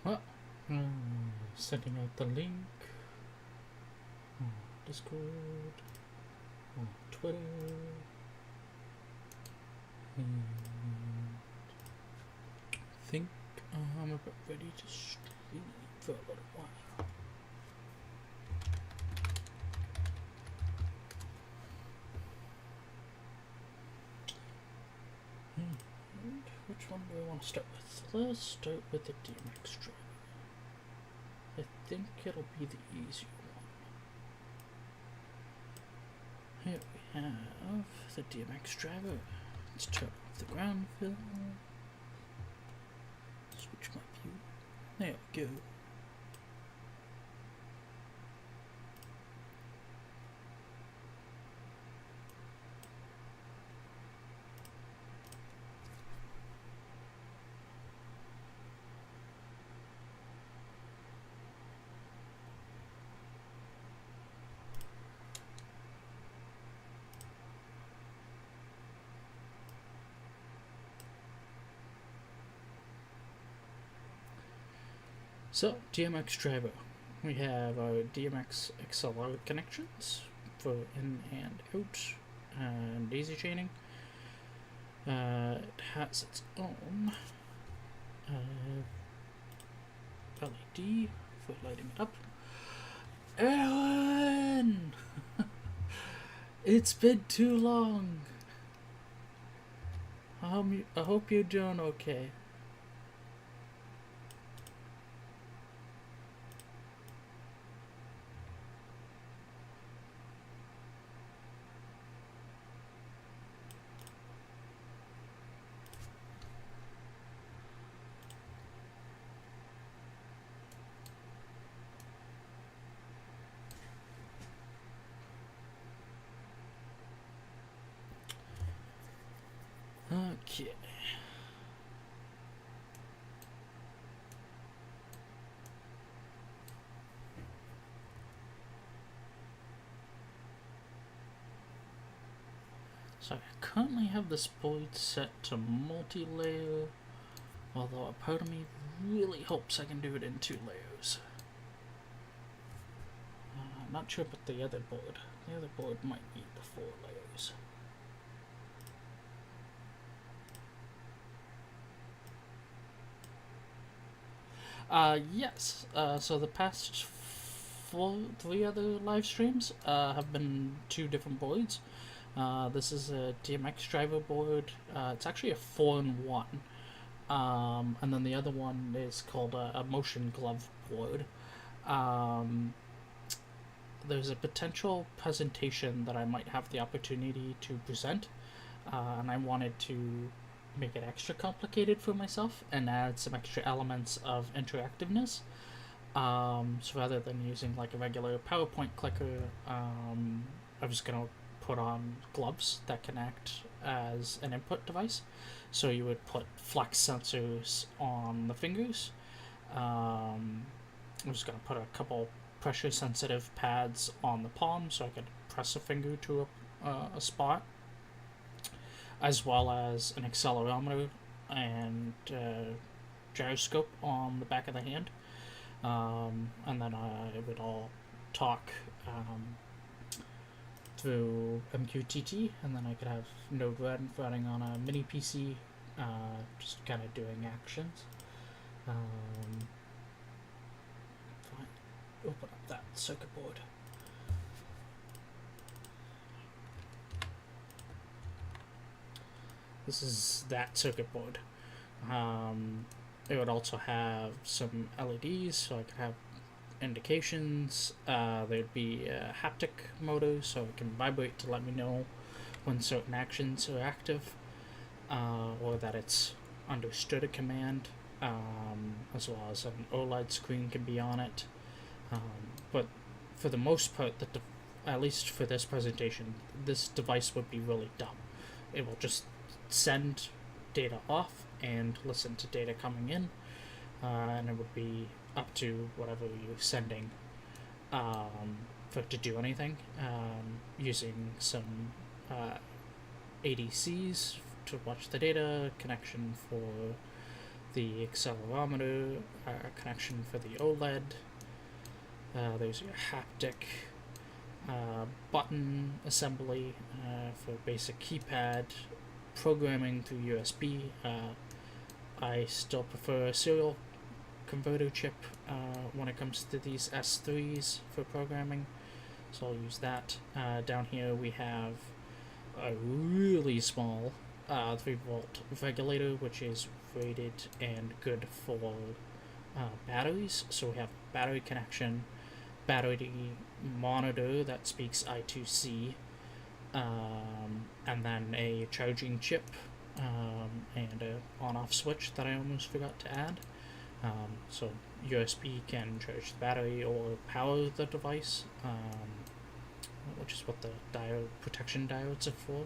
Well, sending out the link on Discord, on Twitter, and I think I'm about ready to stream for a little while. And which one do I want to start with? Let's start with the DMX driver. I think it'll be the easier one. Here we have the DMX driver. Let's turn off the ground fill. Switch my view. There we go. So, DMX driver. We have our DMX XLR connections for in and out and daisy chaining. It has its own LED for lighting it up. Aaron! It's been too long. I hope you're doing okay. Okay. So I currently have this board set to multi-layer, although a part of me really hopes I can do it in 2 layers. Not sure about the other board. The other board might need the 4 layers. Yes. So the past 3 other live streams have been 2 different boards. This is a DMX driver board. It's actually a 4-in-1. And then the other one is called a motion glove board. There's a potential presentation that I might have the opportunity to present, and I wanted to make it extra complicated for myself and add some extra elements of interactiveness. So rather than using like a regular PowerPoint clicker, I'm just going to put on gloves that can act as an input device. So you would put flex sensors on the fingers. I'm just going to put a couple pressure sensitive pads on the palm so I could press a finger to a spot, as well as an accelerometer and gyroscope on the back of the hand. And then I would all talk through MQTT, and then I could have Node running on a mini PC, just kind of doing actions. Open up that circuit board. This is that circuit board. It would also have some LEDs, so I could have indications. There'd be a haptic motor, so it can vibrate to let me know when certain actions are active, or that it's understood a command, as well as an OLED screen can be on it. But for the most part, at least for this presentation, this device would be really dumb. It will just send data off and listen to data coming in, and it would be up to whatever you're sending for it to do anything, using some ADCs to watch the data, connection for the accelerometer connection for the OLED. There's your haptic button assembly for basic keypad programming through USB. I still prefer a serial converter chip when it comes to these S3s for programming, so I'll use that. Down here we have a really small 3-volt regulator, which is rated and good for batteries. So we have battery connection, battery monitor that speaks I2C, and then a charging chip, and a on-off switch that I almost forgot to add. So USB can charge the battery or power the device, which is what the diode protection diodes are for,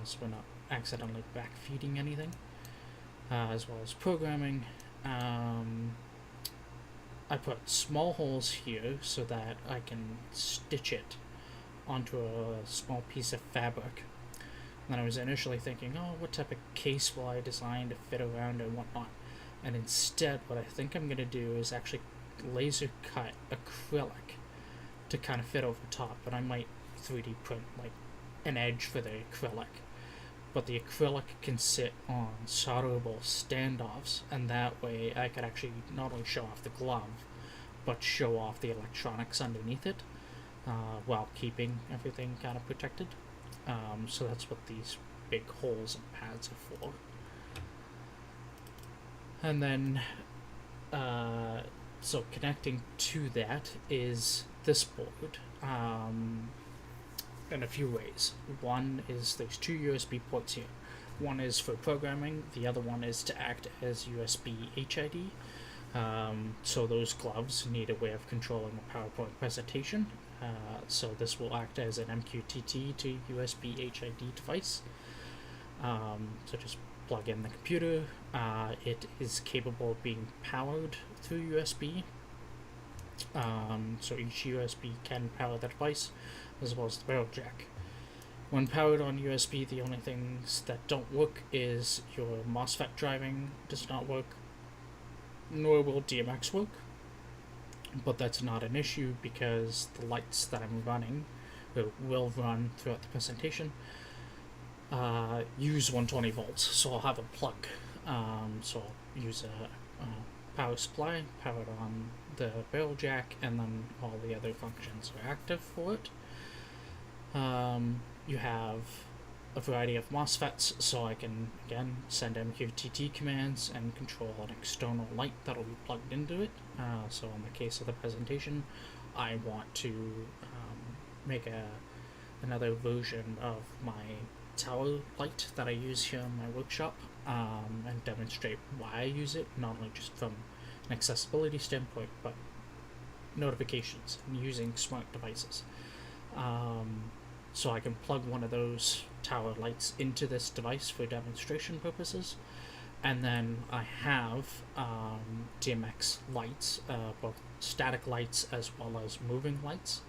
so we're not accidentally backfeeding anything, as well as programming. I put small holes here so that I can stitch it onto a small piece of fabric. And then I was initially thinking, oh, what type of case will I design to fit around and whatnot? And instead, what I think I'm going to do is actually laser cut acrylic to kind of fit over top, but I might 3D print like an edge for the acrylic. But the acrylic can sit on solderable standoffs, and that way I could actually not only show off the glove, but show off the electronics underneath it, while keeping everything kind of protected. So that's what these big holes and pads are for. And then, so connecting to that is this board, in a few ways. One is there's 2 USB ports here. One is for programming, the other one is to act as USB HID. So those gloves need a way of controlling a PowerPoint presentation. So this will act as an MQTT to USB HID device. So just plug in the computer. It is capable of being powered through USB. So each USB can power the device, as well as the barrel jack. When powered on USB, the only things that don't work is your MOSFET driving does not work, nor will DMX work. But that's not an issue because the lights that I'm running, will run throughout the presentation, use 120 volts, so I'll have a plug. So I'll use a power supply, powered on the barrel jack, and then all the other functions are active for it. You have a variety of MOSFETs, so I can, again, send MQTT commands and control an external light that'll be plugged into it. So in the case of the presentation, I want to make another version of my tower light that I use here in my workshop, and demonstrate why I use it, not only just from an accessibility standpoint, but notifications and using smart devices. So I can plug one of those tower lights into this device for demonstration purposes, and then I have DMX lights, both static lights as well as moving lights,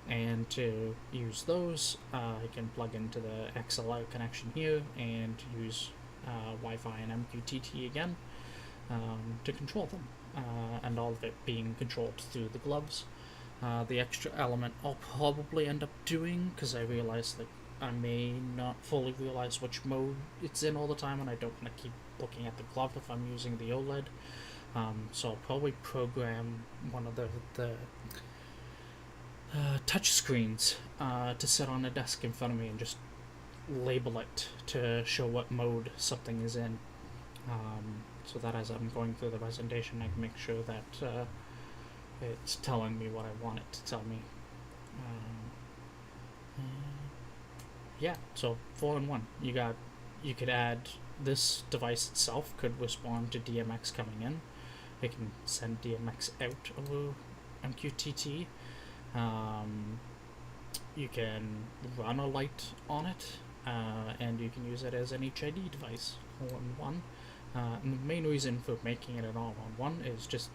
and to use those I can plug into the XLR connection here and use Wi-Fi and MQTT again to control them, and all of it being controlled through the gloves. The extra element I'll probably end up doing, because I realize that I may not fully realize which mode it's in all the time, and I don't want to keep looking at the glove if I'm using the OLED. So I'll probably program one of the touch screens to sit on a desk in front of me and just label it to show what mode something is in, so that as I'm going through the presentation I can make sure that it's telling me what I want it to tell me. Yeah, so 4-in-1. You could add, this device itself could respond to DMX coming in. It can send DMX out over MQTT. You can run a light on it, and you can use it as an HID device, all in one. And the main reason for making it an all-in-one is just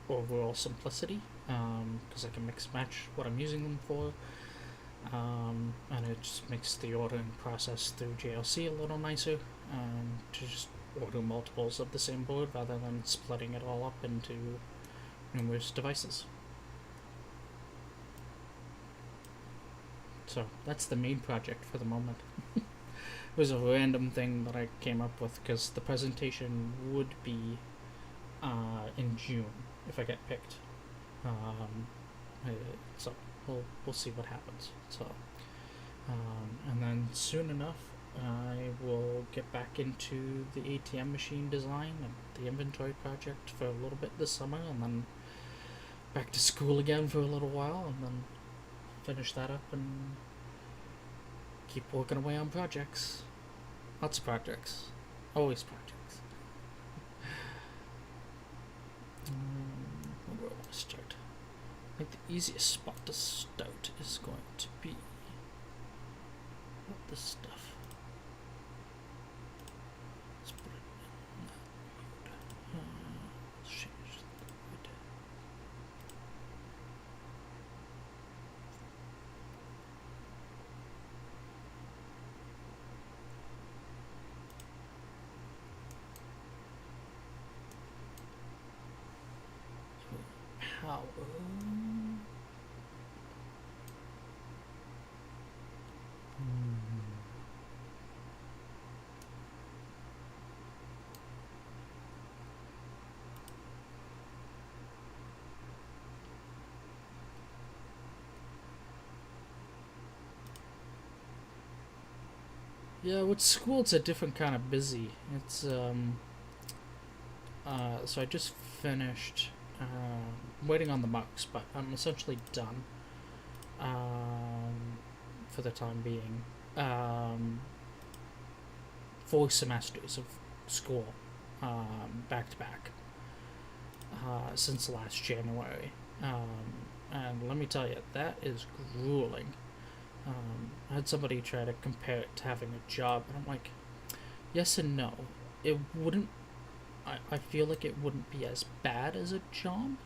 overall simplicity, because I can mix and match what I'm using them for, and it just makes the ordering process through JLC a little nicer, to just or do multiples of the same board rather than splitting it all up into numerous devices. So that's the main project for the moment. It was a random thing that I came up with because the presentation would be in June if I get picked. So we'll see what happens. So and then soon enough, I will get back into the ATM machine design and the inventory project for a little bit this summer, and then back to school again for a little while, and then finish that up and keep working away on projects. Lots of projects. Always projects. Where do I want to start? I think the easiest spot to start is going to be this stuff. Let's put it in that mode. Let's change the grid. Power. Yeah, with school it's a different kind of busy. It's so I just finished waiting on the marks, but I'm essentially done for the time being. 4 semesters of school back to back since last January, and let me tell you, that is grueling. I had somebody try to compare it to having a job, and I'm like, yes and no. It wouldn't. I feel like it wouldn't be as bad as a job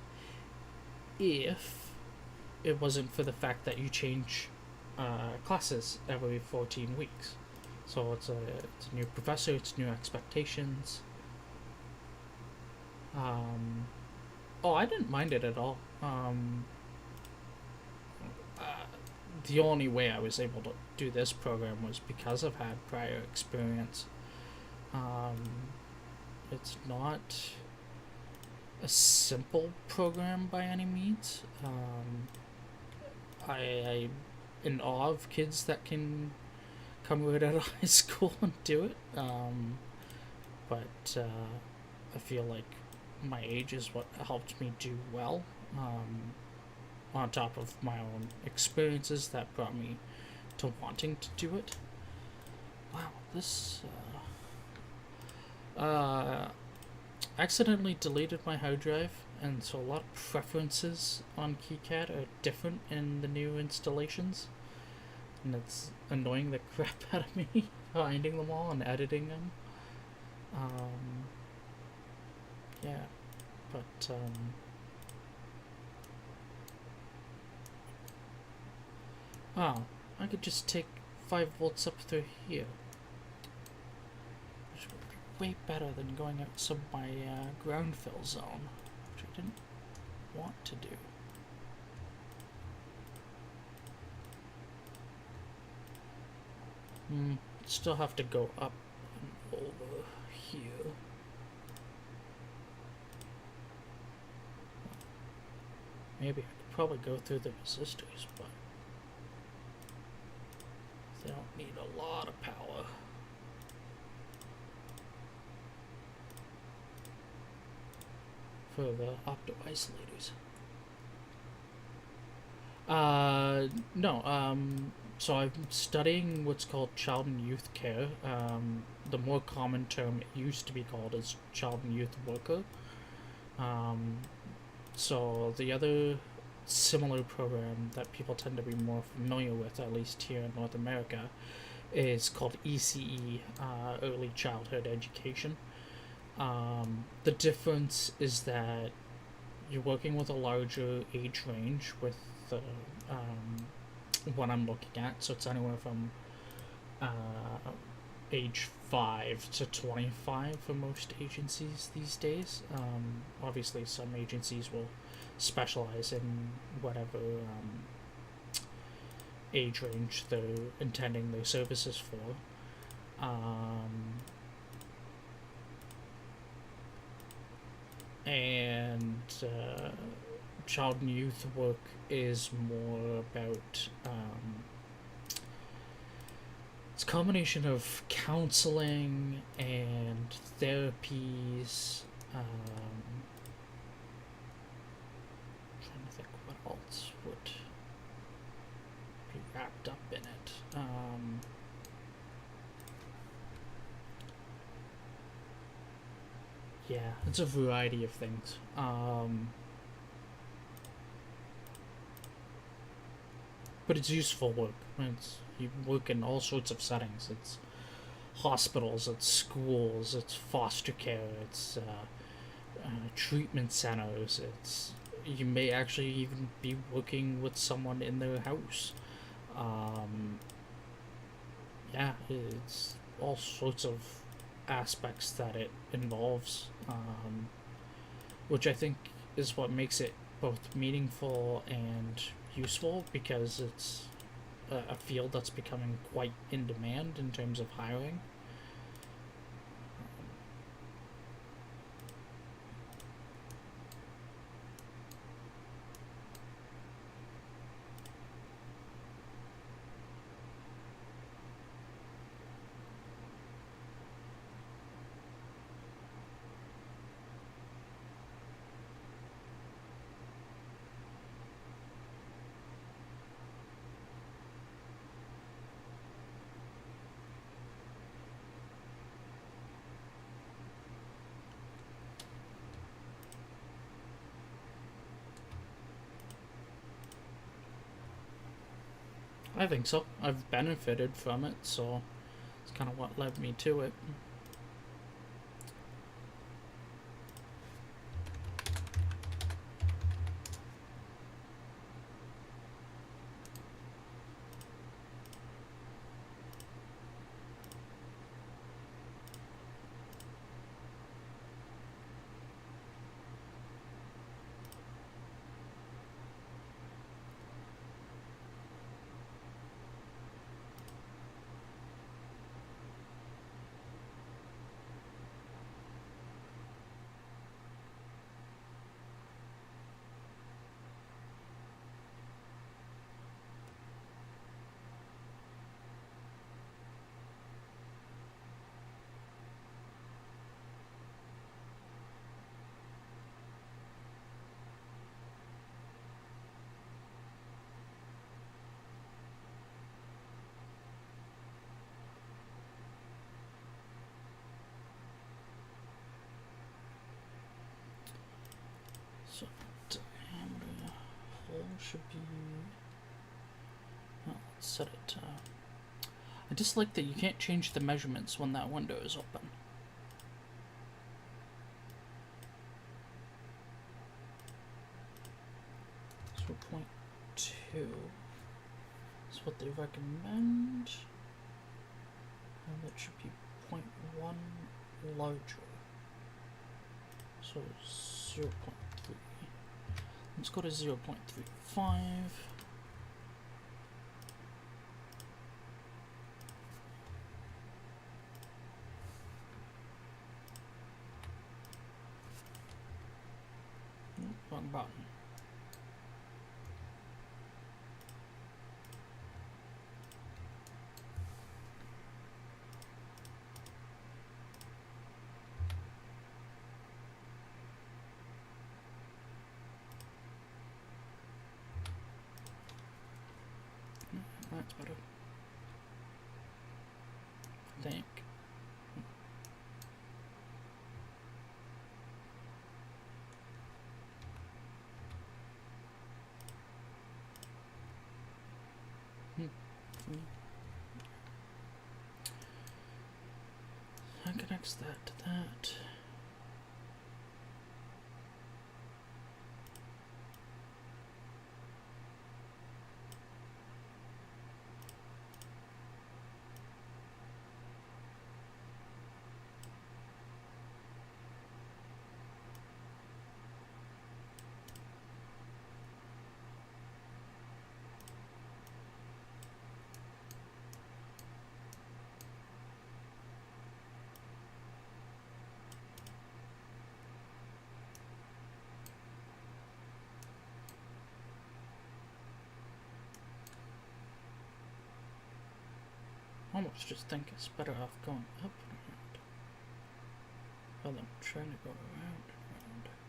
if it wasn't for the fact that you change classes every 14 weeks. So it's a new professor, it's new expectations. Oh, I didn't mind it at all. The only way I was able to do this program was because I've had prior experience. It's not a simple program by any means. I'm in awe of kids that can come right out of high school and do it. But I feel like my age is what helped me do well. On top of my own experiences that brought me to wanting to do it. Wow, this accidentally deleted my hard drive, and so a lot of preferences on KiCad are different in the new installations, and it's annoying the crap out of me finding them all and editing them. Yeah, but wow, I could just take 5 volts up through here, which would be way better than going outside my ground fill zone, which I didn't want to do. Still have to go up and over here. Maybe I could probably go through the resistors, but they don't need a lot of power. For the opto-isolators. No, so I'm studying what's called child and youth care. The more common term it used to be called is child and youth worker. So the other similar program that people tend to be more familiar with, at least here in North America, is called ECE, Early Childhood Education. The difference is that you're working with a larger age range with what I'm looking at, so it's anywhere from age 5 to 25 for most agencies these days. Obviously, some agencies will specialize in whatever age range they're intending their services for. And child and youth work is more about it's a combination of counseling and therapies. Trying to think what else would be wrapped up in it. Yeah, it's a variety of things. But it's useful work. You work in all sorts of settings. It's hospitals, it's schools, it's foster care, it's treatment centers. You may actually even be working with someone in their house. Yeah, it's all sorts of aspects that it involves, which I think is what makes it both meaningful and useful, because it's a field that's becoming quite in demand in terms of hiring. I think so. I've benefited from it, so it's kind of what led me to it. So diameter hole should be. Well, let's set it. I dislike that you can't change the measurements when that window is open. So 0.2 is what they recommend, and that should be 0.1 larger. So 0.3. Let's go to 0.35. Wrong button. That's better. I think. That connects that to that. I just think it's better off going up and around rather than trying to go around and around. That.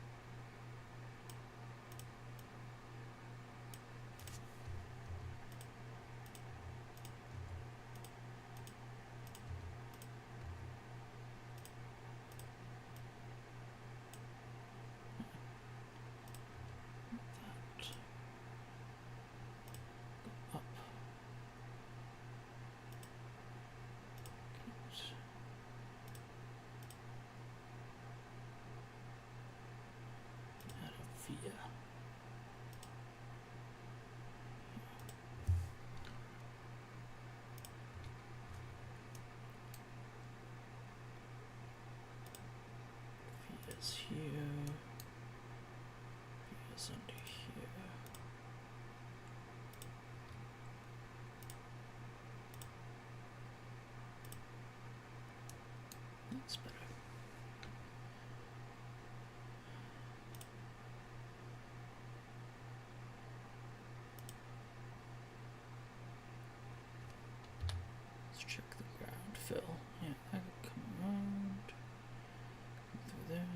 Go up. Add a via. Via's here. Via's under here. That's better. Let's check the ground fill. Yeah, I could come around, come through there.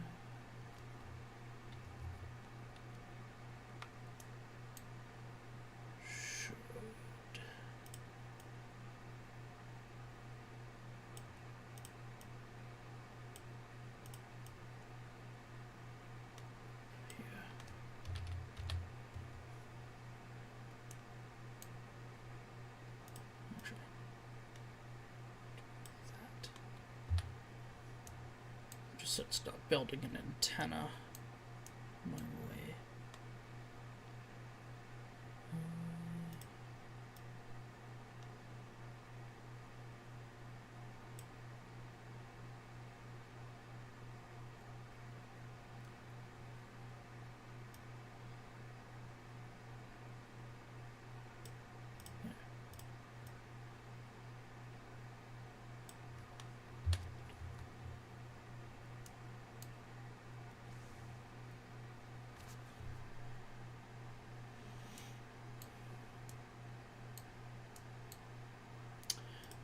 Should. Here. Actually, that. Just said stop building an antenna my way.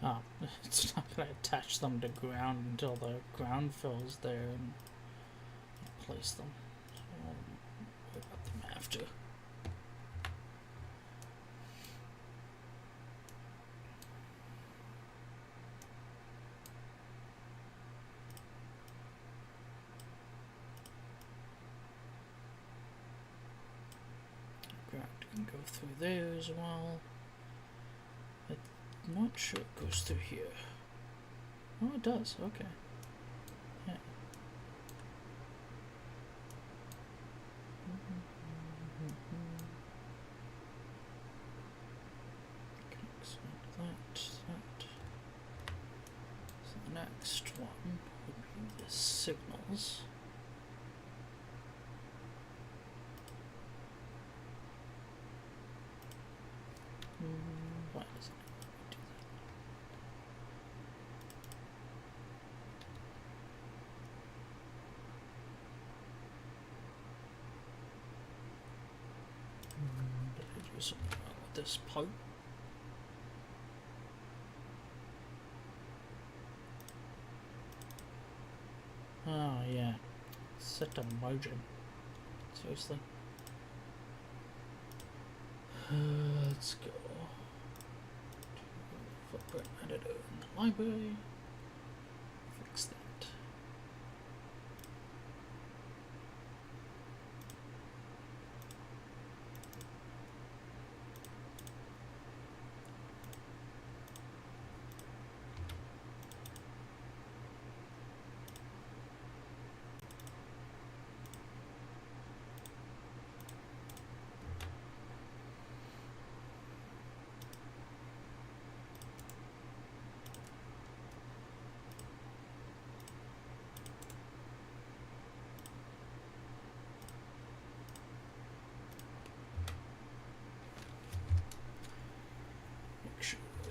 Oh, it's not going to attach them to ground until the ground fills there and place them. So I'll worry about them after. Ground can go through there as well. I'm not sure it goes through here. Oh, it does. Okay. Yeah. Okay, so that. So the next one would be the signals. Why does it? Did I do something wrong with this pipe? Oh yeah, set a margin. Seriously. Let's go to footprint editor in the library. Fix that.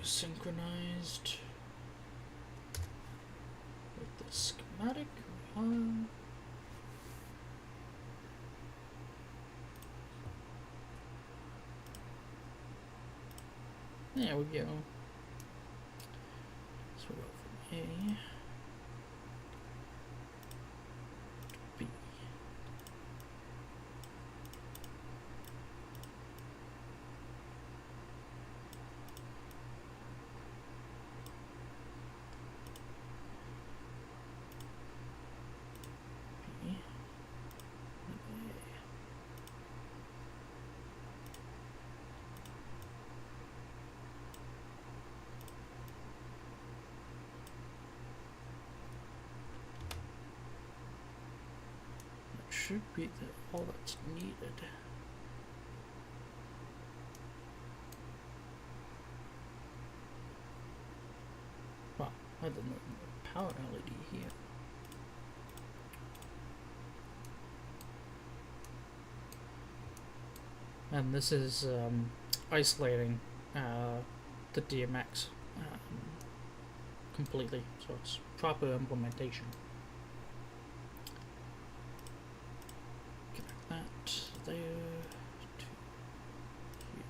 Synchronized with the schematic. There we go. should be all that's needed. Well, other than the power LED here. And this is isolating the DMX completely, so it's proper implementation. Connect that there to here.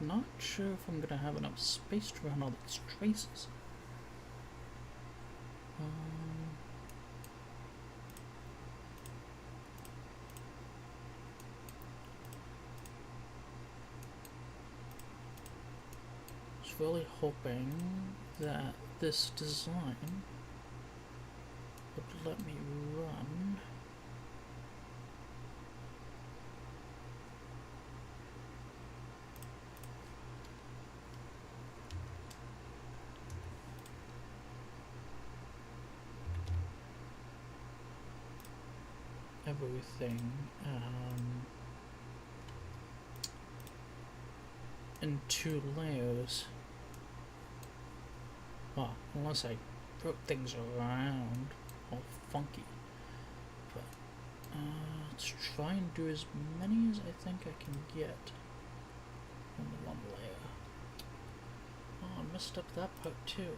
Not sure if I'm gonna have enough space to run all these traces. I was really hoping that this design would let me run everything in 2 layers. Well, unless I put things around all funky. But let's try and do as many as I think I can get on the 1 layer. Oh, I messed up that part too.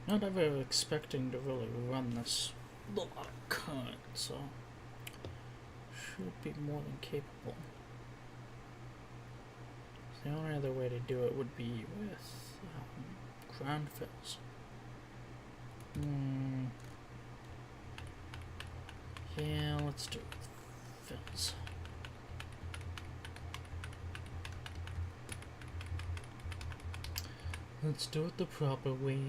Not ever expecting to really run this with a lot of current, so should be more than capable. The only other way to do it would be with ground fills. Yeah, let's do it with fills. Let's do it the proper way.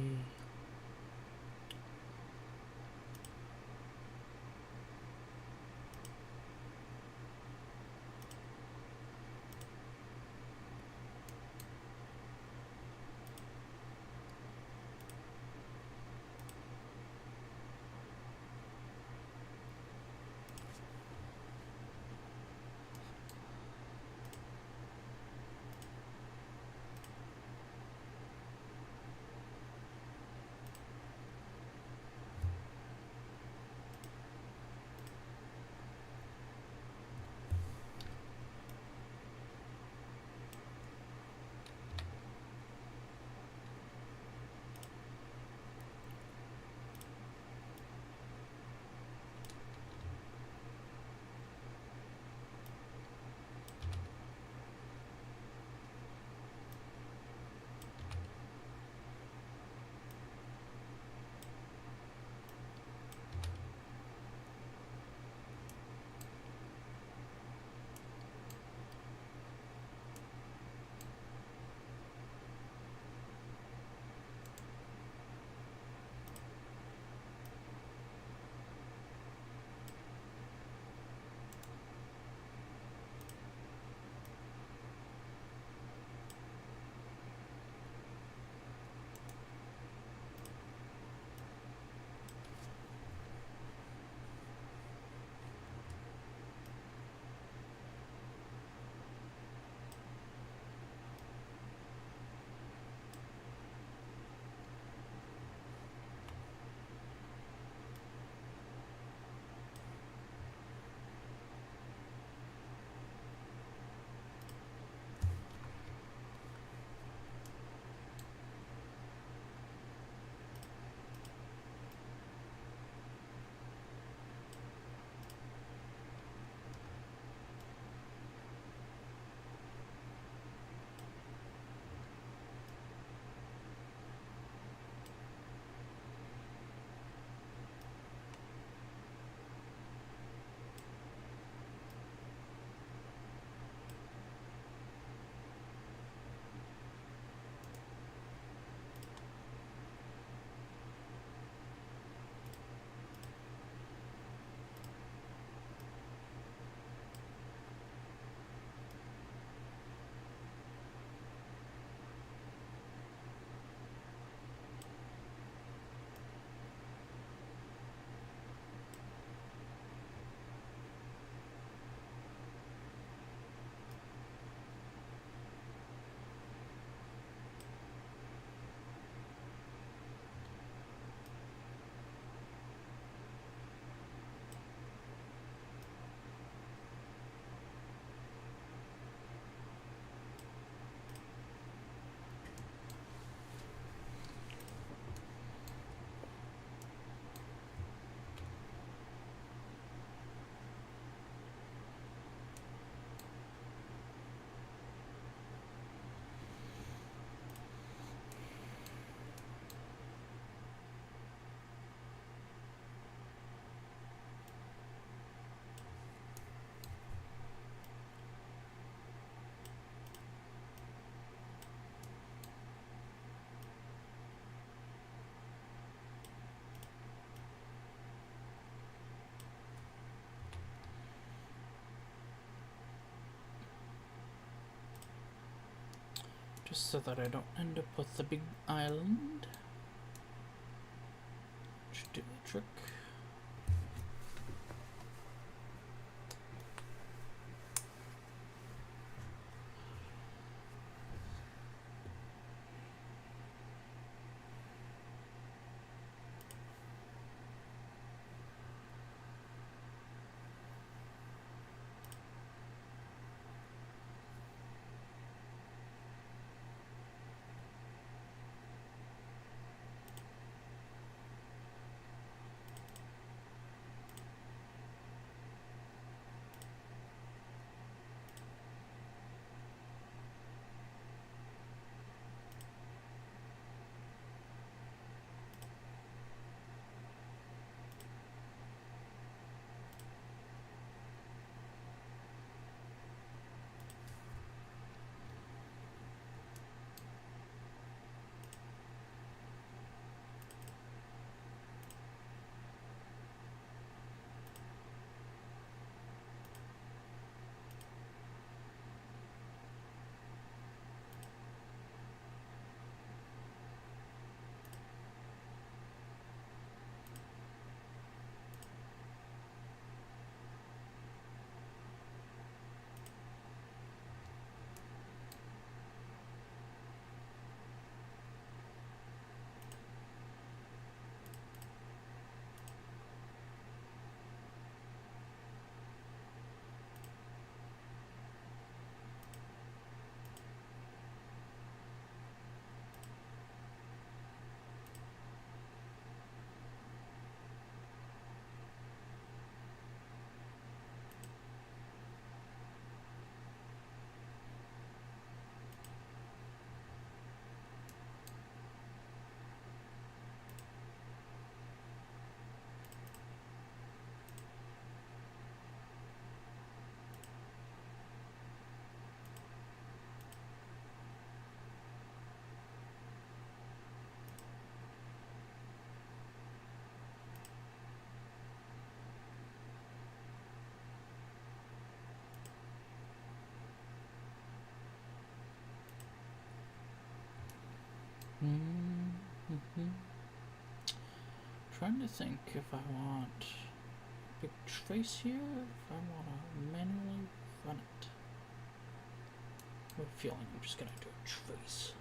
Just so that I don't end up with the big island. Should do the trick. Mm-hmm. Trying to think if I want a big trace here, if I want to manually run it. I have a feeling I'm just going to do a trace.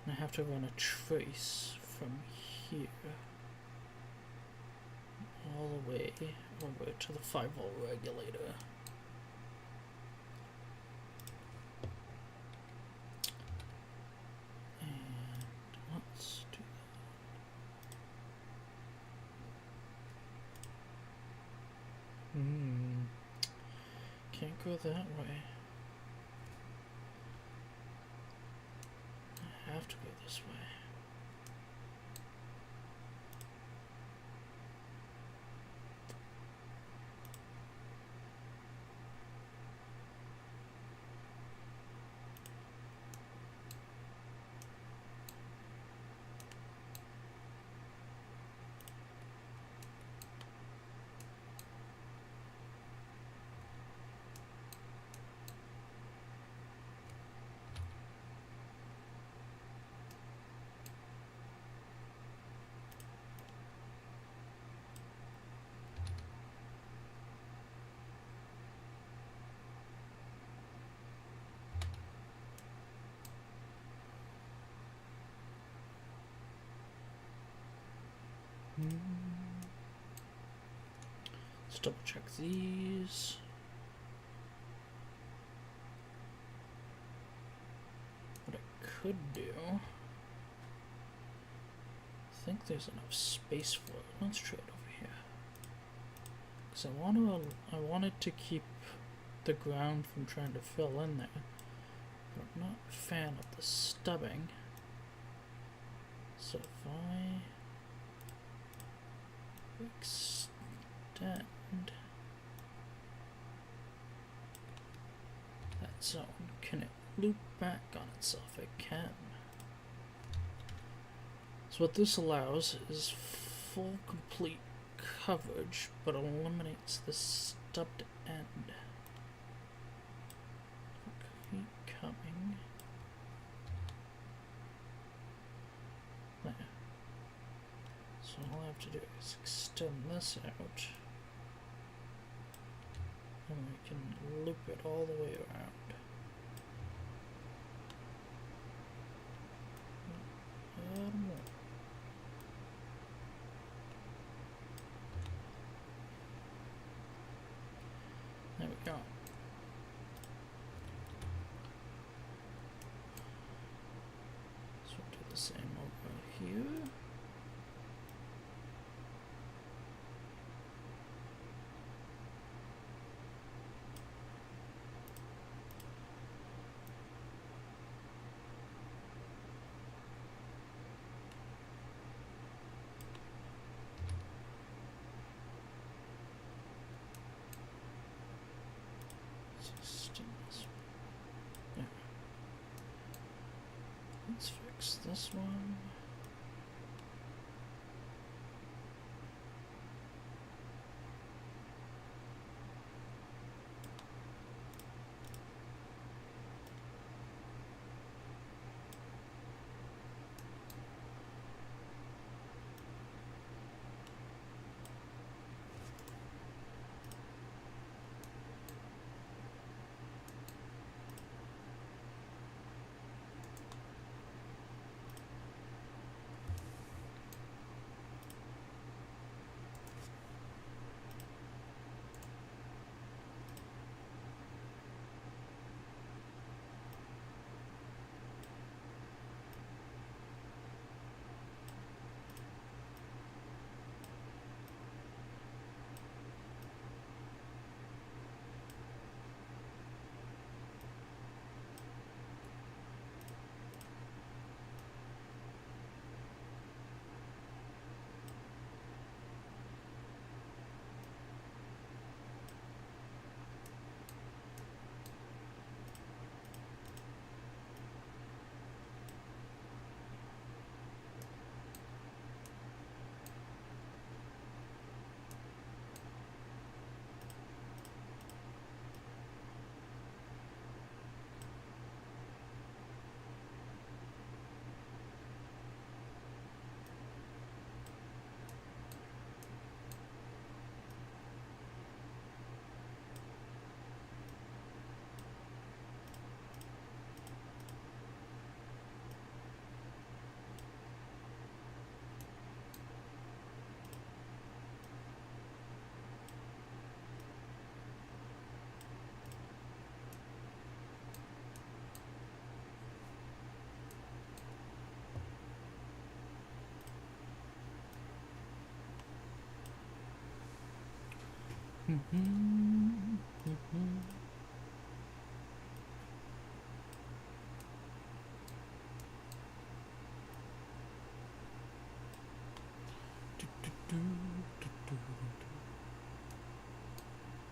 I have to run a trace from here all the way over to the 5-volt regulator. And let's do that. Can't go that way. I have to go this way. Let's double check these. What I could do, I think there's enough space for it. Let's try it over here. Because I wanted to keep the ground from trying to fill in there. But I'm not a fan of the stubbing. So if I extend that zone, can it loop back on itself? It can. So what this allows is full complete coverage, but eliminates the stubbed end. Keep coming. There. So all I have to do is extend this out, and we can loop it all the way around. More. There we go. So we'll do the same over here. Let's fix this one.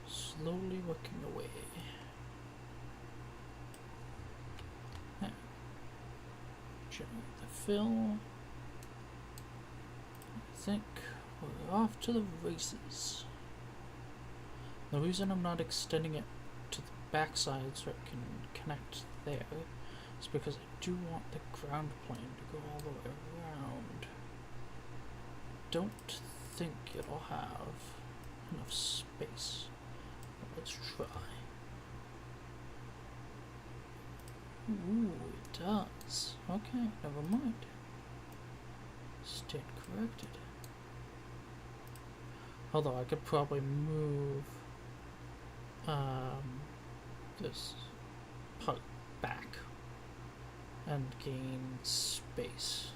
Slowly working away. Generate the fill. I think we're off to the races. The reason I'm not extending it to the backside so it can connect there is because I do want the ground plane to go all the way around. I don't think it'll have enough space. But let's try. Ooh, it does. Okay, never mind. Stand corrected. Although I could probably move this part back and gain space.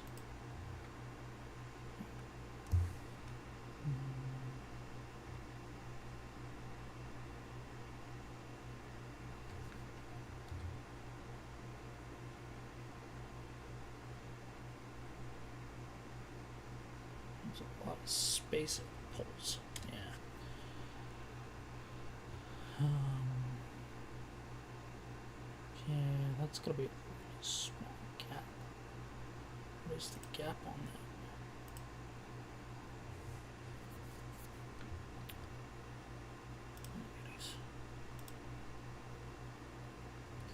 There's a lot of space it pulls. Yeah. Yeah, that's gonna be a small gap. What is the gap on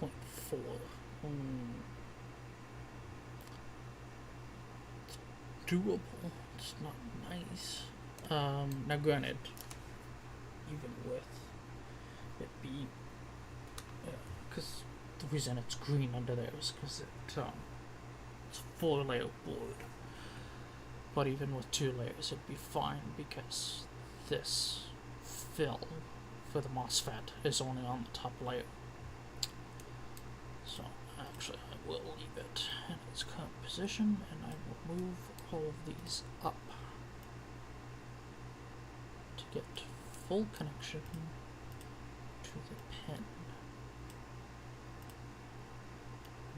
that? 0.4. It's doable. It's not nice. Now granted, even with it being, because the reason it's green under there is because it's a 4-layer board. But even with 2 layers, it'd be fine because this fill for the MOSFET is only on the top layer. So actually, I will leave it in its current position, and I will move all of these up to get full connection to the pin.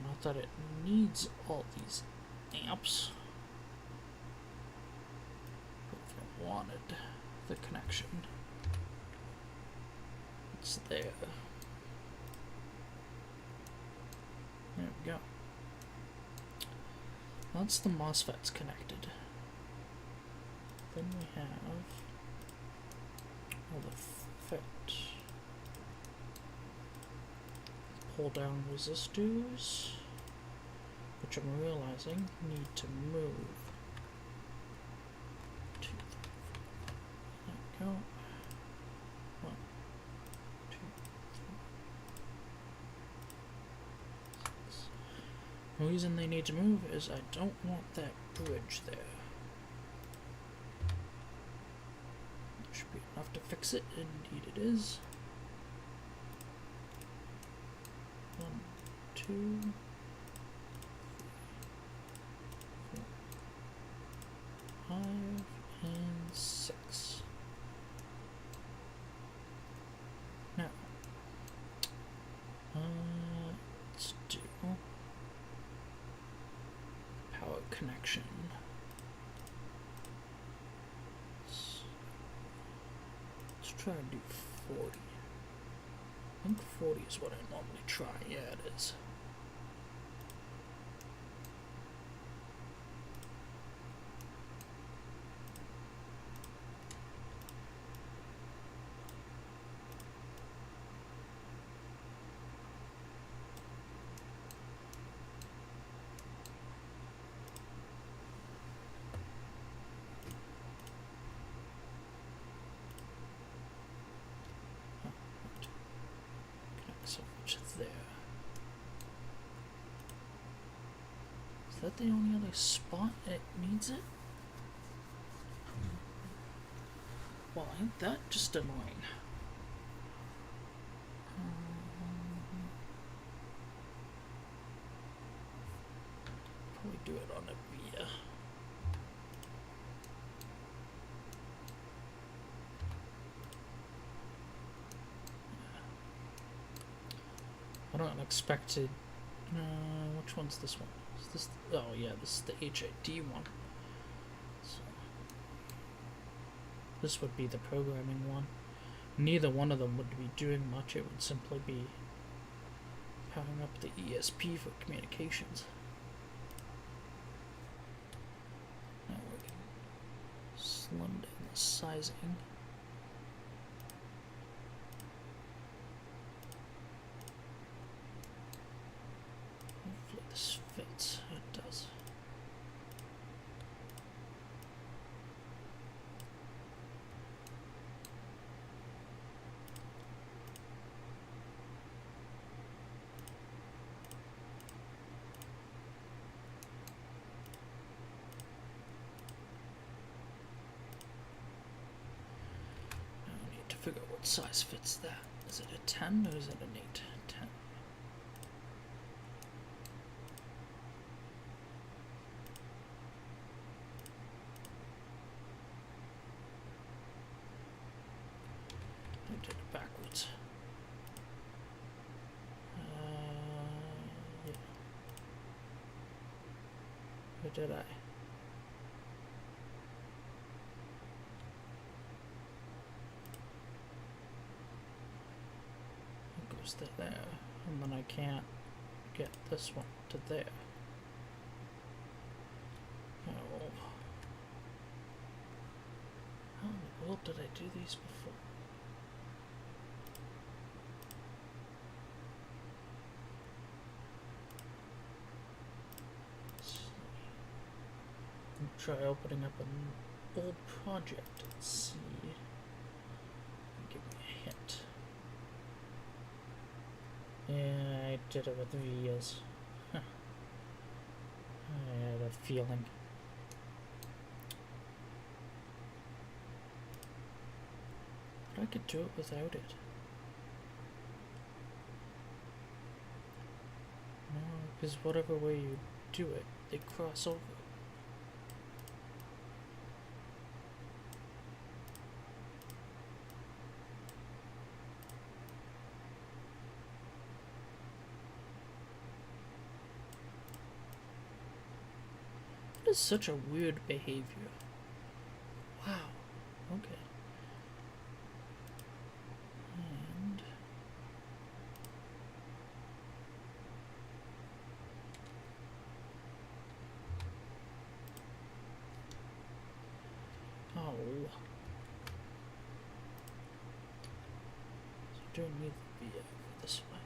Not that it needs all these amps, but if I wanted the connection, it's there. There we go. Once the MOSFET's connected, then we have all the FET pull down resistors, which I'm realizing need to move to there we go. 1, 2, 3, 6. The reason they need to move is I don't want that bridge there. Should be enough to fix it. Indeed it is. 1, 2, 3, 4, 5, and 6. Now, let's do power connection. Let's try and do 40. I think 40 is what I normally try. Yeah, it is. So much there. Is that the only other spot it needs it? Well, ain't that just annoying? Probably do it on a via. not expected. Which one's this one? Is this? Oh yeah, this is the HID one. So this would be the programming one. Neither one of them would be doing much. It would simply be powering up the ESP for communications. Now we can slim down the sizing. Hopefully this fits. It does. Figure out what size fits that. Is it a 10 or is it an 8? 10. I did it backwards. Yeah. Or did I? To there, and then I can't get this one to there. Oh, how in the world did I do these before? Try opening up an old project and see. Give me a hint. Yeah, I did it with Vias. Huh. I had a feeling. But I could do it without it. No, because whatever way you do it, they cross over. Is such a weird behavior. Wow. Okay. And oh. So I don't need the VF this way.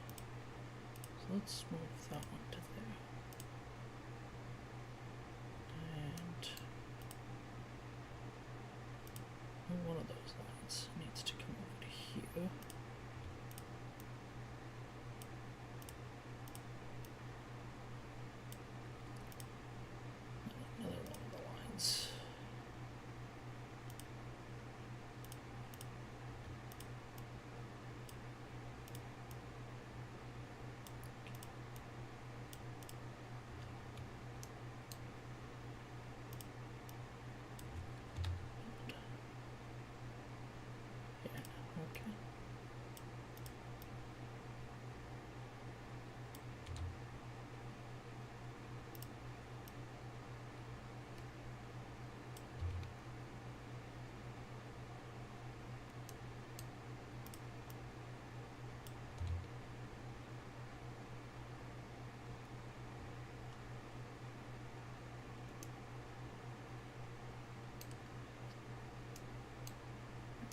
So let's move that one to there. One of those lines needs to come over to here. Another one of the lines.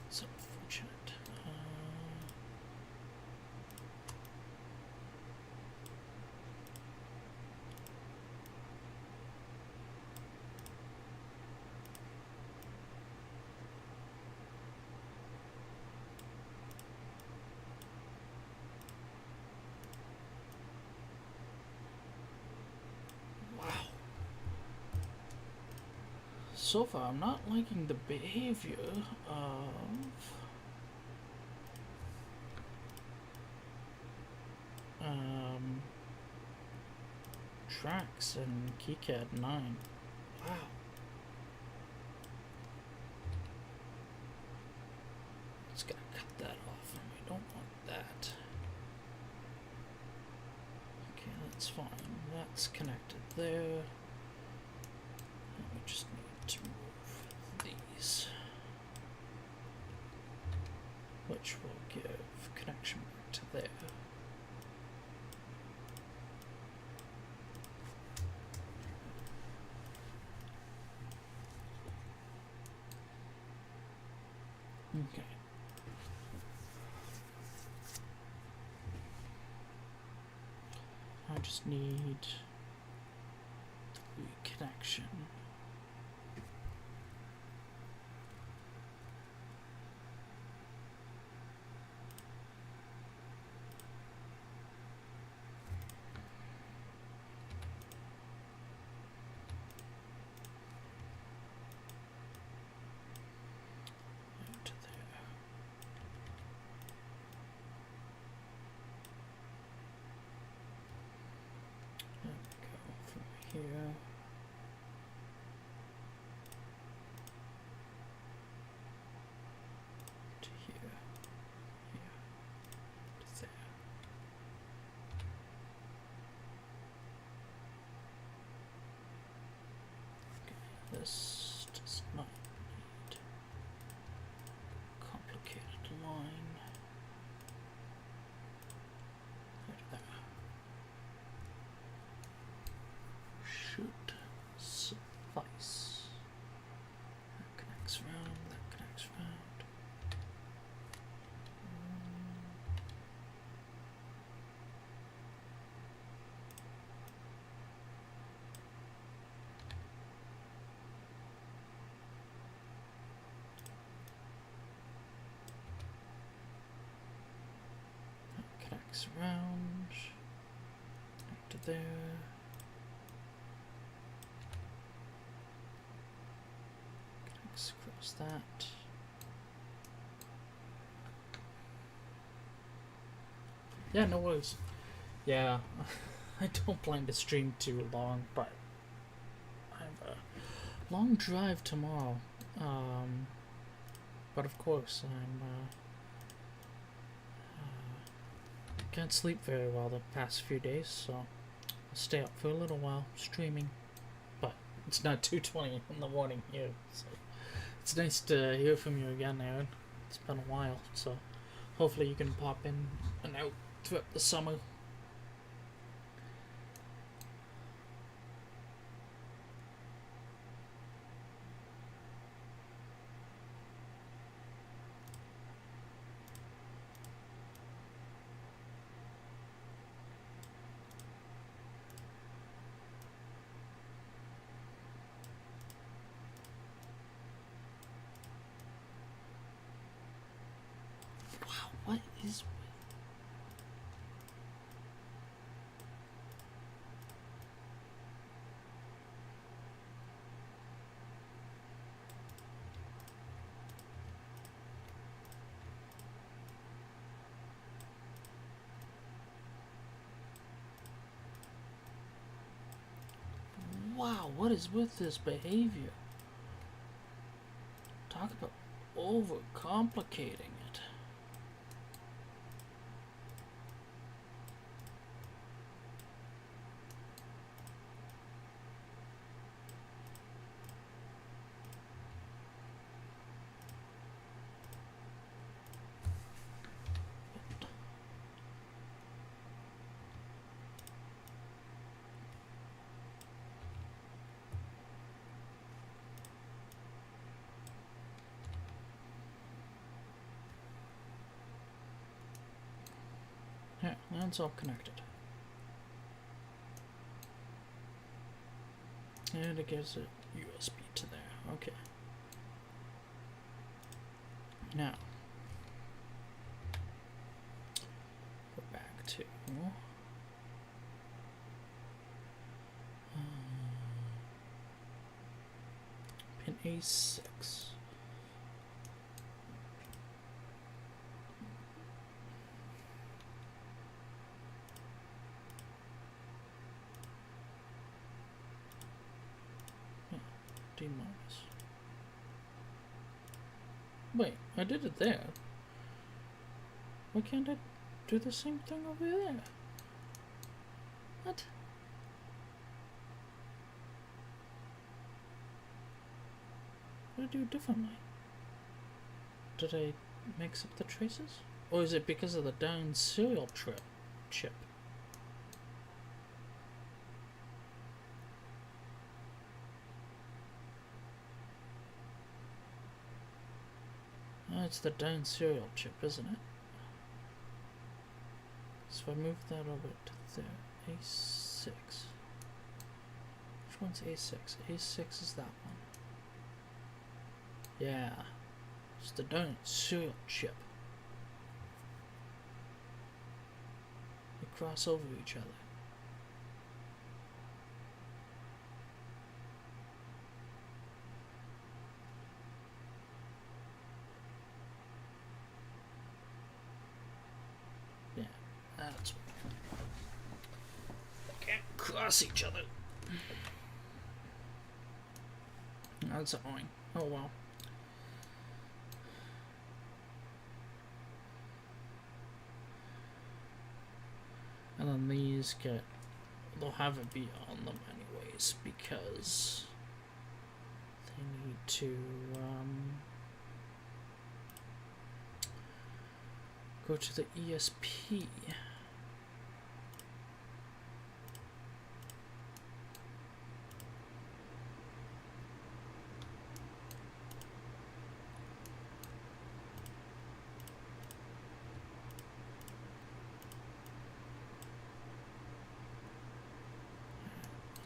It's unfortunate. Wow. So far, I'm not liking the behavior of tracks in KiCad 9. Wow. It's gonna cut that off, and we don't want that. that's fine. That's connected there. And we just need to move these, which will give connection back to there. Okay. I just need the connection. To there. There we go from here. To here. Here. To there. Okay, this does not need complicated line. There. Should suffice. That connects round, that connects round. That connects around to there. Connects across that. Yeah, no worries. Yeah, I don't plan to stream too long, but I have a long drive tomorrow. But of course, can't sleep very well the past few days, so I'll stay up for a little while streaming. But it's not 2:20 in the morning here, so it's nice to hear from you again, Aaron. It's been a while, so hopefully you can pop in and out throughout the summer. Wow, what is... Wow, what is with this behavior? Talk about overcomplicating it. Yeah, that's all connected. And it gives a USB to there. Okay. Now, go back to pin A6. D minus. Wait, I did it there. Why can't I do the same thing over there? What? What did I do differently? Did I mix up the traces? Or is it because of the down serial chip? Oh, it's the down serial chip, isn't it? So if I move that over to there, A6. Which one's A6? A6 is that one. Yeah. It's the down serial chip. They cross over each other. Yeah, that's can't cross each other. That's annoying. Oh well. And then these they'll have a B on them anyways because they need to go to the ESP.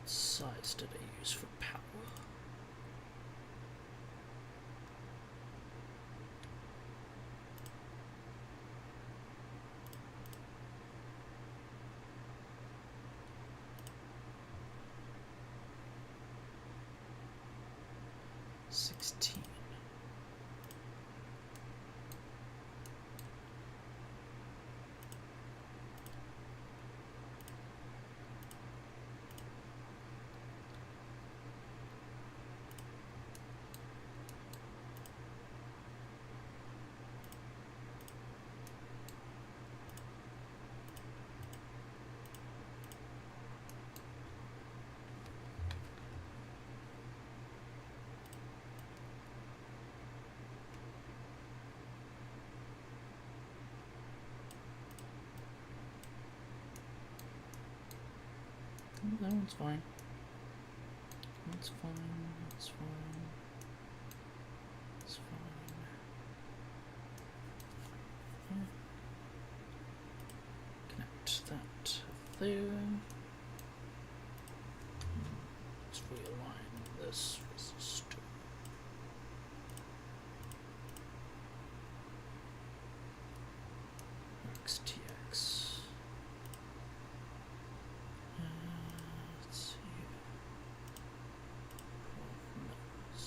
Size did I use for power? $16. That one's fine. That's fine. That's fine. That's fine. Yeah. Connect that there. Let's realign this resistor. XTX. Let's see. 12 mils.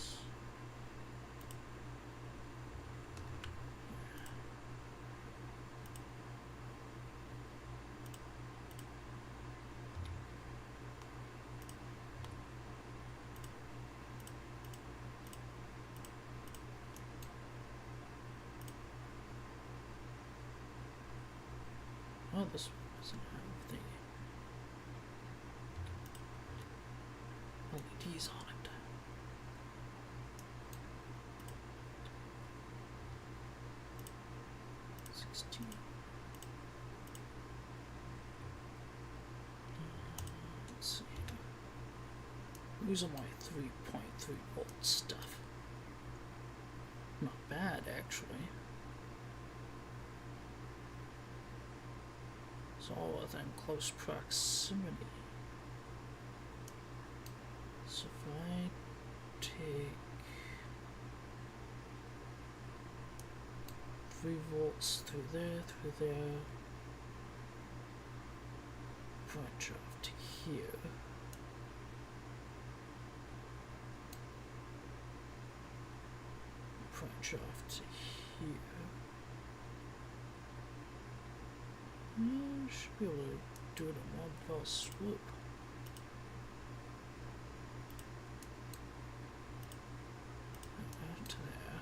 Oh, this one doesn't have the LEDs on it. Let's see. These are my 3.3 volt stuff. Not bad, actually. It's all within close proximity. So if I take 3 volts through there, branch off to here. Branch off to here. Should be able to do it in one fell swoop. Out to there.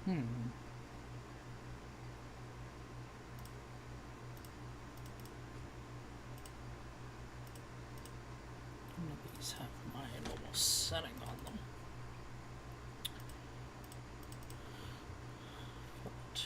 None of these have my normal setting on them. But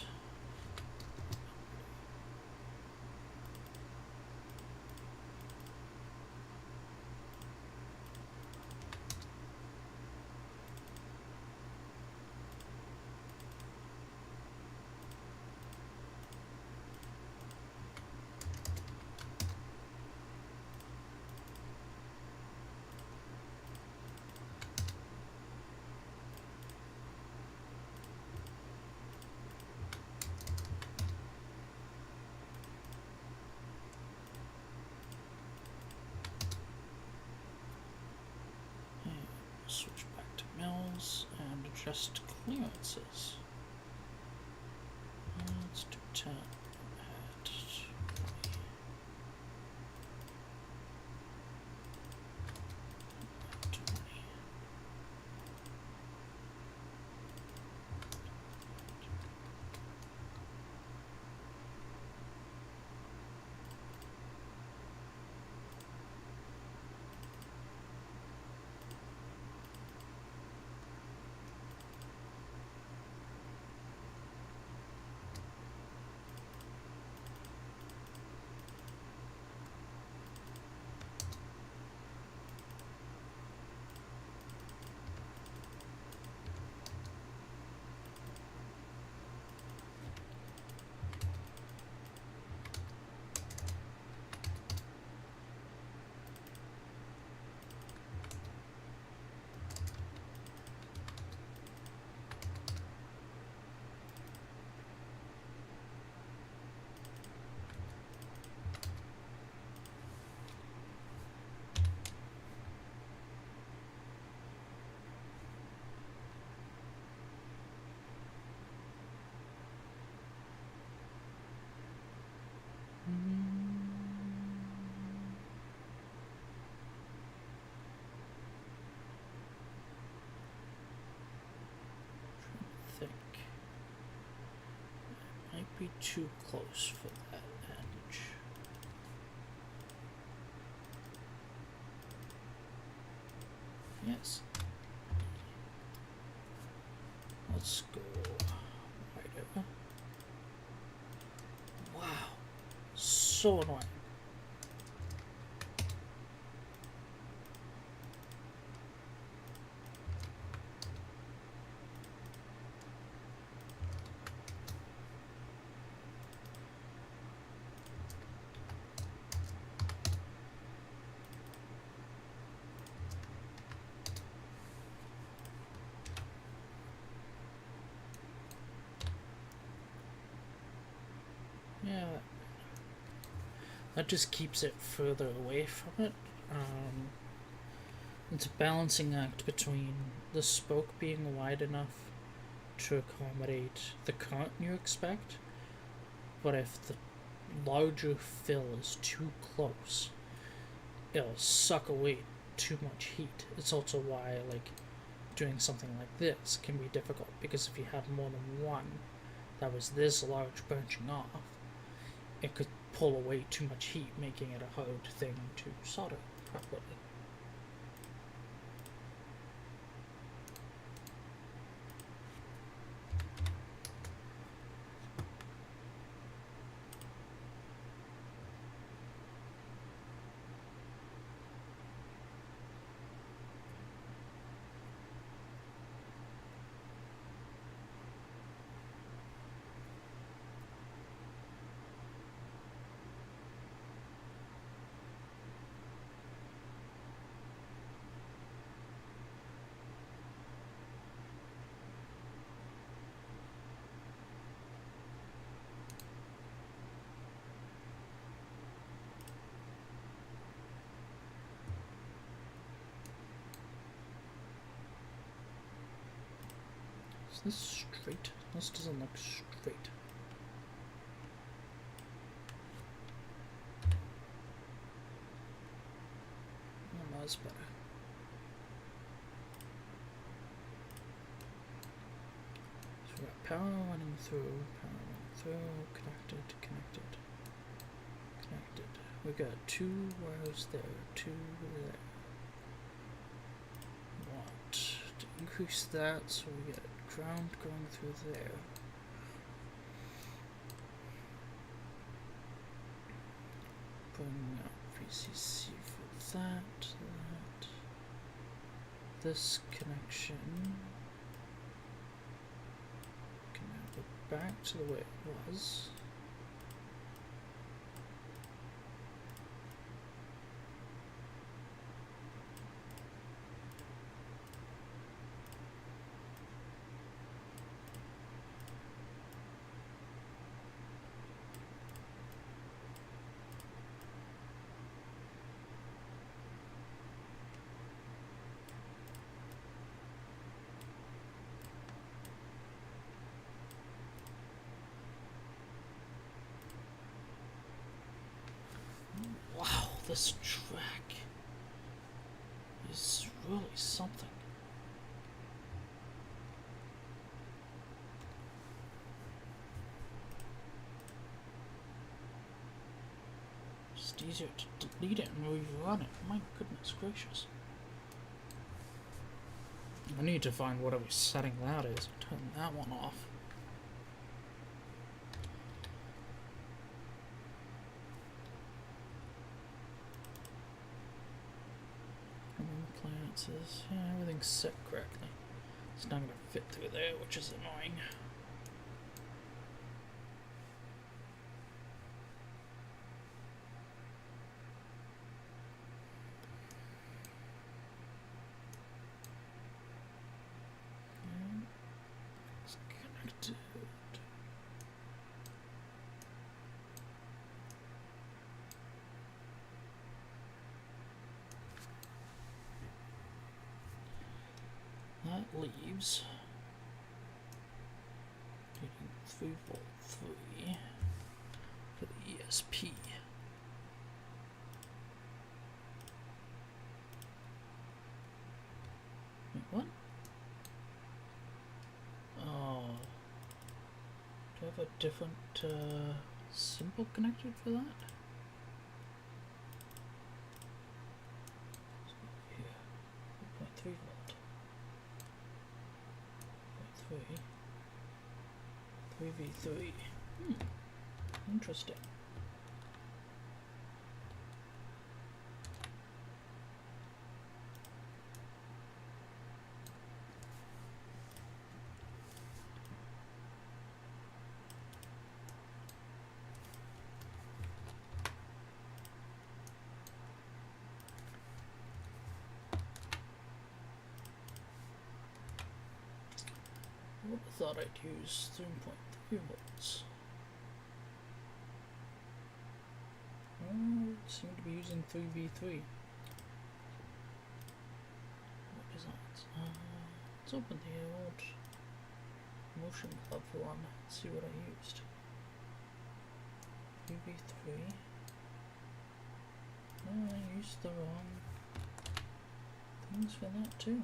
switch back to mills and adjust clearances. Let's do 10 at 20. Might be too close for that edge. Yes. Let's go wider. Wow. So annoying. Yeah, that just keeps it further away from it. It's a balancing act between the spoke being wide enough to accommodate the current you expect, but if the larger fill is too close, it'll suck away too much heat. It's also why, like, doing something like this can be difficult, because if you have more than one that was this large branching off, it could pull away too much heat, making it a hard thing to solder properly. Is this straight? This doesn't look straight. Oh, that's better. So we got power running through, connected. We got 2 wires there, 2 there. We want to increase that so we get ground going through there. Bring out VCC for that. This connection can now go back to the way it was. Wow, this track is really something. Just easier to delete it and rerun it. My goodness gracious. I need to find whatever setting that is and turn that one off. Appliances, yeah, everything's set correctly. It's not going to fit through there, which is annoying. It's connected. That leaves 3V 3 for the ESP. Wait, what? Oh, do I have a different symbol connected for that? Here, 3.3 volt. 3v3. Interesting. I would have thought I'd use 3.3 volts. Oh, it seemed to be using 3v3. What designs? Let's open the old motion club one and see what I used. 3v3. Oh, I used the wrong things for that too.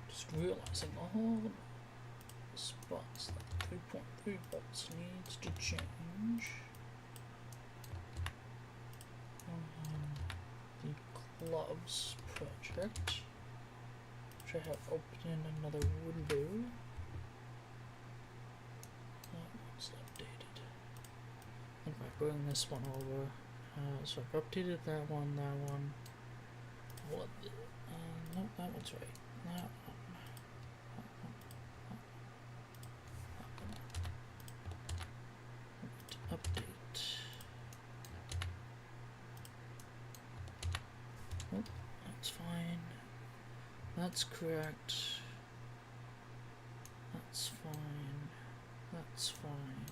Just realizing all the spots that 3.3 volts needs to change. The gloves project which I have opened another window. That one's updated. And if I bring this one over, so I've updated that one. What? No, that one's right. That one. Update. Oh, that's fine. That's correct. That's fine. That's fine.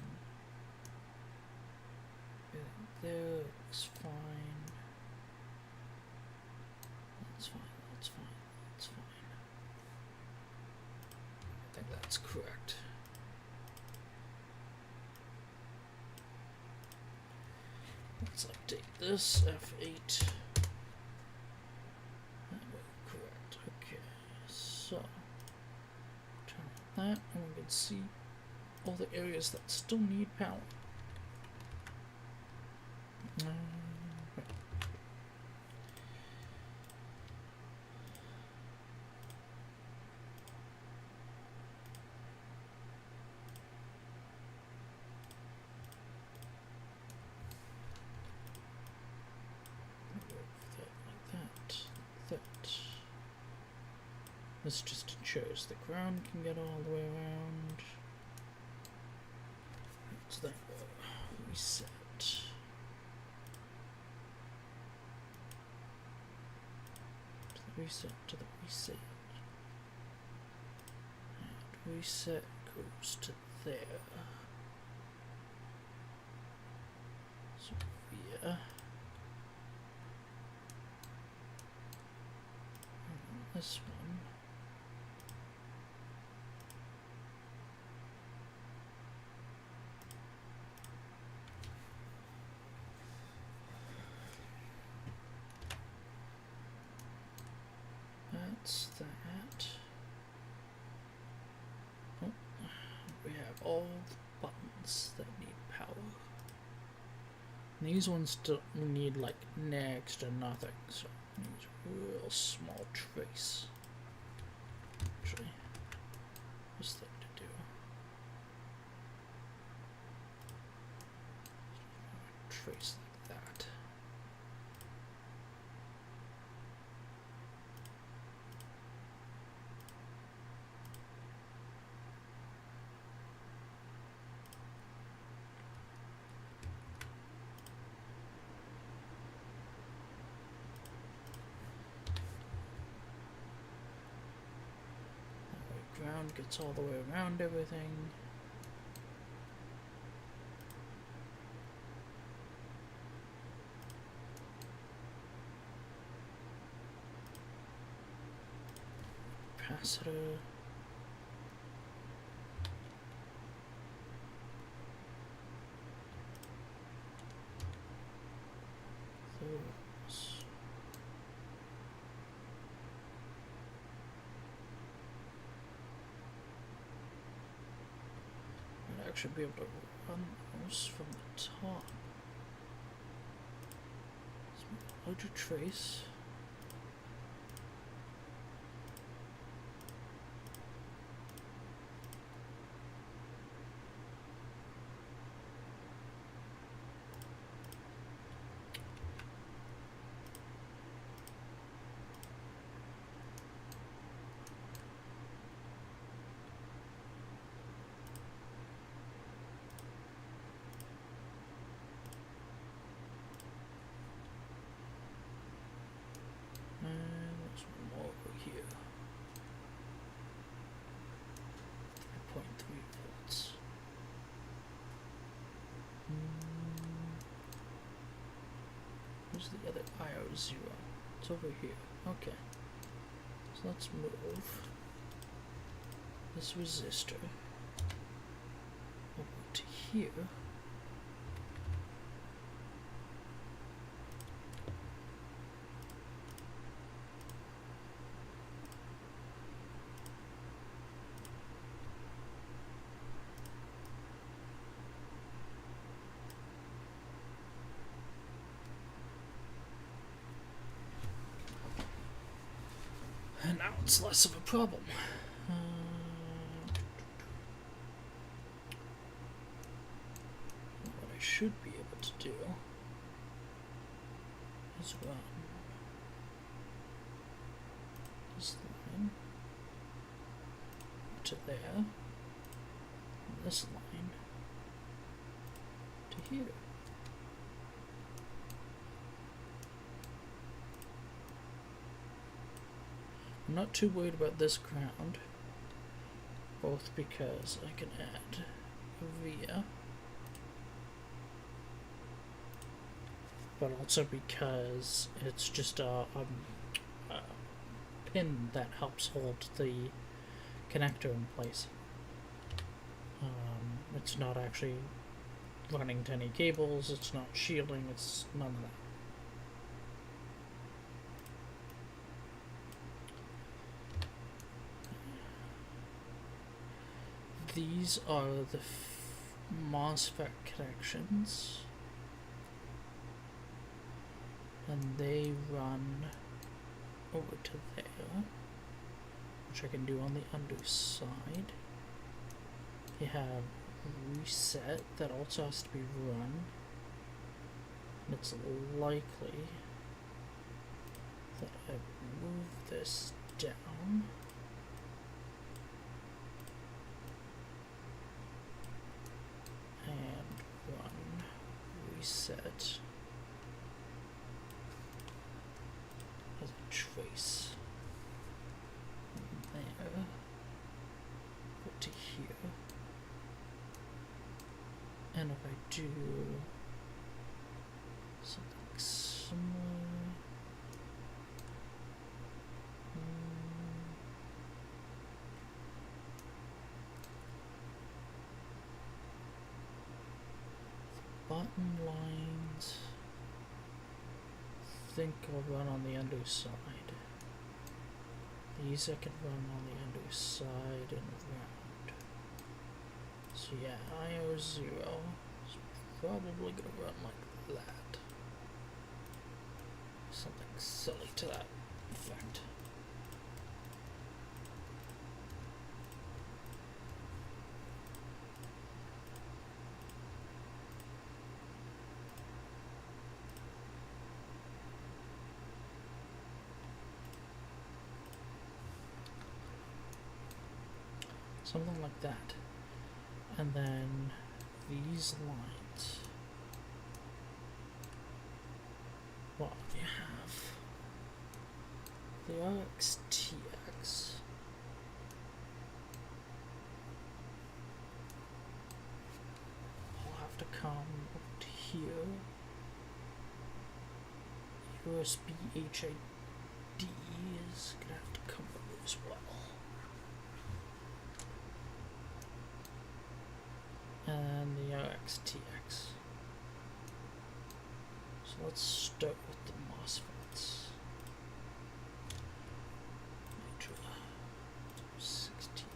There looks fine. That's fine. That's fine. That's fine. I think that's correct. Let's update this F8. That will correct. Okay, so turn on that, and we can see all the areas that still need power. This just ensures the ground can get all the way around. So then we'll reset. To the reset, to the reset. And reset goes to there. So yeah. And this one. That's that. Oh, we have all the buttons that need power. And these ones don't need like next to nothing, so it needs a real small trace. Actually, this thing to do. Trace like that. Ground gets all the way around everything. Capacitor. Those. I'd actually be able to run those from the top. Load your trace. Here, 3.3 volts. Where's the other IO0? It's over here. Okay. So let's move this resistor over to here. now it's less of a problem. What I should be able to do is run this line to there, and this line to here. I'm not too worried about this ground, both because I can add a via, but also because it's just a pin that helps hold the connector in place. It's not actually running to any cables, it's not shielding, it's none of that. These are the MOSFET connections, and they run over to there, which I can do on the underside. You have reset that also has to be run, and it's likely that I move this down. And run reset as a trace from there, put to here, and if I do something similar, button lines, I think I'll run on the underside. These I can run on the underside and around. So yeah, IO0 is probably gonna run like that. Something silly to that effect. Something like that. And then these lines. Well, you have the RX-TX. I'll have to come up to here. USB HID is gonna have to come over as well. And the RX-TX. So let's start with the MOSFETs. Nitro 16.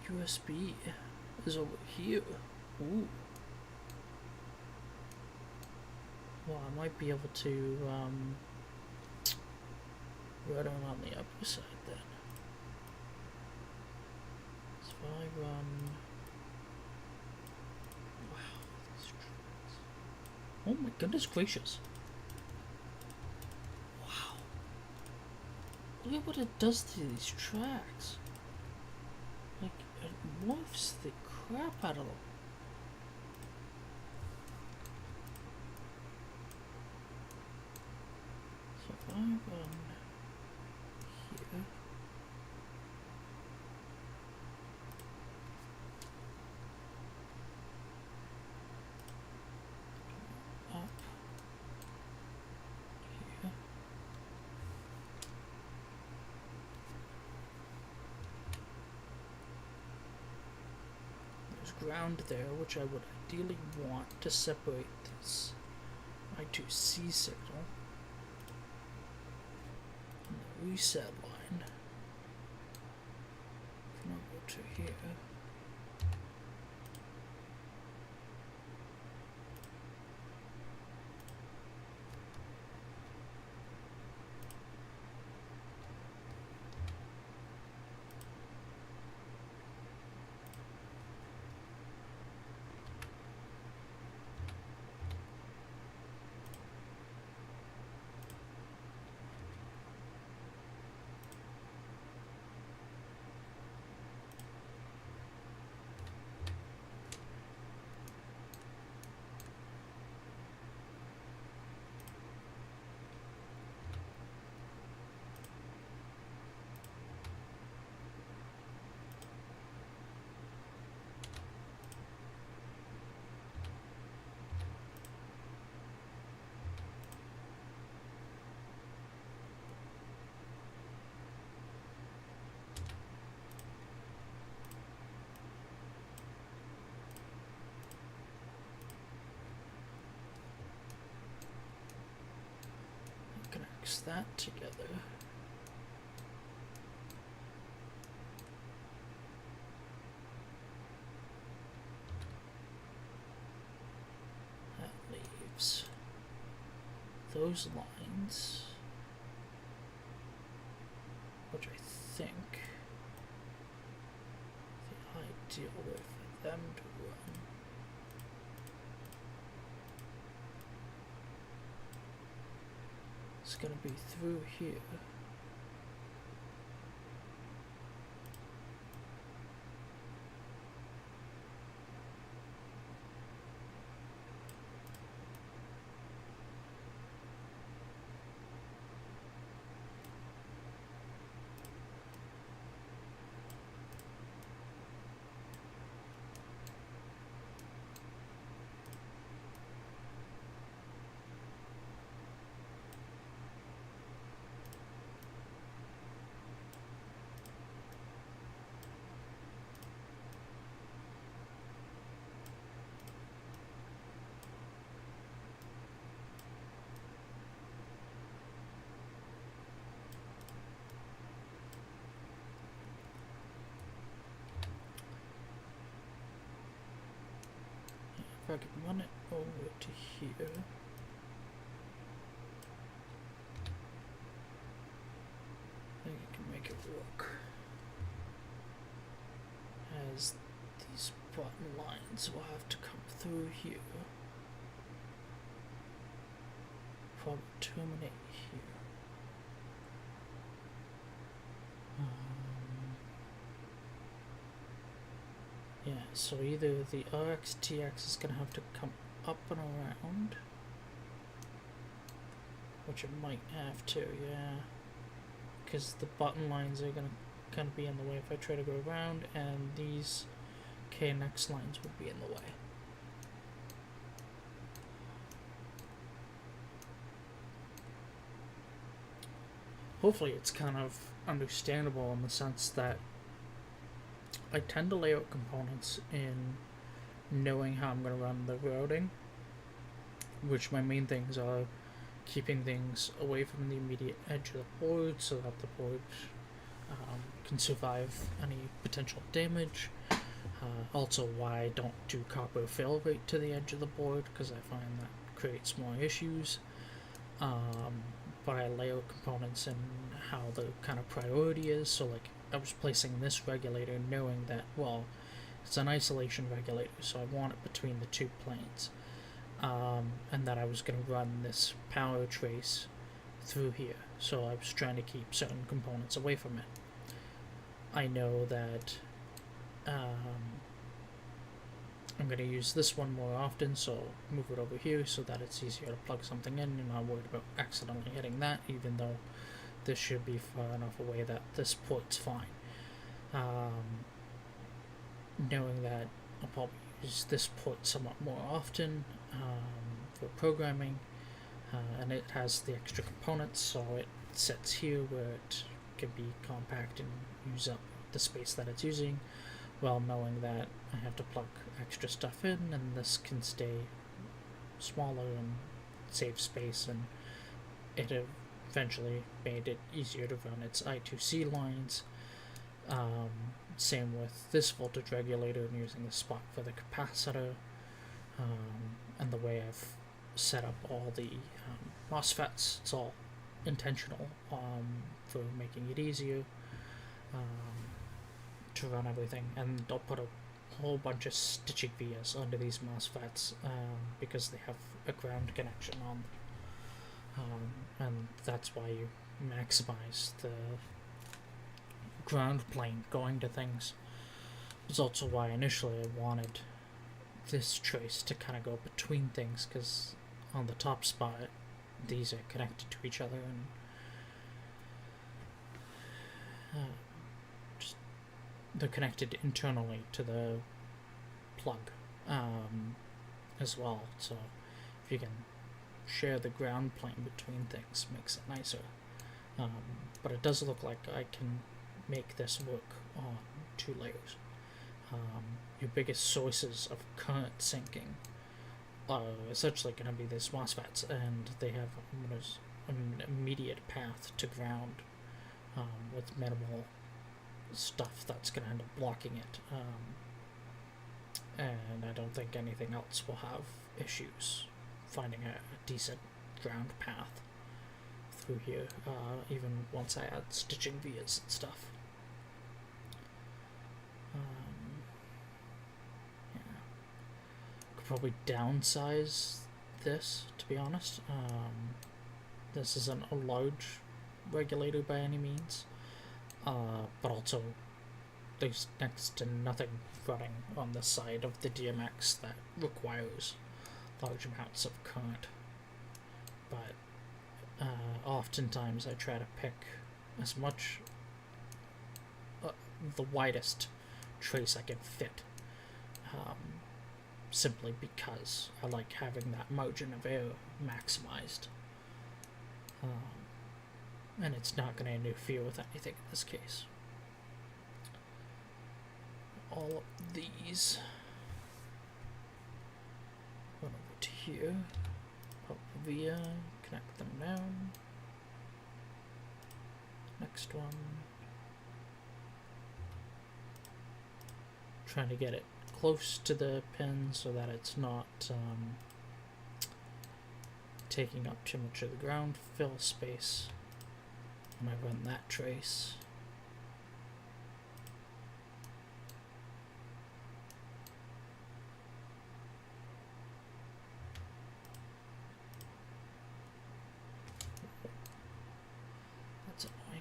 USB is over here. Ooh. Well, I might be able to run on the upper side then. So if I run, wow, these tracks. Oh my goodness gracious! Wow, look at what it does to these tracks. Like, it morphs the crap out of them. So if I run here, up here, there's ground there, which I would ideally want to separate this I2C signal and the reset line from over to here. Connects that together. That leaves those lines, which I think the ideal way for them to run is going to be through here. If I could run it over to here, I think I can make it work. As these button lines will have to come through here, probably terminate here. Yeah, so either the RX TX is going to have to come up and around, which it might have to, yeah, because the button lines are going to kind of be in the way if I try to go around, and these KNX lines would be in the way. Hopefully it's kind of understandable in the sense that I tend to lay out components in knowing how I'm going to run the routing, which my main things are keeping things away from the immediate edge of the board so that the board can survive any potential damage. Also why I don't do copper fill right to the edge of the board, because I find that creates more issues. But I lay out components and how the kind of priority is, so like I was placing this regulator knowing that, well, it's an isolation regulator, so I want it between the two planes, and that I was going to run this power trace through here, so I was trying to keep certain components away from it. I know that I'm going to use this one more often, so move it over here so that it's easier to plug something in. You're not worried about accidentally hitting that, even though this should be far enough away that this port's fine. Knowing that I'll probably use this port somewhat more often for programming, and it has the extra components, so it sits here where it can be compact and use up the space that it's using, well knowing that I have to plug extra stuff in, and this can stay smaller and save space, and it eventually made it easier to run its I2C lines. Same with this voltage regulator and using the spot for the capacitor, and the way I've set up all the MOSFETs. It's all intentional for making it easier to run everything, and I'll put a whole bunch of stitching vias under these MOSFETs because they have a ground connection on them, and that's why you maximize the ground plane going to things. It's also why initially I wanted this trace to kind of go between things, because on the top spot these are connected to each other, and just they're connected internally to the plug as well, so if you can share the ground plane between things, makes it nicer. But it does look like I can make this work on 2 layers. Your biggest sources of current sinking are essentially going to be these MOSFETs, and they have an immediate path to ground with minimal stuff that's going to end up blocking it. And I don't think anything else will have issues finding a decent ground path through here, even once I add stitching vias and stuff. Yeah. Could probably downsize this, to be honest. This isn't a large regulator by any means, but also there's next to nothing running on the side of the DMX that requires large amounts of current. But oftentimes I try to pick as much the widest trace I can fit, simply because I like having that margin of error maximized, and it's not going to interfere with anything in this case. All of these run over to here, pop via, connect them down. Next one. Trying to get it close to the pin so that it's not taking up too much of the ground fill space when I run that trace. That's annoying.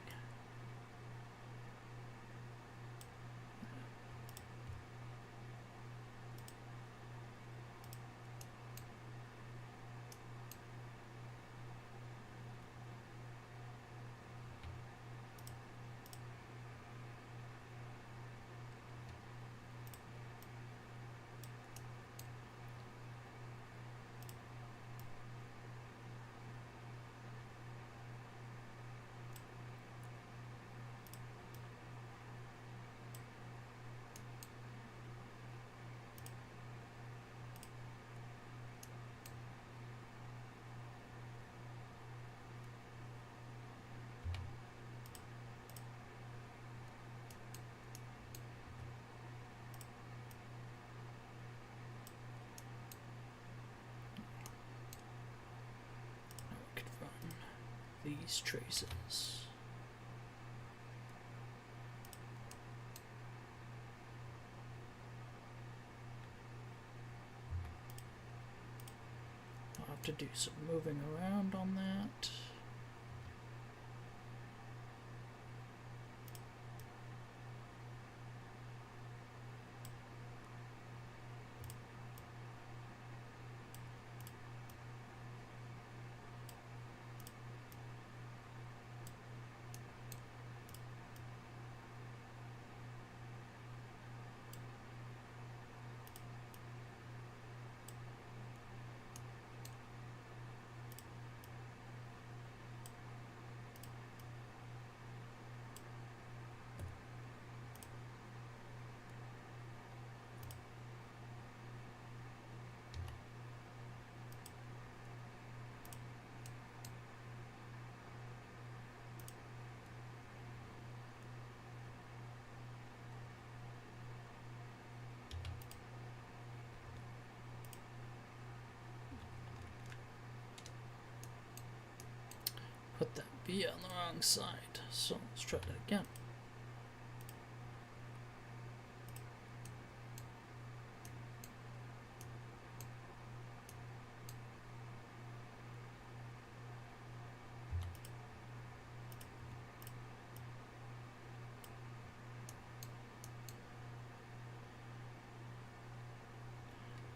These traces. I'll have to do some moving around on that. V on the wrong side. So let's try that again.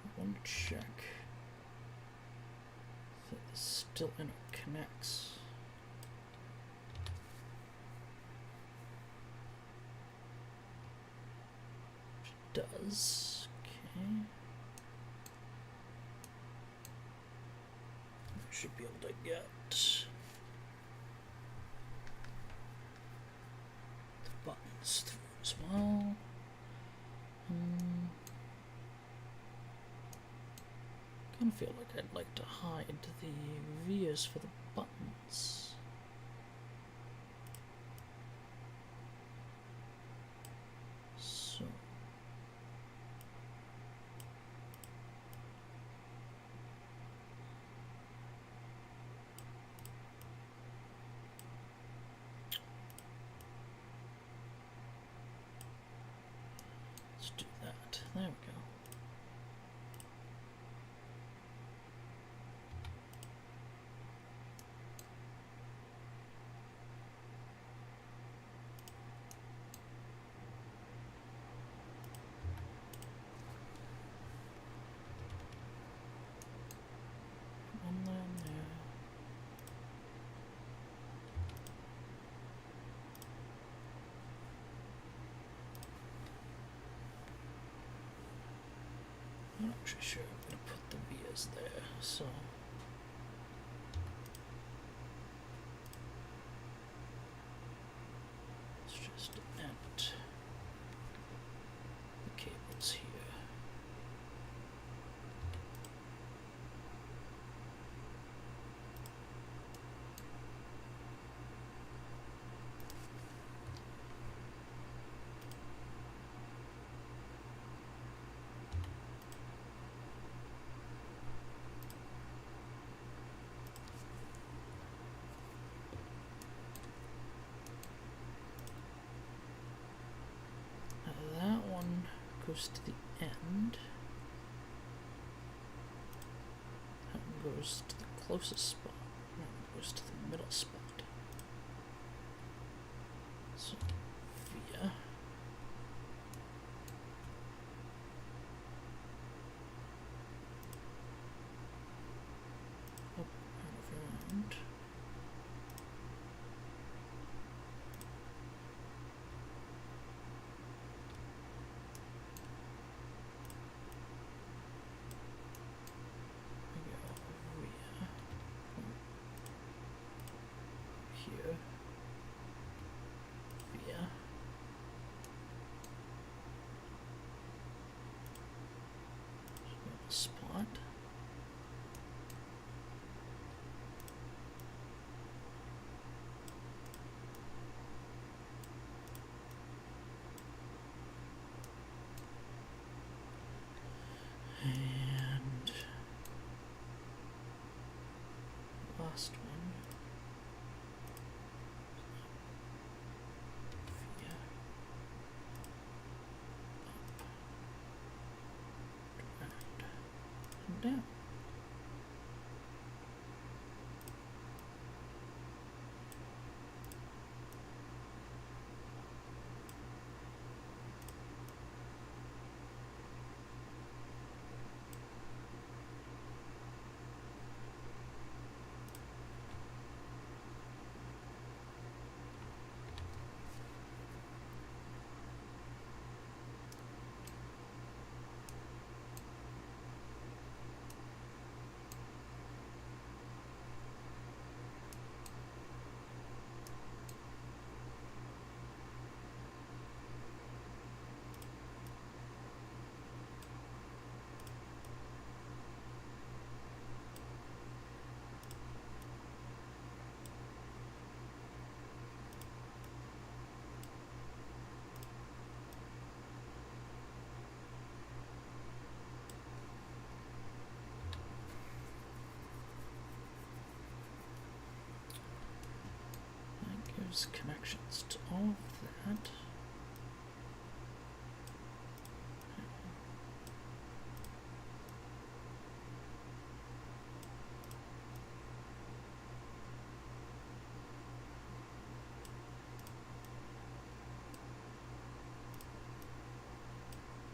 I want to check that this still interconnects. Does. Okay. I should be able to get the buttons through as well. Kind of feel like I'd like to hide the vias for the buttons. So. Let's do that. There we go. And then there. I'm not actually sure I'm going to put the vias there, so let's just end the cables here. That one goes to the end. That one goes to the closest spot. That one goes to the middle spot. So, via. Up and around. Here, via, spot, and last one. Down. gives connections to all of that.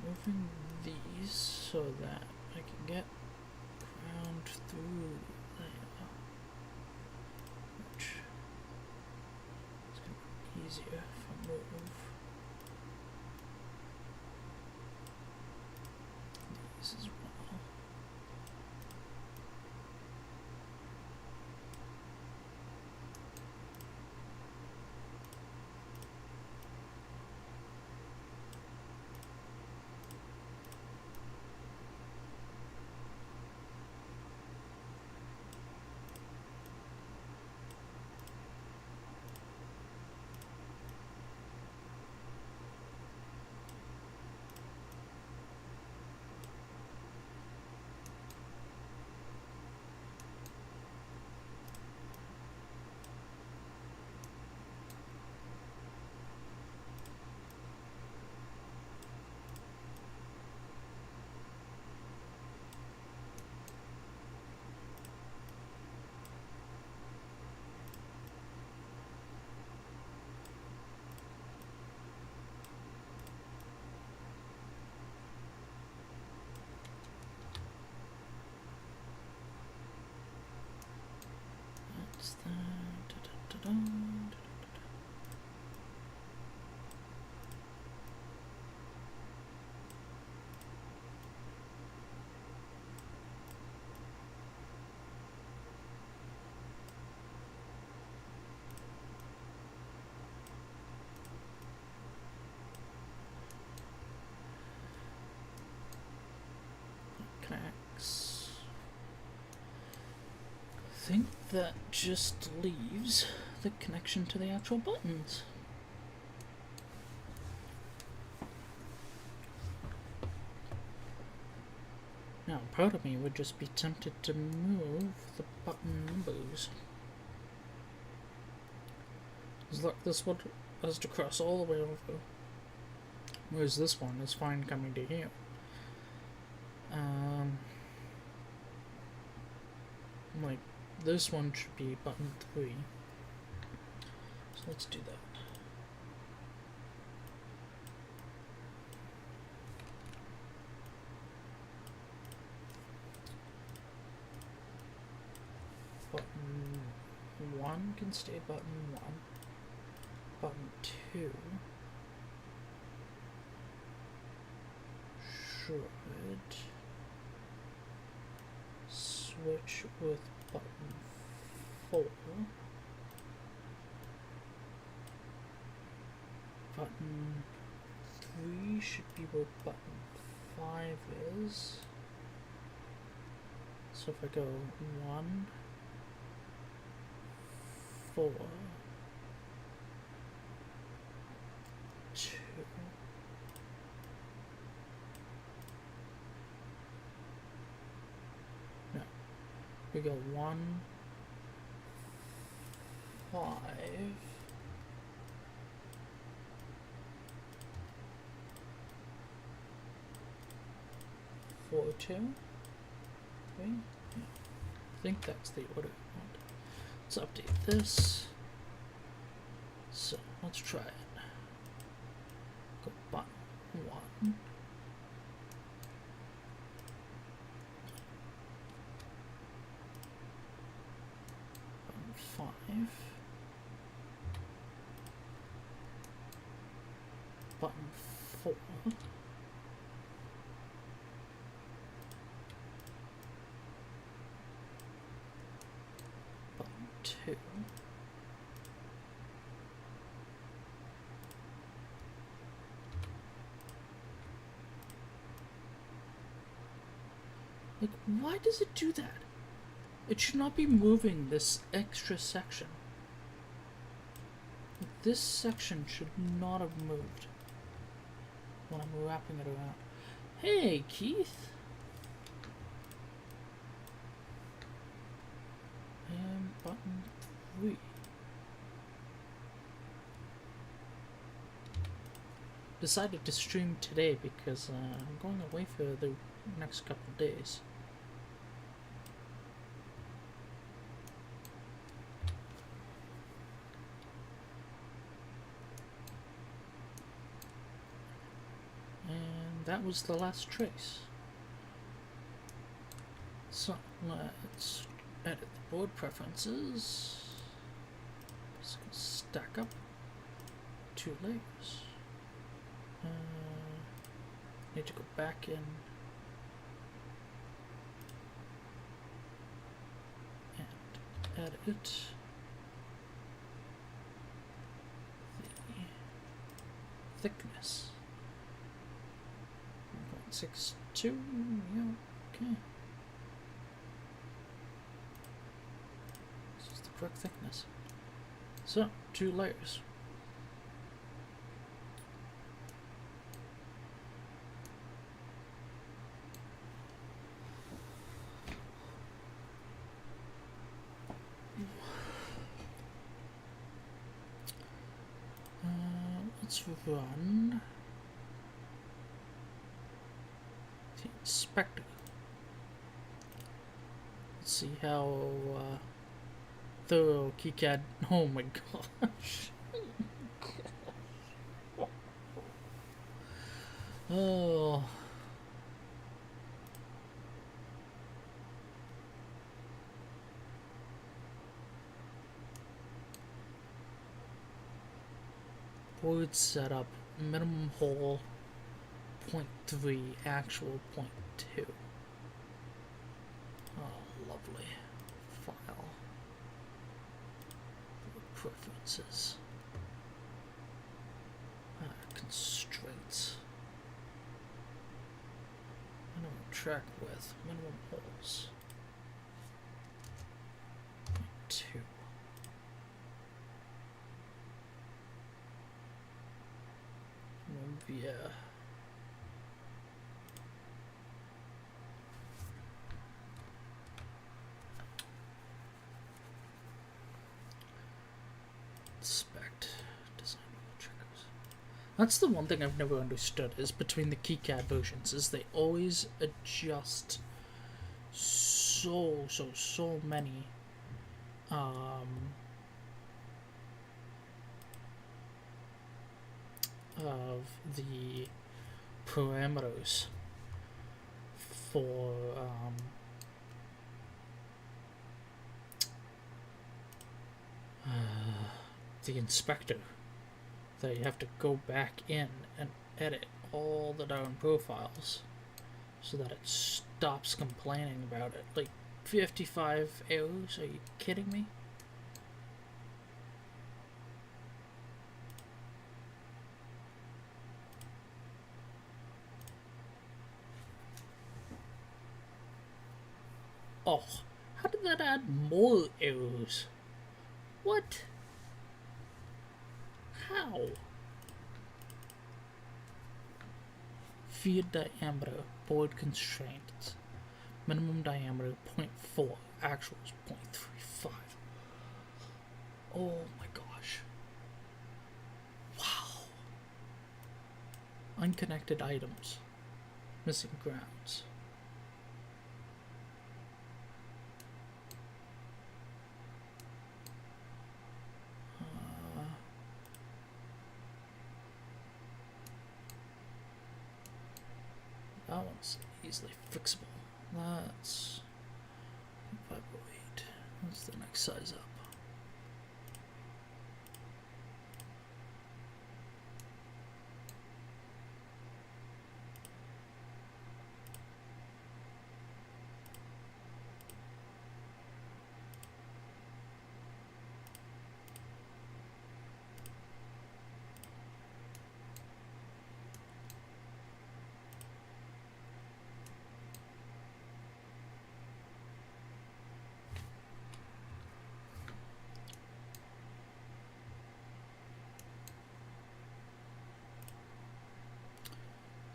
Moving these so that I can get ground through there, which is going to be easier if I move these as well. That's that. Connects. I think that just leaves the connection to the actual buttons. Now, part of me would just be tempted to move the button numbers. Like this one has to cross all the way over, whereas this one is fine coming to here. Like, this one should be button 3. So let's do that. Button 1 can stay button 1. Button 2 should switch with button 4. Button 3 should be where button 5 is. So if I go 1, 4, 2, no, we go 1, 5, 4, 2. Okay. Yeah. I think that's the order I want. Let's update this. So let's try it. Go button 1. Button 5. Button 4. Button 2. Like, why does it do that? It should not be moving this extra section. This section should not have moved when I'm wrapping it around. Hey, Keith. And button 3. decided to stream today because I'm going away for the next couple of days. And that was the last trace. So let's edit the board preferences. Just gonna stack up 2 layers. Need to go back in and edit the thickness. 1.62, yeah, okay. This is the correct thickness. So, 2 layers. Let's run the inspector. Let's see how thorough KiCad. Oh my gosh. Oh. Board setup, minimum hole 0.3, actual 0.2. Oh, lovely. File. Preferences. Constraints. Minimum track width, minimum holes. 0.2. Yeah. Inspect design triggers. That's the one thing I've never understood is between the KiCad versions is they always adjust so many of the parameters for the inspector that you have to go back in and edit all the darn profiles so that it stops complaining about it. Like 55 errors? Are you kidding me? Oh, how did that add more errors? What? How? Feed diameter, board constraints. Minimum diameter 0.4, actual is 0.35. Oh my gosh. Wow. Unconnected items. Missing grounds. That one's easily fixable. That's 508. That's the next size up.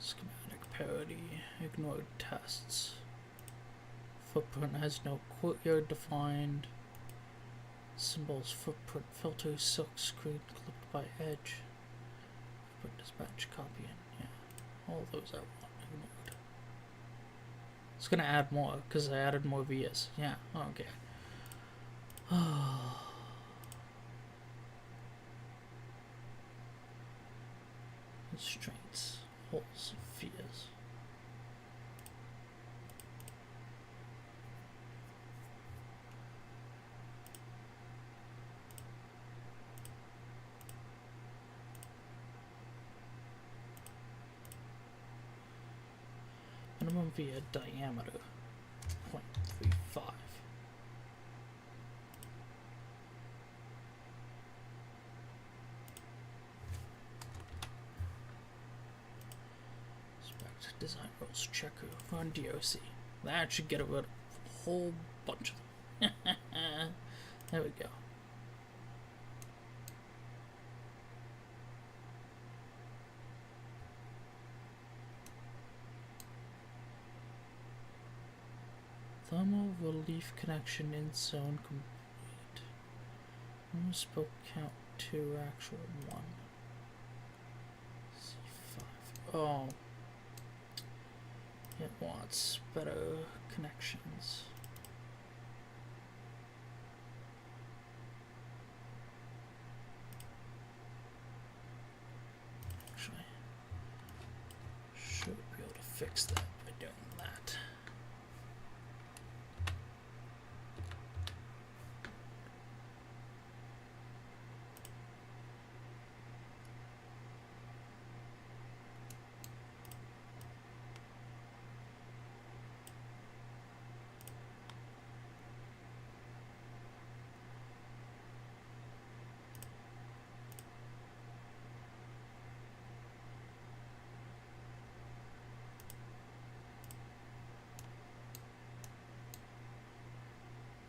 Schematic parity, ignored tests. Footprint has no courtyard defined. Symbols, footprint, filter, silk screen, clipped by edge. Footprint Dispatch, copy, and yeah, all those I want ignored. It's gonna add more because I added more vias. Yeah, okay. Constraints, holes, vias. Minimum via diameter 0.35. Inspect design rules checker on DOC. That should get rid of a whole bunch of them. There we go. Thermal relief connection in zone complete. Spoke count 2, actual 1. C5. Oh. It wants better connections. Actually, should be able to fix that by doing that.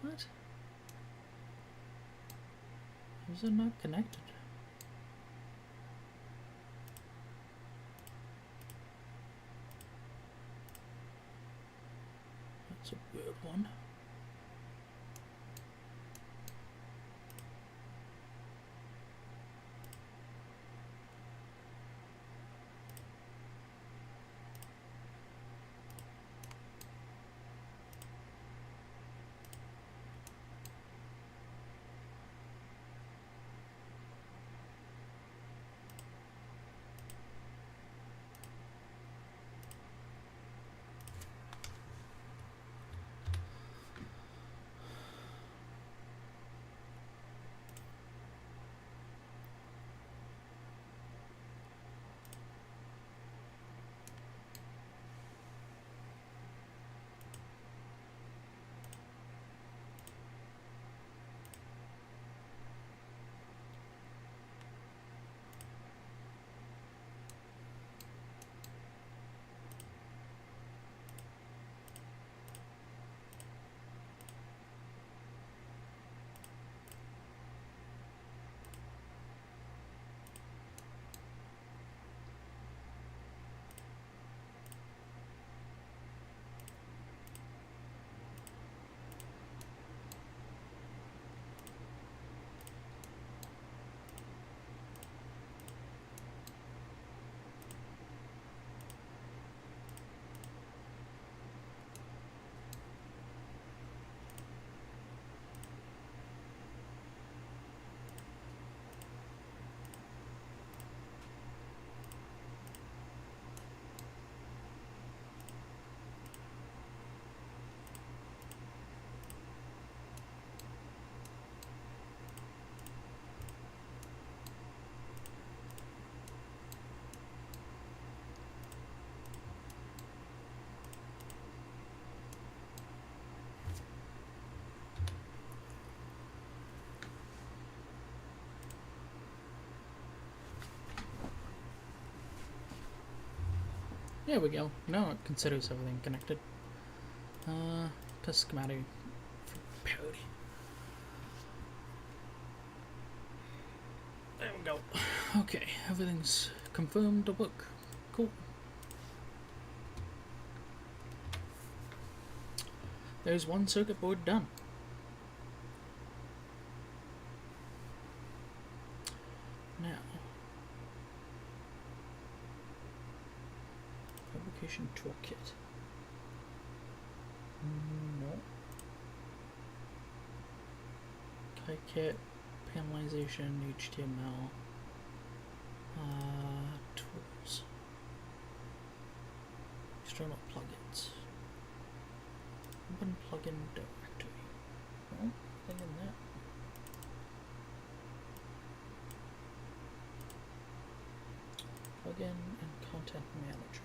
What? Is it not connected? That's a weird one. There we go. Now it considers everything connected. Test schematic for parity. There we go. Okay, everything's confirmed to work. Cool. There's one circuit board done. Now, Communication toolkit. No. Kit, panelization, HTML, tools, external plugins, open plugin directory. No, nothing in that. Plugin and content manager.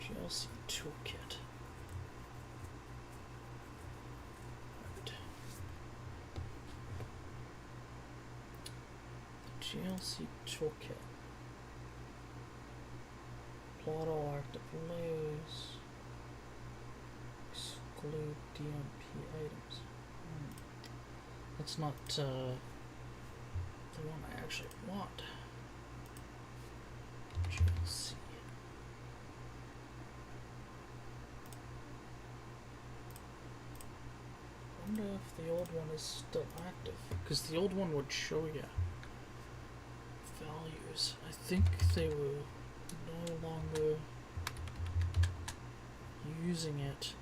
GLC toolkit. Right. GLC toolkit. Plot all active layers. Exclude DMP items. That's not the one I actually want. GLC. I wonder if the old one is still active, because the old one would show you values. I think they were no longer using it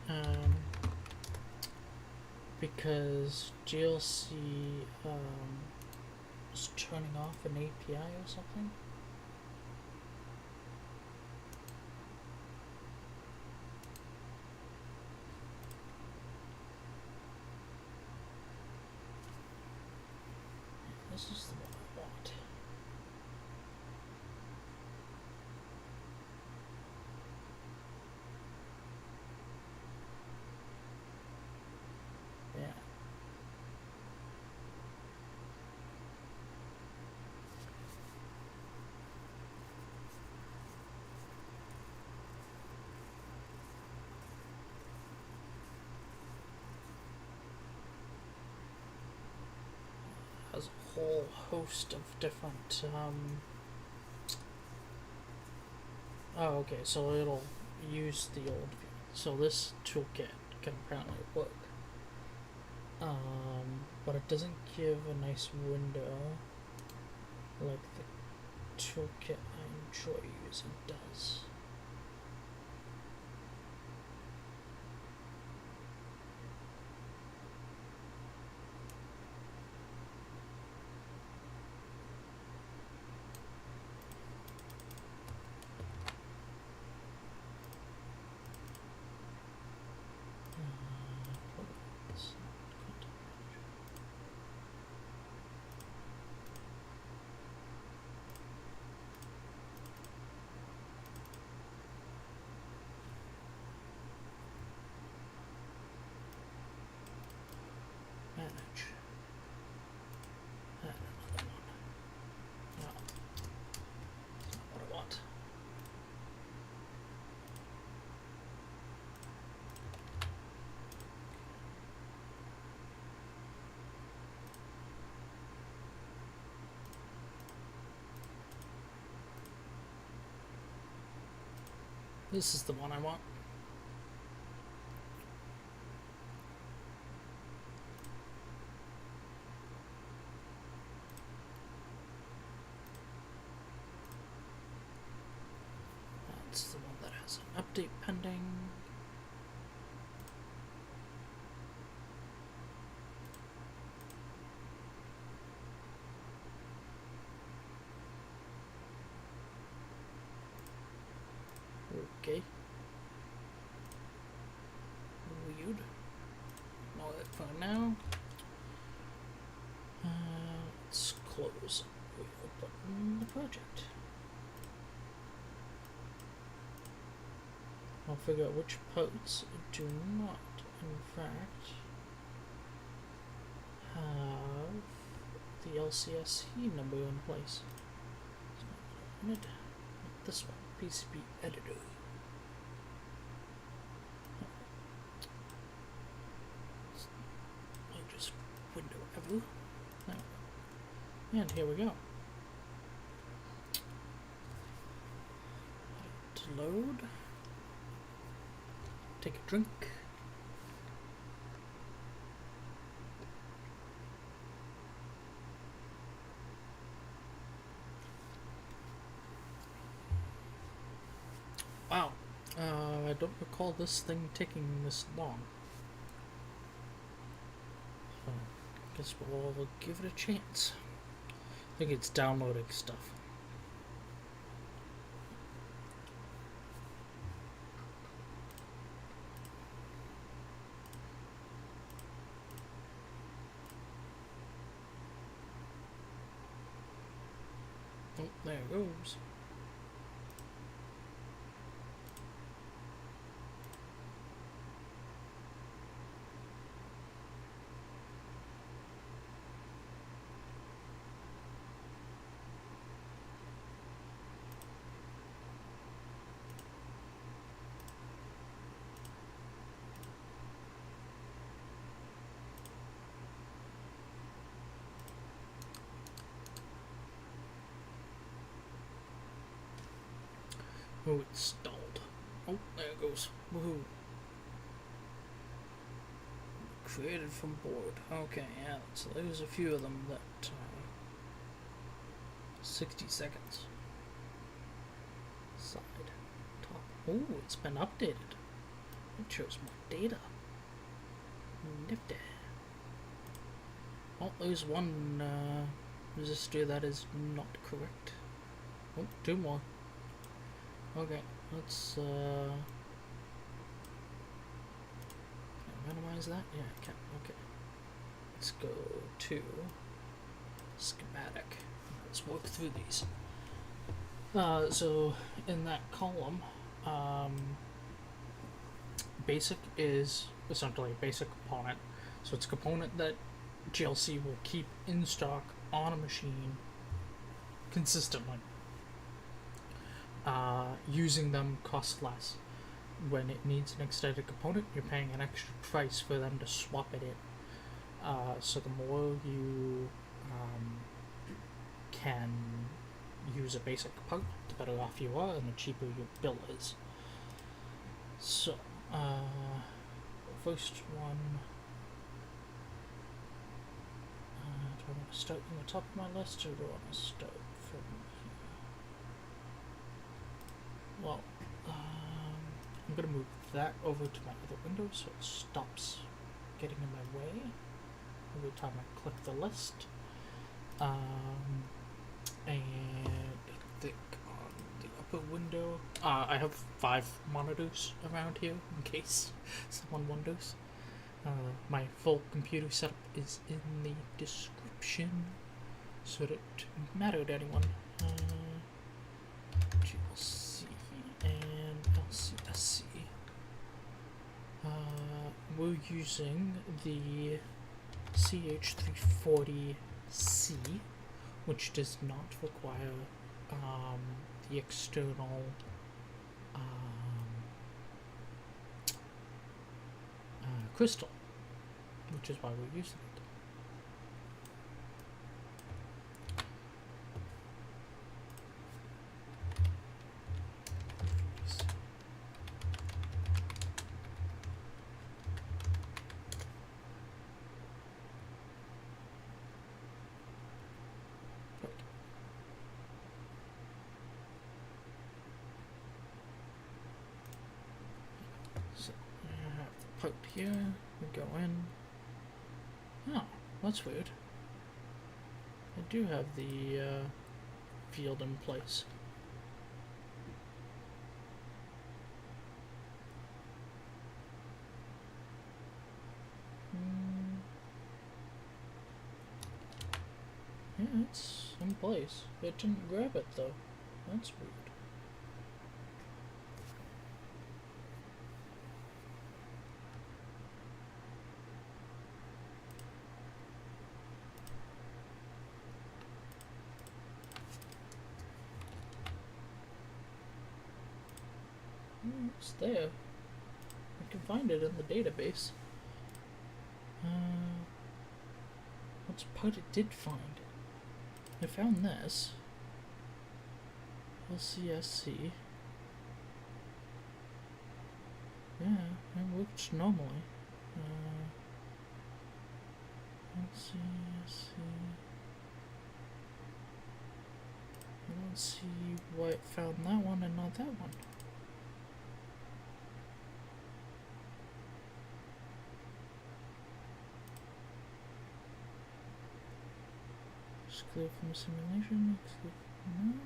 because GLC was turning off an API or something. This is the one I want. Yeah. Has a whole host of different oh, okay, so it'll use the old view. So this toolkit can apparently work, but it doesn't give a nice window like the toolkit I enjoy using does. Manage. And another one. No. That's not what I want. This is the one I want. That's the one that has an update pending. Okay. Weird. Ignore that for now. Let's close. We'll open the project. I'll figure out which parts do not, in fact, have the LCSC number in place. It's not what I wanted. Not this one. PCB editor. Largest window ever. And here we go. load. Take a drink. Wow, I don't recall this thing taking this long. So, guess we'll give it a chance. I think it's downloading stuff. Oh, there it goes. Oh, it's stalled. Oh, there it goes. Woohoo. Created from board. Okay, yeah, so there's a few of them that 60 seconds. Side. Top. Oh, it's been updated. It shows more data. Nifty. Oh, there's one resistor that is not correct. Oh, two more. Okay, let's minimize that? Yeah, I can. Okay. Let's go to schematic. Let's work through these. So in that column, basic is essentially a basic component. So it's a component that GLC will keep in stock on a machine consistently. Using them costs less. When it needs an extended component, you're paying an extra price for them to swap it in. So the more you can use a basic part, the better off you are, and the cheaper your bill is. So, first one. Do I want to start from the top of my list, or do I want to start from here? Well, I'm going to move that over to my other window so it stops getting in my way every time I click the list. And click on the upper window. I have 5 monitors around here in case someone wonders. My full computer setup is in the description, so that it matter to anyone. GLC and LCSC. We're using the CH340C, which does not require the external crystal, which is why we're using it. So I have the part here. We go in. Oh, that's weird. I do have the field in place. Yeah, it's in place. It didn't grab it though. That's weird. It's there. I can find it in the database. What's part it did find? I found this. LCSC. Yeah, it works normally. Let's see. I don't see why it found that one and not that one. Exclude from simulation, exclude from no.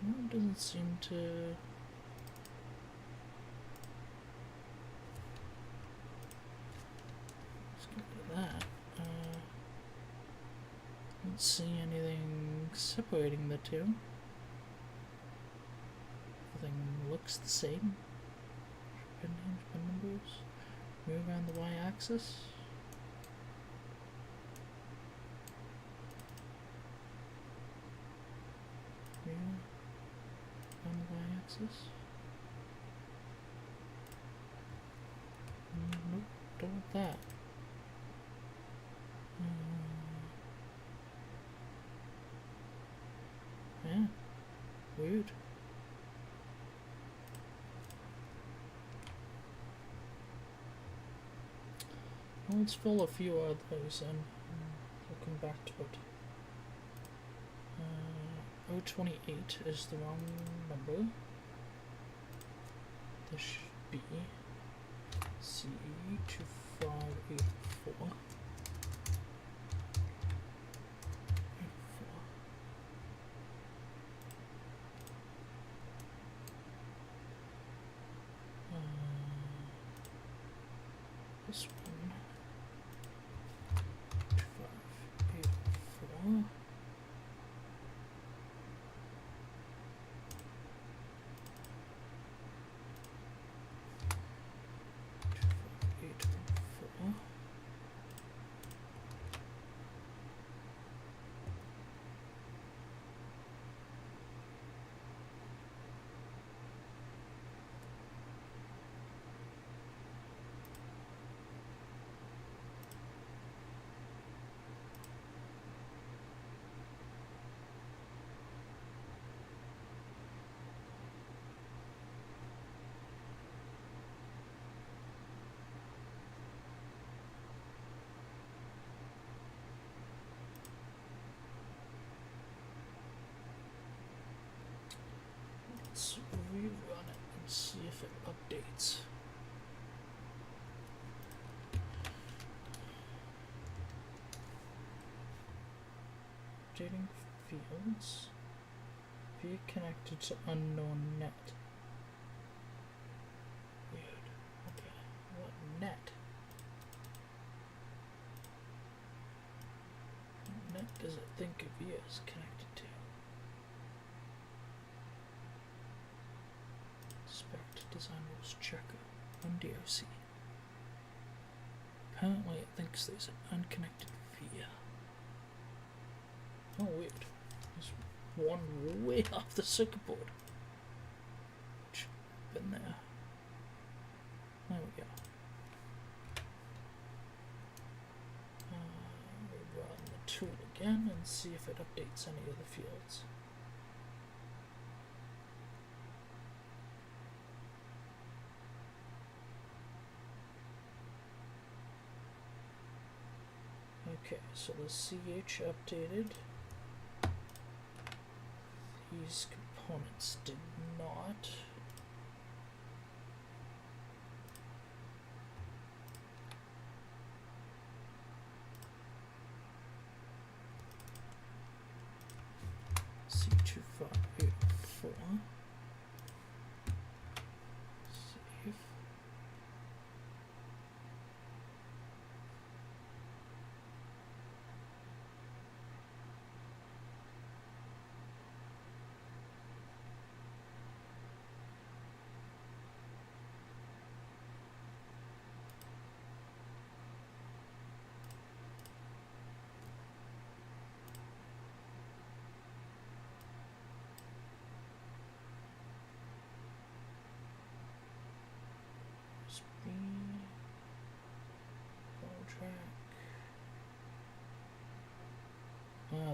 No, it doesn't seem to. Let's get rid of that. Don't see anything separating the two. Everything looks the same. Pin names, pin numbers. Move around the y-axis. Move on the y-axis. Nope, don't want that. Yeah, weird. Well, let's fill a few others and we'll come back to it. 028 is the wrong number. This should be CE2584. This one. 2584. Let's rerun it and see if it updates. Updating fields. Be connected to unknown net. Weird. Okay. What net? What net does it think of you is connected to? Spec design rules checker. DOC. Apparently it thinks there's an unconnected via. Oh, weird. There's one way off the circuit board. Should have been there. There we go. We'll run the tool again and see if it updates any of the fields. Okay, so the CH updated. These components did not. C2584. Save.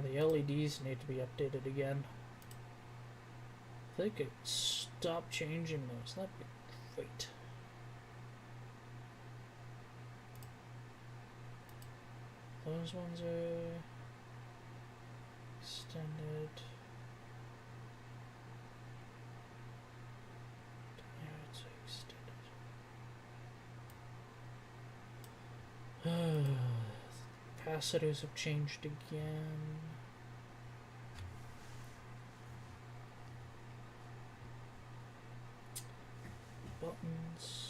the LEDs need to be updated again. If they could stop changing those, that'd be great. Those ones are extended. Yeah, it's extended. Capacitors have changed again. Buttons.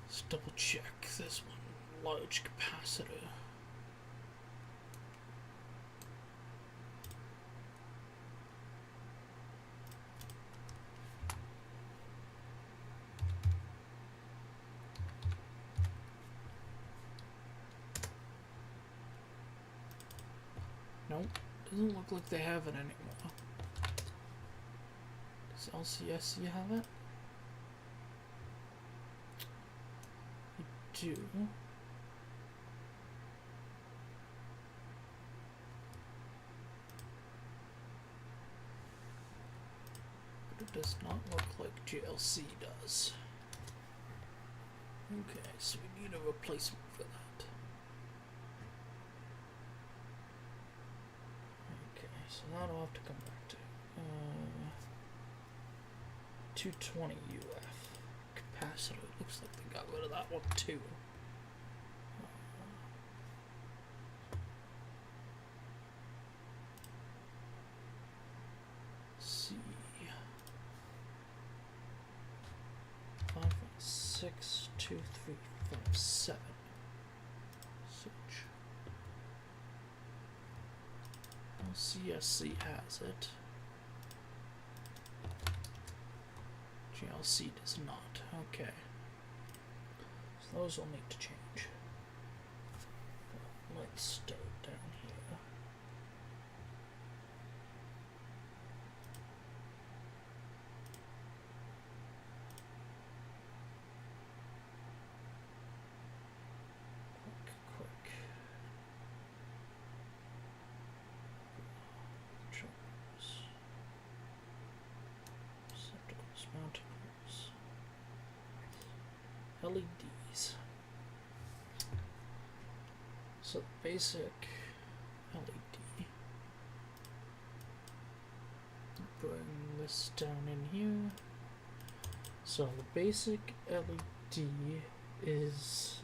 Let's double check this one. Large capacitor. Nope, doesn't look like they have it anymore. Does LCSC have it? You do. But it does not look like GLC does. Okay, so we need a replacement for that. So that'll have to come back to 220 UF capacitor. Looks like they got rid of that one too. C 5.62357. Search. CSC has it. GLC does not. Okay. So those will need to change. But let's start down here. Quick. LEDs. So the basic LED. Bring this down in here. So the basic LED is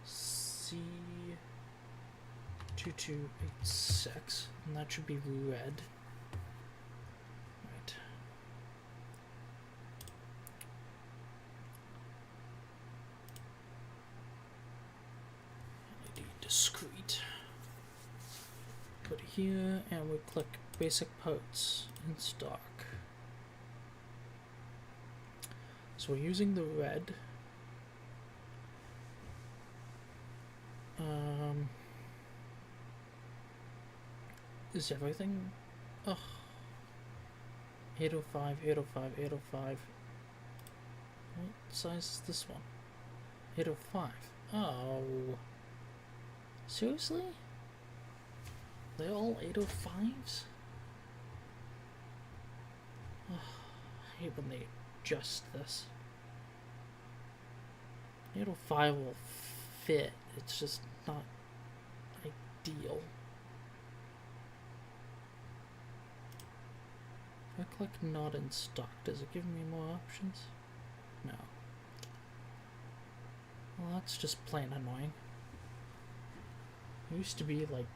C2286, and that should be red. Right. LED discrete. Put it here, and we click basic parts in stock. So we're using the red. Is everything? Ugh. 805, 805, 805. What size is this one? 805. Oh. Seriously? They're all 805s? Ugh. I hate when they adjust this. 805 will fit. It's just not ideal. If I click not in stock, does it give me more options? No. Well, that's just plain annoying. There used to be like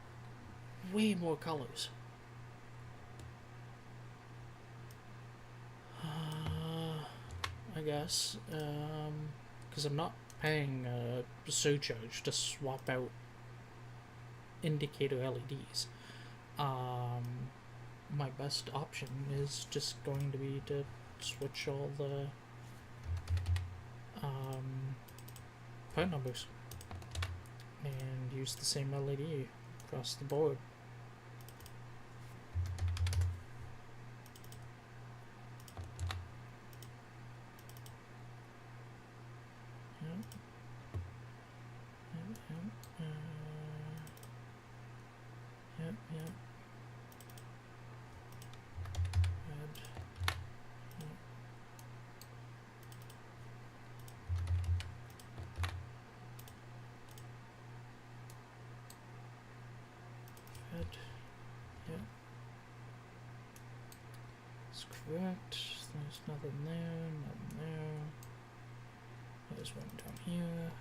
way more colors. I guess, because I'm not paying a surcharge to swap out indicator LEDs. My best option is just going to be to switch all the part numbers and use the same LED across the board. Yep. Fed. Yep. That's correct. There's nothing there, nothing there. There's one down here.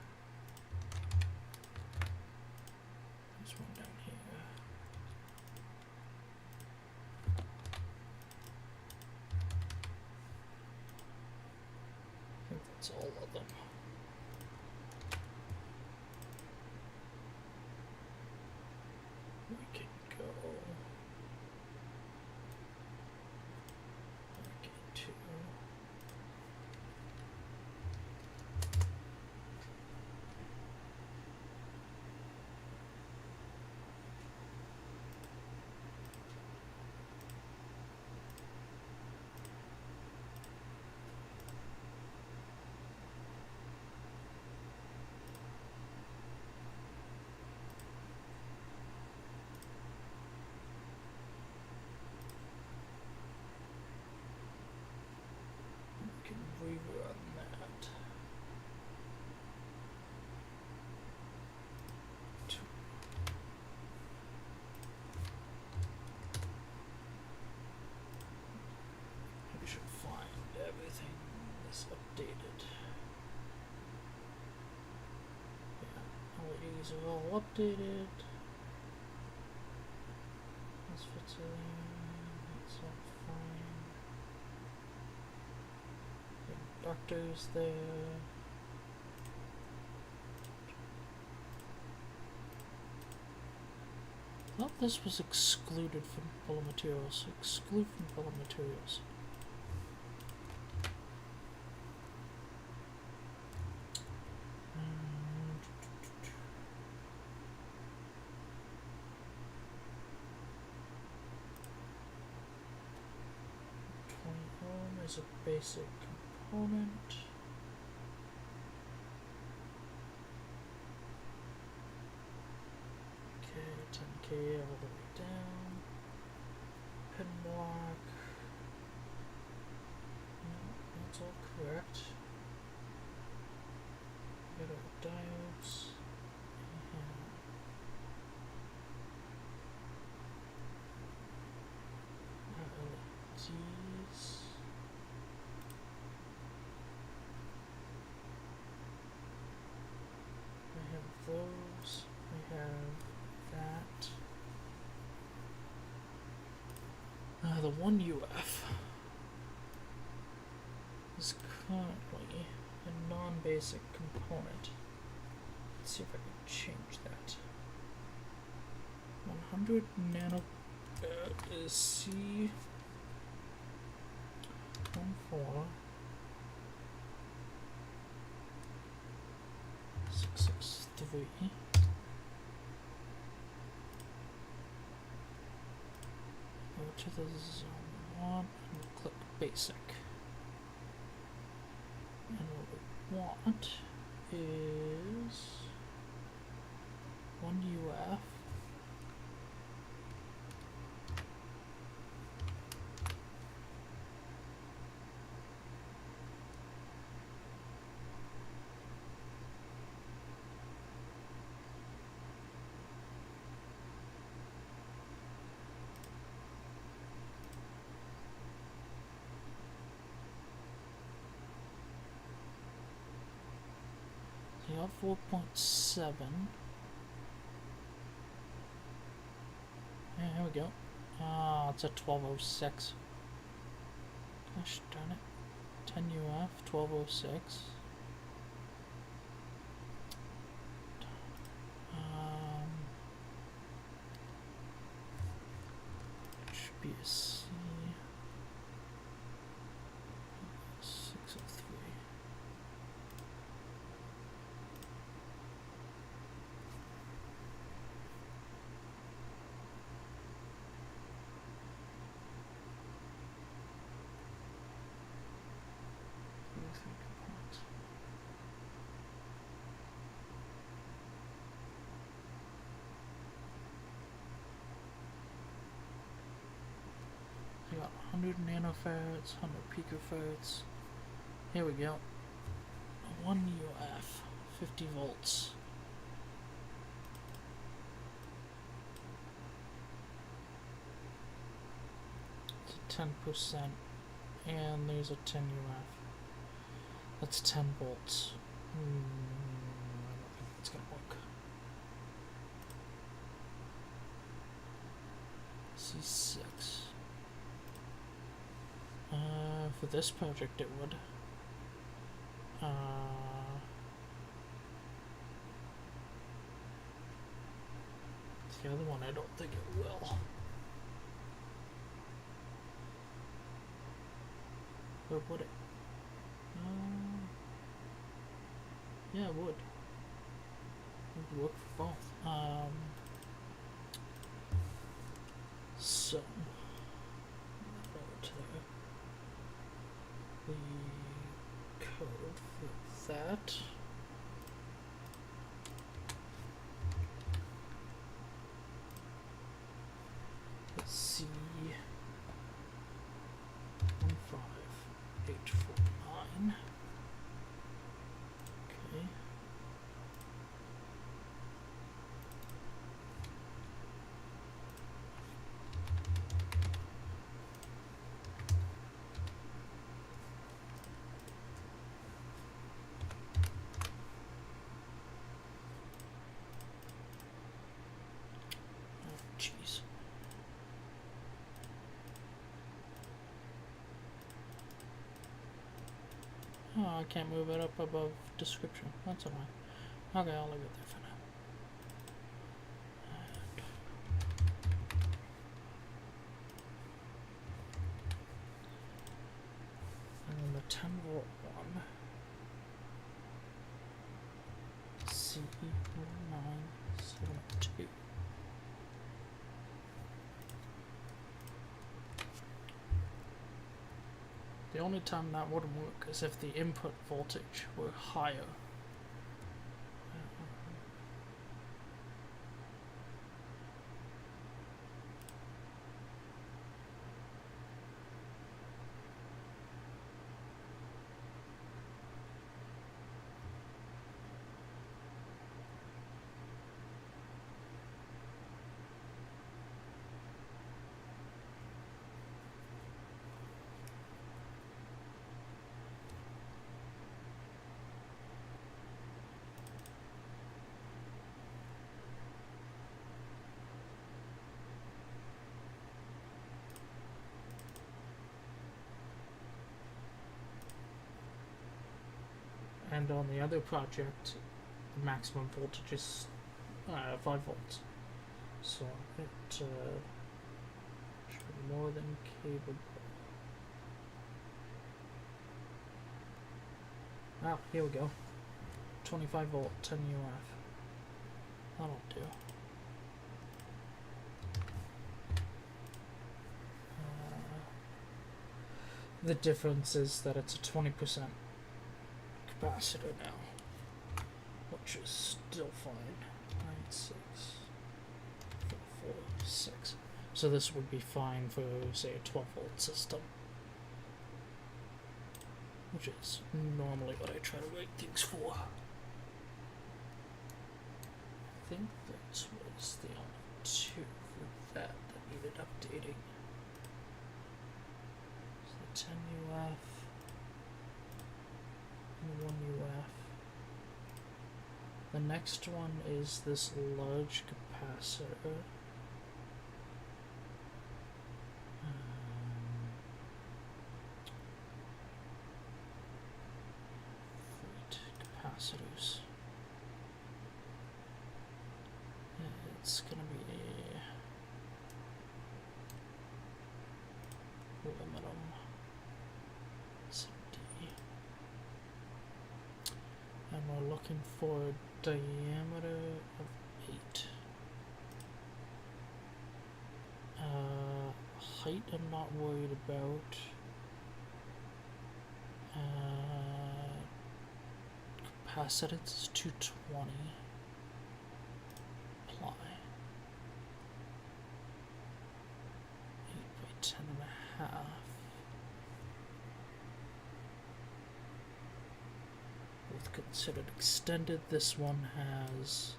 There's one down here. I think that's all of them. We can go. Get to. Rerun that. We should find everything is updated. Yeah, LEDs are all updated. This fits in. That's all fine. Doctors there. I thought this was excluded from bill of materials. Exclude from bill of materials. Is a basic component. Okay, 10K all the way down. Pin block. No, that's all correct. Got our diodes. LEDs. Those, we have that. The one UF is currently a non-basic component. Let's see if I can change that. 100 nano is C14 663. Go to the zone 1 and click basic. And what we want is 1 UF. So you have 4.7. Yeah, here we go. Ah, it's a 1206. Gosh darn it. 10 UF, 1206. Should be a C. 603. Components. 100 nanofarads, 100 picofarads. Here we go. 1 UF, 50 volts. It's a 10%, and there's a 10 UF. That's 10 volts. I don't think that's gonna work. C6. For this project it would. The other one I don't think it will. Or would it? Yeah, it would. It would work for both. So over to the code for that. Let's see. 15849. Okay. Jeez. Oh, I can't move it up above description. That's alright. Okay, I'll leave it there for now. And then the 10 volt one. CE1972. The only time that wouldn't work is if the input voltage were higher. And on the other project, the maximum voltage is 5 volts. So it should be more than capable. Ah, here we go. 25 volt, 10 UF. That'll do. The difference is that it's a 20% capacitor now, which is still fine. 96.46. So this would be fine for, say, a 12 volt system, which is normally what I try to rate things for. I think that was the only two for that needed updating. So 10 UF. 1 UF. The next one is this large capacitor. Capacitors. It's gonna be aluminum. And we're looking for a diameter of 8. Height I'm not worried about. Capacitance is 220. Apply. 8 by 10.5. both considered extended. This one has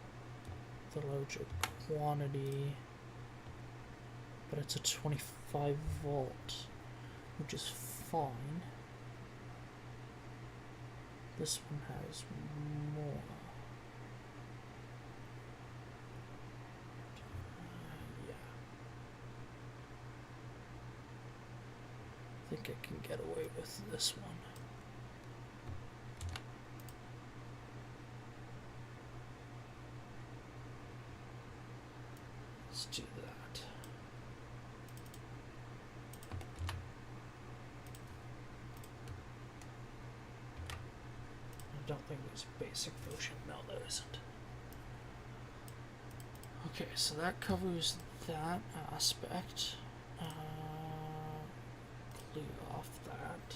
the larger quantity, but it's a 25 volt, which is fine. This one has more. Yeah. I think I can get away with this one. Let's do that. I don't think there's a basic version. No, there isn't. Okay, so that covers that aspect. Clear off that.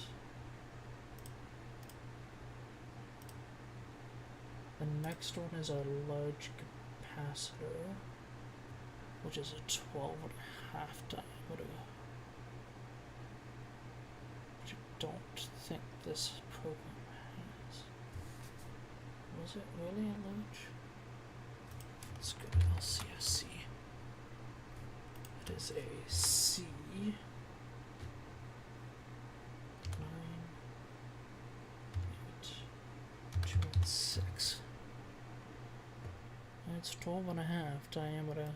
The next one is a large capacitor, which is a 12.5 diameter, which I don't think this program has. Was it really a large? Let's go to LCSC. It is a C. 9.826. It's 12.5 diameter.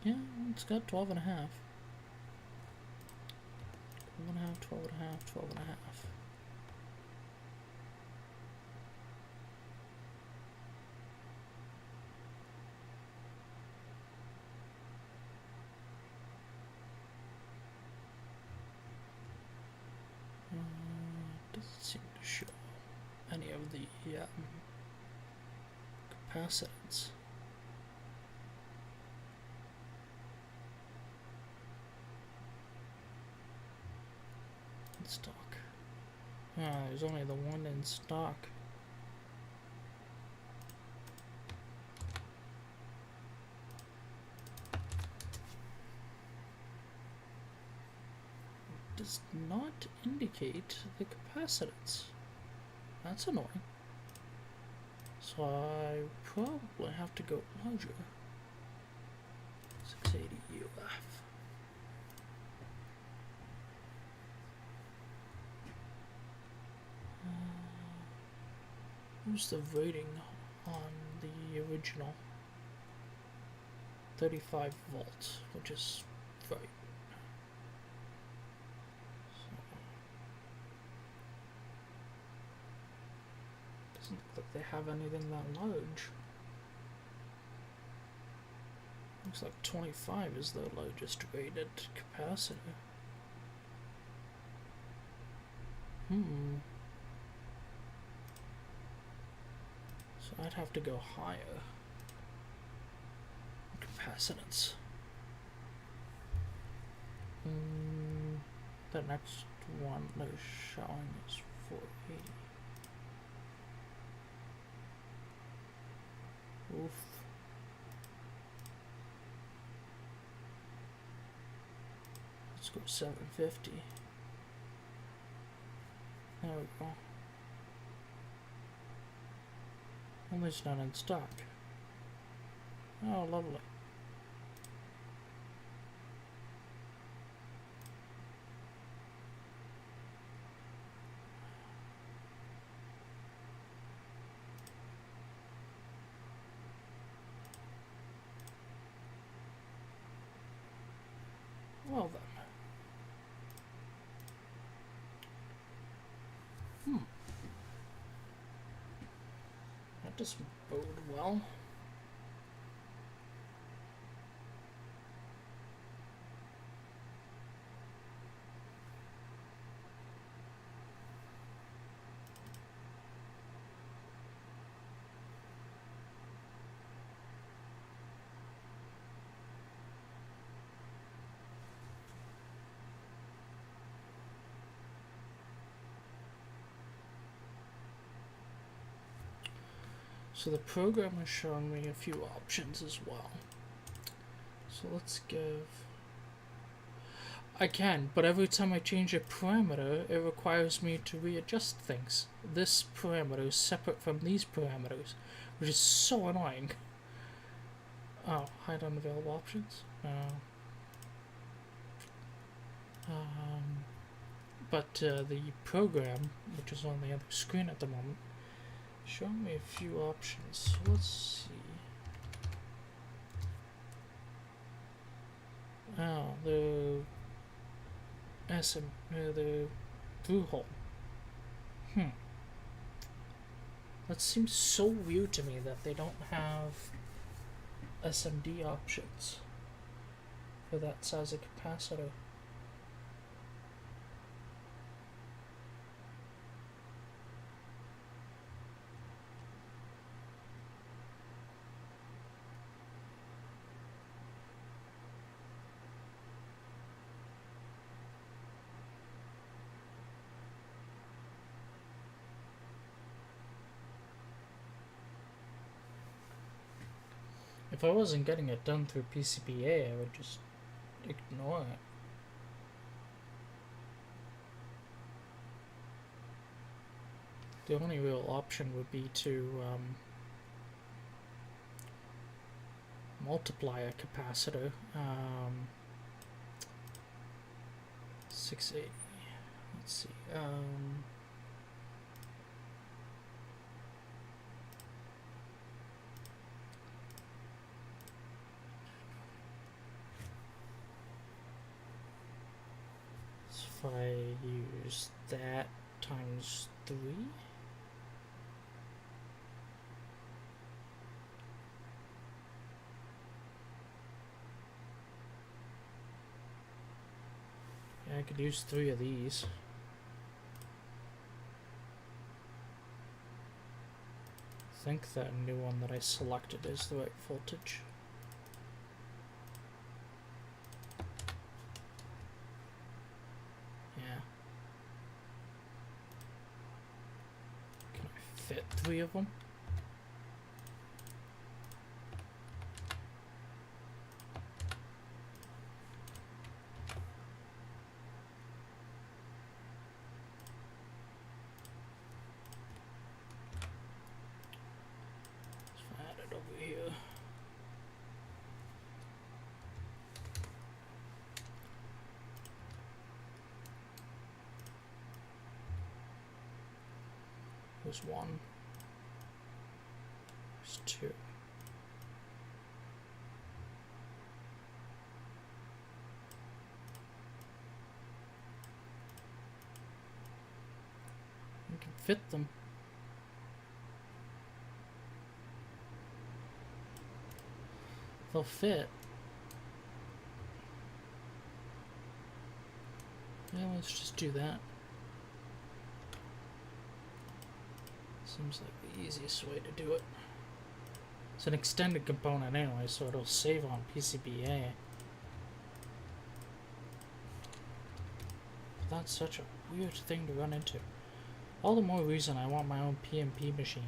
Yeah, it's got 12.5. 12.5, 12.5, 12.5. Doesn't seem to show any of the capacitance. In stock. There's only the one in stock. Does not indicate the capacitance. That's annoying. So I probably have to go larger. 680 UF. Where's the rating on the original? 35 volts, which is right. Doesn't look like they have anything that large. Looks like 25 is the largest rated capacitor. So I'd have to go higher. Capacitance. The next one they're showing is 480. Oof. Let's go 750. There we go. Only it's not in stock. Oh, lovely. Well then. That doesn't bode well. So the program has shown me a few options as well. So let's give I can, but every time I change a parameter, it requires me to readjust things. This parameter is separate from these parameters, which is so annoying. Oh, hide unavailable options? But the program, which is on the other screen at the moment, showing me a few options. So let's see. Oh, the the through hole. That seems so weird to me that they don't have SMD options for that size of capacitor. If I wasn't getting it done through PCBA, I would just ignore it. The only real option would be to multiply a capacitor. 680. Let's see. If I use that times 3. Yeah, I could use 3 of these. I think that new one that I selected is the right voltage. Yeah. Can I fit 3 of them? There's 1. There's 2. You can fit them. They'll fit. Yeah, let's just do that. Seems like the easiest way to do it. It's an extended component anyway, so it'll save on PCBA. But that's such a weird thing to run into. All the more reason I want my own PMP machine.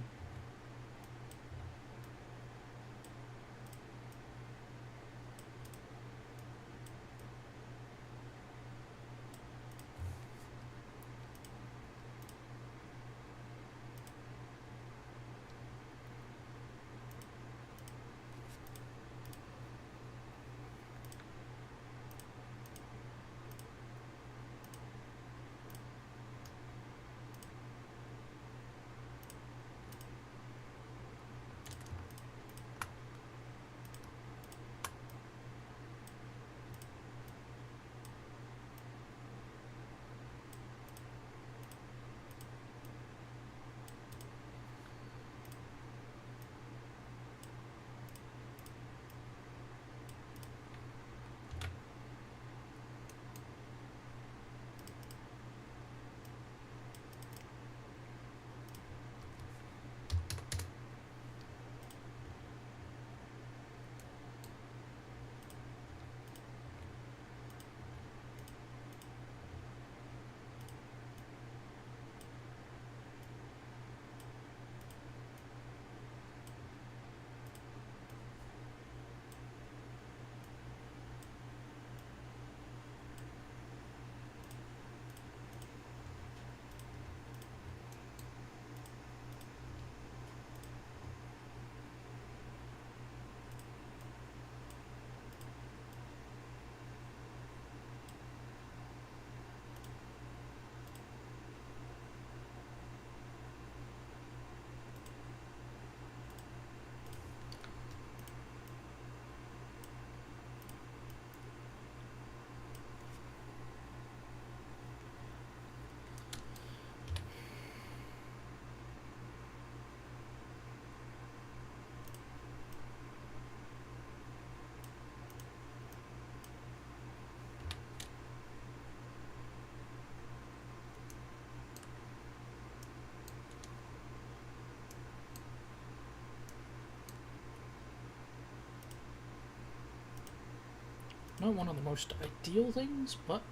Not one of the most ideal things, but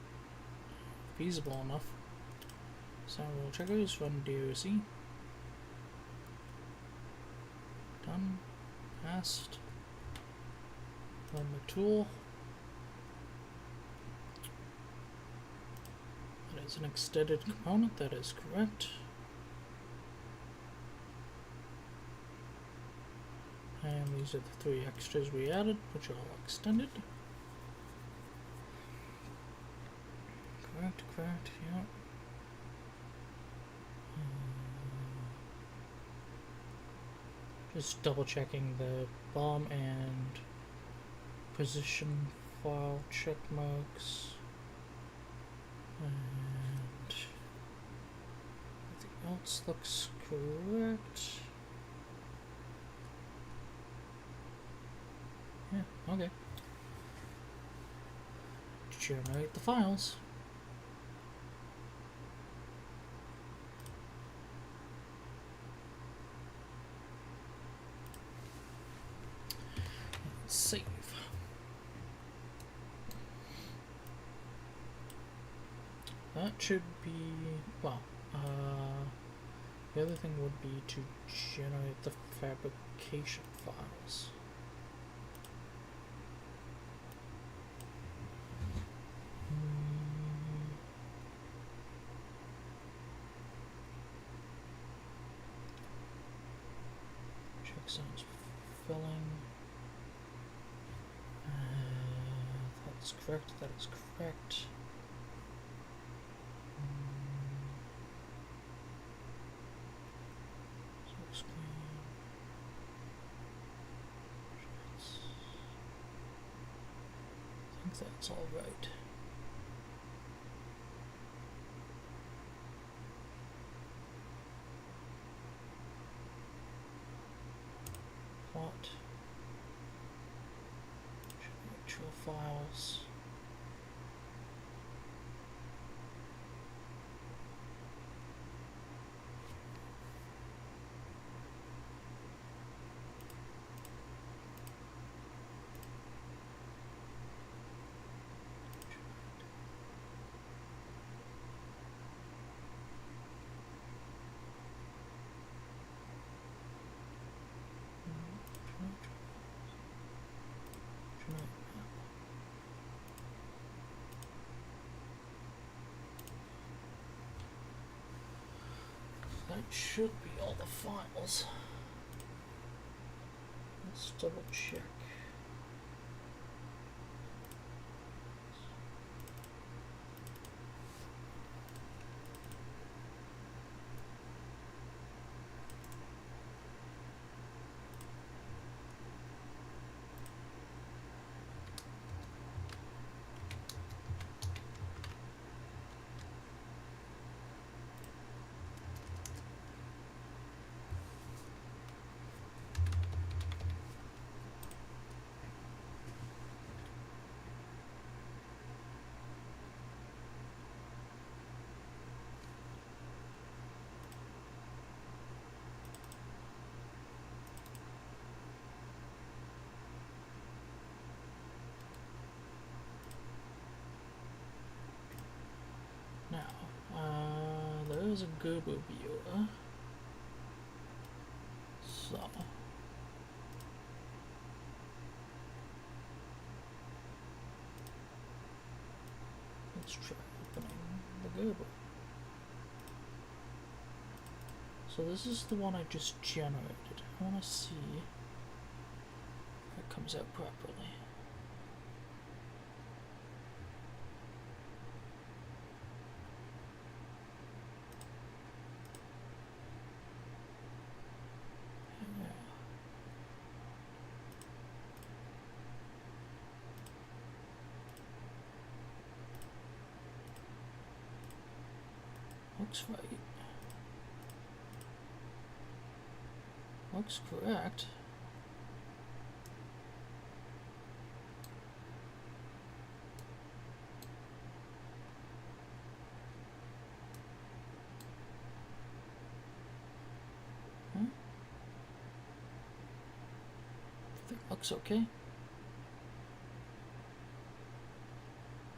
feasible enough. Sound triggers, run DOC. Done. Passed. Run the tool. That is an extended component, that is correct. And these are the 3 extras we added, which are all extended. Correct, yeah. Just double checking the bomb and position file check marks. And everything else looks correct. Yeah, okay. Generate the files. Save. That should be, well, the other thing would be to generate the fabrication files. Checkzones filling. That's correct, that is correct. I think that's all right. Plot. Actual files. That should be all the files. Let's double check. There is a Gerber viewer, so let's try opening the Gerber. So this is the one I just generated. I want to see if it comes out properly. Looks right. Looks correct. Everything looks okay.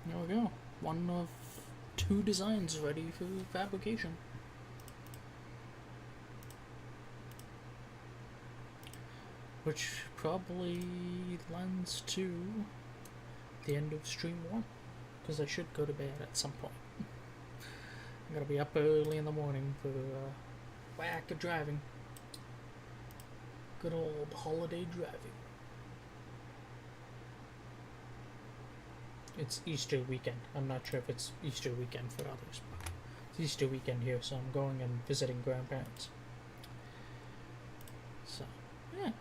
There we go. One of 2 designs ready for fabrication. Which probably lends to the end of stream 1, because I should go to bed at some point. I'm gonna be up early in the morning for whack of driving. Good old holiday driving. It's Easter weekend. I'm not sure if it's Easter weekend for others, but it's Easter weekend here, so I'm going and visiting grandparents. So, yeah.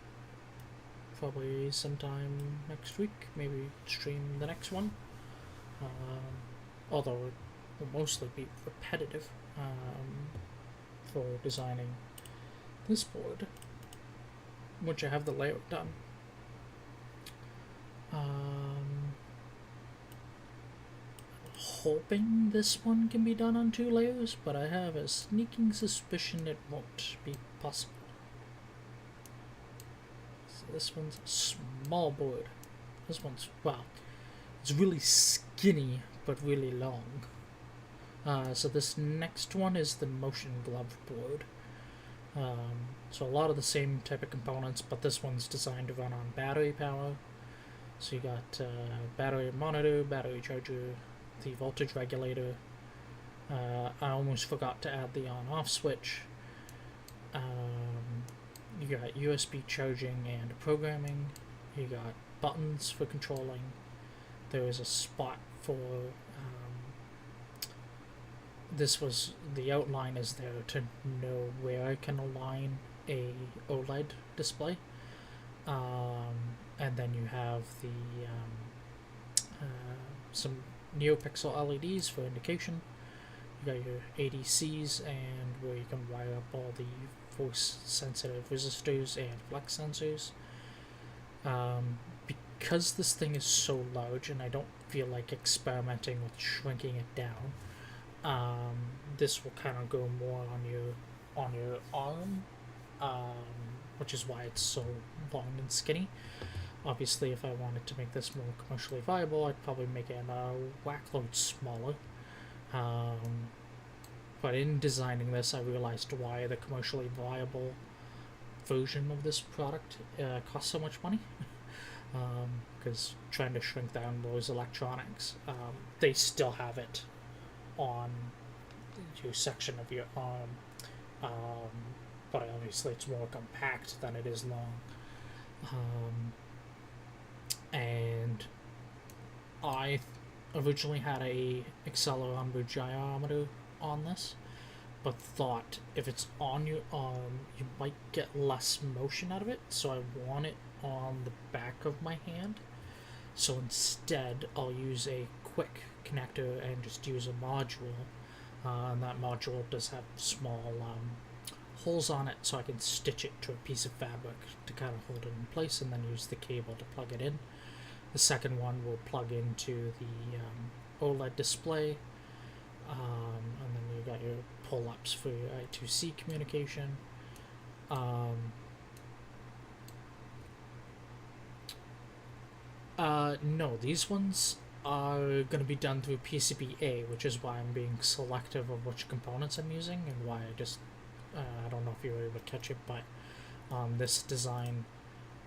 Probably sometime next week, maybe stream the next one. Although it will mostly be repetitive for designing this board, which I have the layout done. Hoping this one can be done on 2 layers, but I have a sneaking suspicion it won't be possible. So this one's a small board. This one's, well, it's really skinny, but really long. So this next one is the motion glove board. So a lot of the same type of components, but this one's designed to run on battery power. So you got battery monitor, battery charger, the voltage regulator. I almost forgot to add the on-off switch. You got USB charging and programming. You got buttons for controlling. There is a spot for the outline is there to know where I can align a OLED display. And then you have the some NeoPixel LEDs for indication. You got your ADCs, and where you can wire up all the force sensitive resistors and flex sensors. Because this thing is so large and I don't feel like experimenting with shrinking it down, this will kind of go more on your arm, which is why it's so long and skinny. Obviously, if I wanted to make this more commercially viable, I'd probably make it a whack load smaller. But in designing this, I realized why the commercially viable version of this product costs so much money. Because trying to shrink down those electronics, they still have it on your section of your arm, but obviously it's more compact than it is long. And I originally had a accelerometer gyrometer on this, but thought if it's on your arm you might get less motion out of it, so I want it on the back of my hand. So instead I'll use a quick connector and just use a module, and that module does have small holes on it, so I can stitch it to a piece of fabric to kind of hold it in place, and then use the cable to plug it in. The second one will plug into the OLED display, and then you got your pull-ups for your I2C communication. No, these ones are going to be done through PCBA, which is why I'm being selective of which components I'm using, and why I just, I don't know if you were able to catch it, but this design,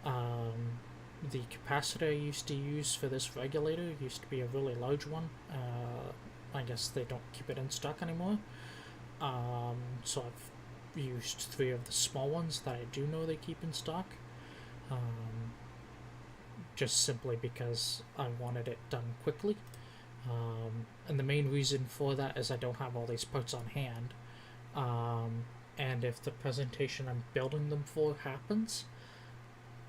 the capacitor I used to use for this regulator used to be a really large one. I guess they don't keep it in stock anymore. So I've used 3 of the small ones that I do know they keep in stock. Just simply because I wanted it done quickly. And the main reason for that is I don't have all these parts on hand. And if the presentation I'm building them for happens,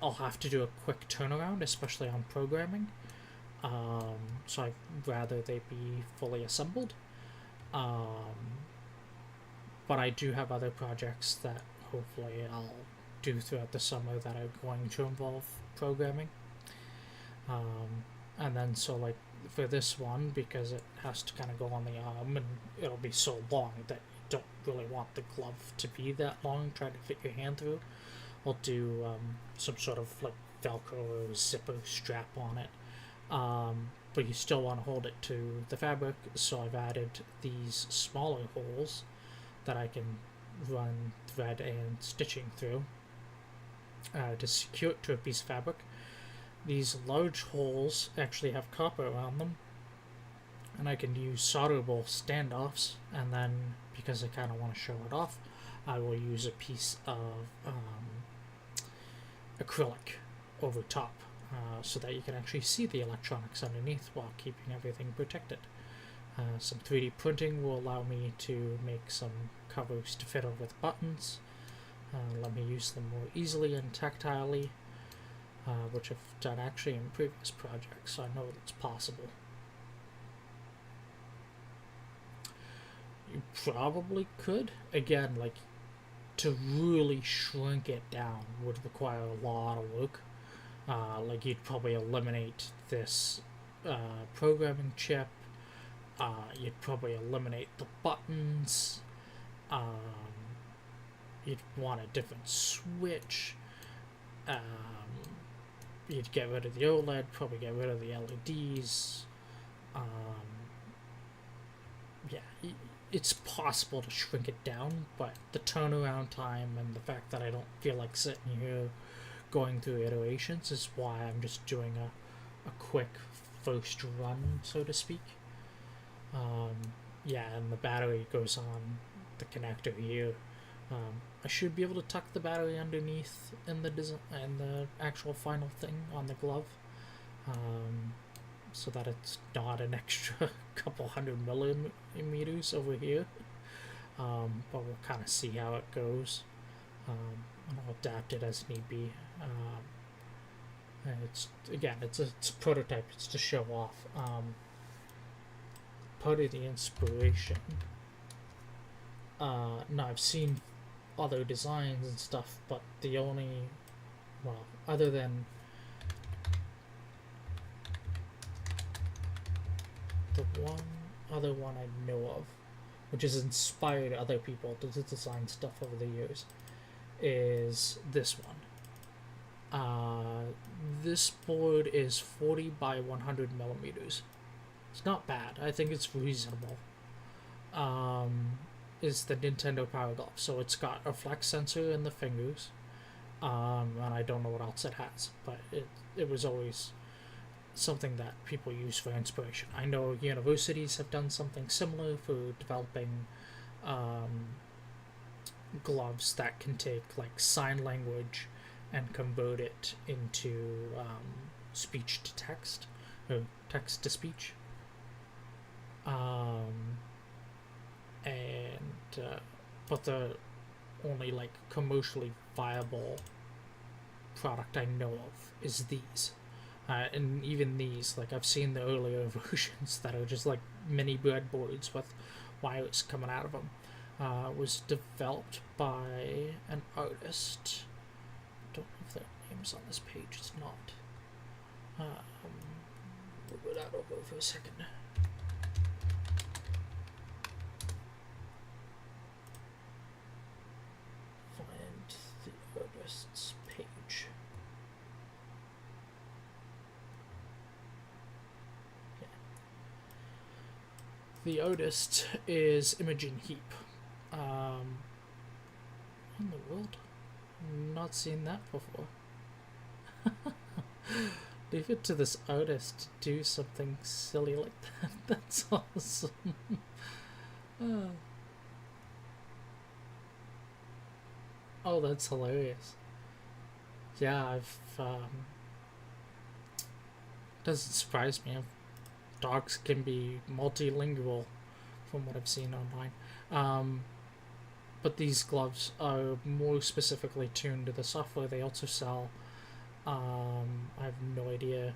I'll have to do a quick turnaround, especially on programming. So I'd rather they be fully assembled. But I do have other projects that hopefully I'll do throughout the summer that are going to involve programming. And then so like for this one, because it has to kind of go on the arm and it'll be so long that you don't really want the glove to be that long, trying to fit your hand through, I'll do some sort of like Velcro or zipper strap on it. but you still want to hold it to the fabric, so I've added these smaller holes that I can run thread and stitching through to secure it to a piece of fabric. These large holes actually have copper around them, and I can use solderable standoffs, and then because I kind of want to show it off, I will use a piece of acrylic over top so that you can actually see the electronics underneath while keeping everything protected. Some 3D printing will allow me to make some covers to fit over the buttons. Let me use them more easily and tactilely, which I've done actually in previous projects, so I know it's possible. You probably could. Again, like, to really shrink it down would require a lot of work. Like, you'd probably eliminate this programming chip. You'd probably eliminate the buttons. You'd want a different switch. You'd get rid of the OLED, probably get rid of the LEDs. Yeah, it's possible to shrink it down, but the turnaround time and the fact that I don't feel like sitting here going through iterations is why I'm just doing a quick first run, so to speak. Yeah, and the battery goes on the connector here. I should be able to tuck the battery underneath in the the actual final thing on the glove, so that it's not an extra couple hundred millimeters over here. But we'll kind of see how it goes, and I'll adapt it as need be. And it's a prototype. It's to show off. Part of the inspiration. No, I've seen other designs and stuff, but the only, well, other than the other one I know of, which has inspired other people to design stuff over the years, is this one. This board is 40 by 100 millimeters. It's not bad. I think it's reasonable. Is the Nintendo Power Glove. So it's got a flex sensor in the fingers. And I don't know what else it has, but it was always something that people use for inspiration. I know universities have done something similar for developing gloves that can take like sign language and convert it into speech to text, or text to speech. But the only like commercially viable product I know of is these. And even these, like I've seen the earlier versions that are just like mini breadboards with wires coming out of them. Was developed by an artist. Don't know if their name's on this page. It's not. Move that over for a second. Find the artist's page. Yeah. The artist is Imogen Heap. In the world? Not seen that before. Leave it to this artist to do something silly like that. That's awesome. Oh, that's hilarious. Yeah, I've doesn't surprise me. Dogs can be multilingual from what I've seen online. But these gloves are more specifically tuned to the software they also sell. I have no idea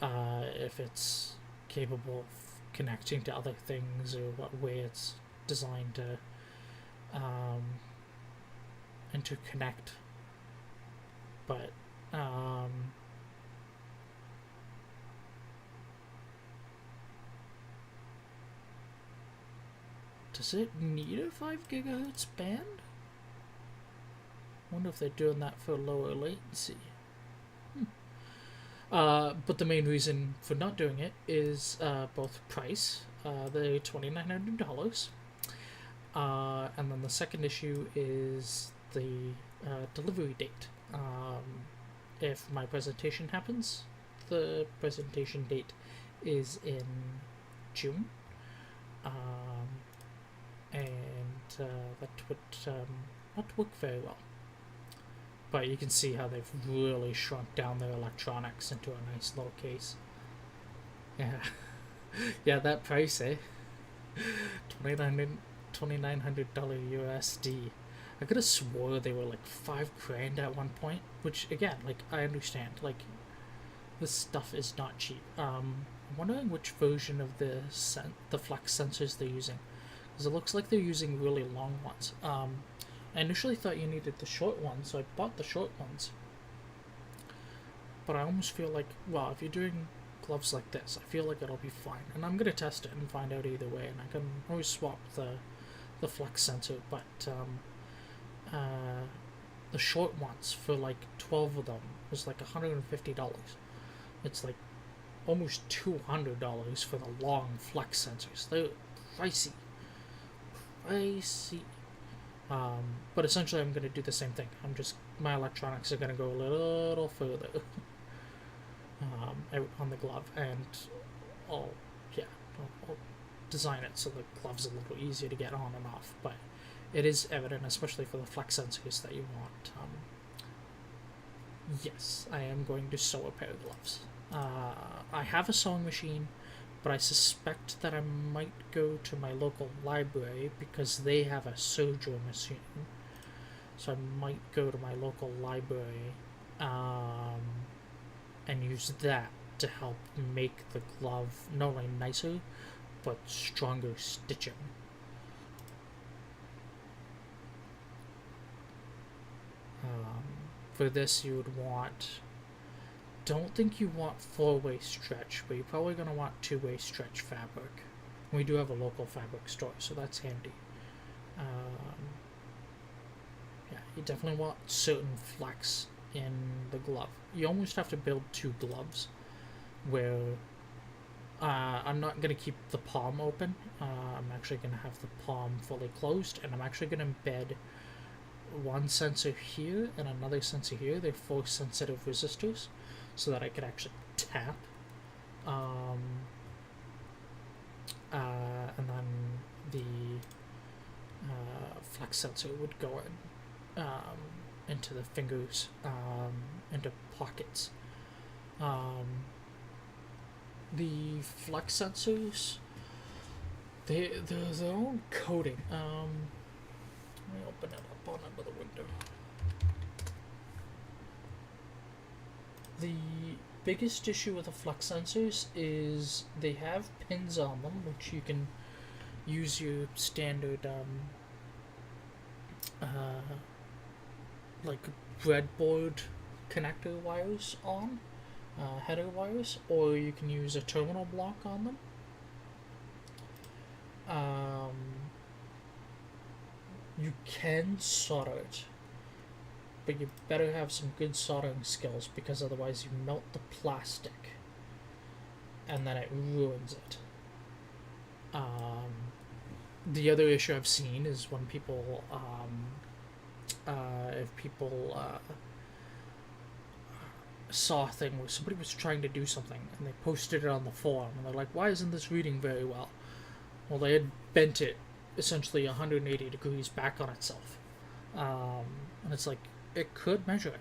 if it's capable of connecting to other things or what way it's designed to interconnect. But does it need a 5 gigahertz band? Wonder if they're doing that for lower latency. But the main reason for not doing it is both price, the $2,900, and then the second issue is the delivery date. If my presentation happens, the presentation date is in June, and that would not work very well. But you can see how they've really shrunk down their electronics into a nice little case. Yeah, yeah, that price, eh? $2,900 USD. I could have swore they were like $5,000 at one point. Which again, like I understand, like this stuff is not cheap. I'm wondering which version of the flex sensors they're using, because it looks like they're using really long ones. I initially thought you needed the short ones, so I bought the short ones. But I almost feel like, well, if you're doing gloves like this, I feel like it'll be fine. And I'm gonna test it and find out either way, and I can always swap the flex sensor. But the short ones for like 12 of them was like $150. It's like almost $200 for the long flex sensors. They're pricey. But essentially I'm going to do the same thing. My electronics are going to go a little further out on the glove, and I'll design it so the glove's a little easier to get on and off. But it is evident, especially for the flex sensors, that you want. Yes, I am going to sew a pair of gloves. I have a sewing machine, but I suspect that I might go to my local library because they have a serger machine. So I might go to my local library and use that to help make the glove not only nicer, but stronger stitching. For this, you would want... Don't think you want 4-way stretch, but you're probably going to want 2-way stretch fabric. We do have a local fabric store, so that's handy. Yeah, you definitely want certain flex in the glove. You almost have to build 2 gloves, where I'm not going to keep the palm open. I'm actually going to have the palm fully closed, and I'm actually going to embed one sensor here and another sensor here. They're force sensitive resistors, so that I could actually tap. And then the flex sensor would go in into the fingers, into pockets. The flex sensors, they're their own coating. Let me open it up on another window. The biggest issue with the flex sensors is they have pins on them, which you can use your standard like breadboard connector wires on, header wires, or you can use a terminal block on them. You can solder it, but you better have some good soldering skills, because otherwise you melt the plastic and then it ruins it. The other issue I've seen is when people if people saw a thing where somebody was trying to do something and they posted it on the forum and they're like, why isn't this reading very well? Well, they had bent it essentially 180 degrees back on itself, and it's like, it could measure it,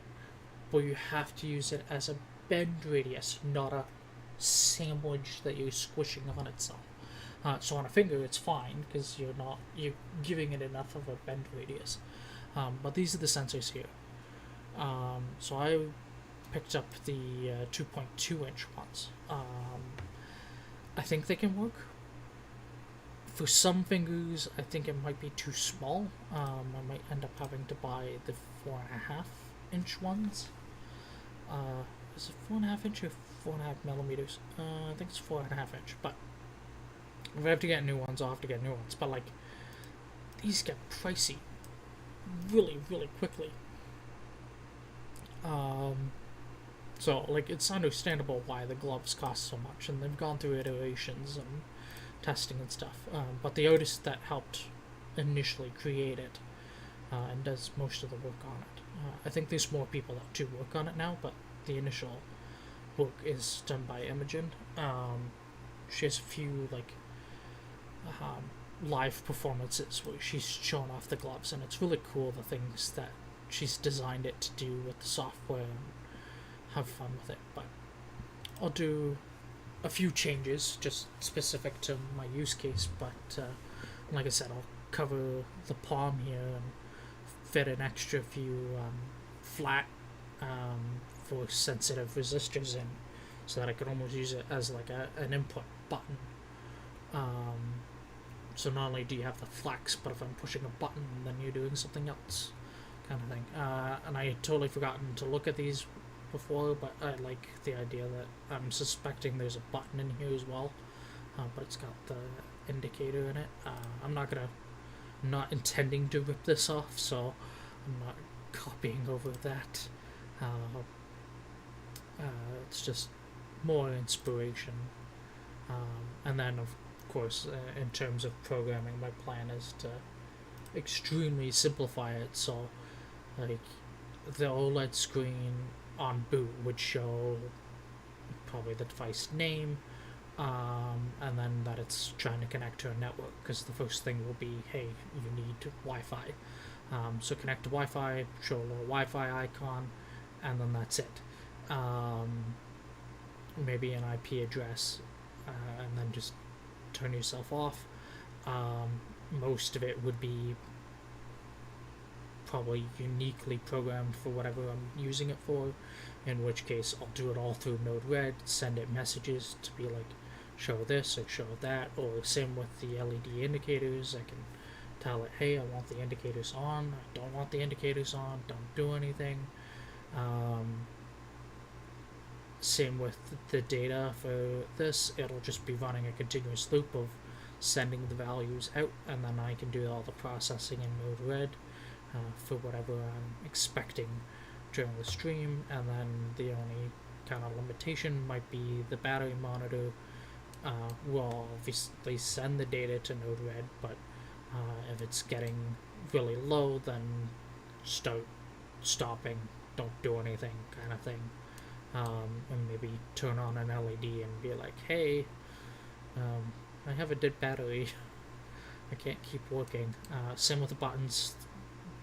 but you have to use it as a bend radius, not a sandwich that you're squishing on itself. So on a finger it's fine because you're giving it enough of a bend radius, but these are the sensors here. So I picked up the 2.2 inch ones. I think they can work. For some fingers, I think it might be too small. I might end up having to buy the 4.5 inch ones. Is it 4.5 inch or 4.5 millimeters? I think it's 4.5 inch. But if I have to get new ones, I'll have to get new ones. But like, these get pricey really, really quickly. So, like, it's understandable why the gloves cost so much, and they've gone through iterations and testing and stuff. But the artist that helped initially create it and does most of the work on it. I think there's more people that do work on it now, but the initial work is done by Imogen. She has a few like live performances where she's showing off the gloves, and it's really cool the things that she's designed it to do with the software and have fun with it. But I'll do a few changes just specific to my use case, but like I said, I'll cover the palm here and fit an extra few flat force sensitive resistors in so that I could almost use it as like an input button. So not only do you have the flex, but if I'm pushing a button, then you're doing something else, kind of thing. And I had totally forgotten to look at these before, but I like the idea that I'm suspecting there's a button in here as well, but it's got the indicator in it. I'm not intending to rip this off, so I'm not copying over that. It's just more inspiration. And then, of course, in terms of programming, my plan is to extremely simplify it. So, like, the OLED screen on boot would show probably the device name, and then that it's trying to connect to a network, because the first thing will be, hey, you need Wi-Fi. So connect to Wi-Fi, show a little Wi-Fi icon, and then that's it. Maybe an IP address, and then just turn yourself off. Most of it would be probably uniquely programmed for whatever I'm using it for, in which case I'll do it all through Node-RED, send it messages to be like, show this or show that, or same with the LED indicators. I can tell it, hey, I want the indicators on, I don't want the indicators on, don't do anything. Same with the data for this, it'll just be running a continuous loop of sending the values out, and then I can do all the processing in Node-RED for whatever I'm expecting during the stream. And then the only kind of limitation might be the battery monitor. Will obviously send the data to Node-RED, but if it's getting really low, then stopping, don't do anything, kind of thing. And maybe turn on an LED and be like, hey, I have a dead battery, I can't keep working. Same with the buttons,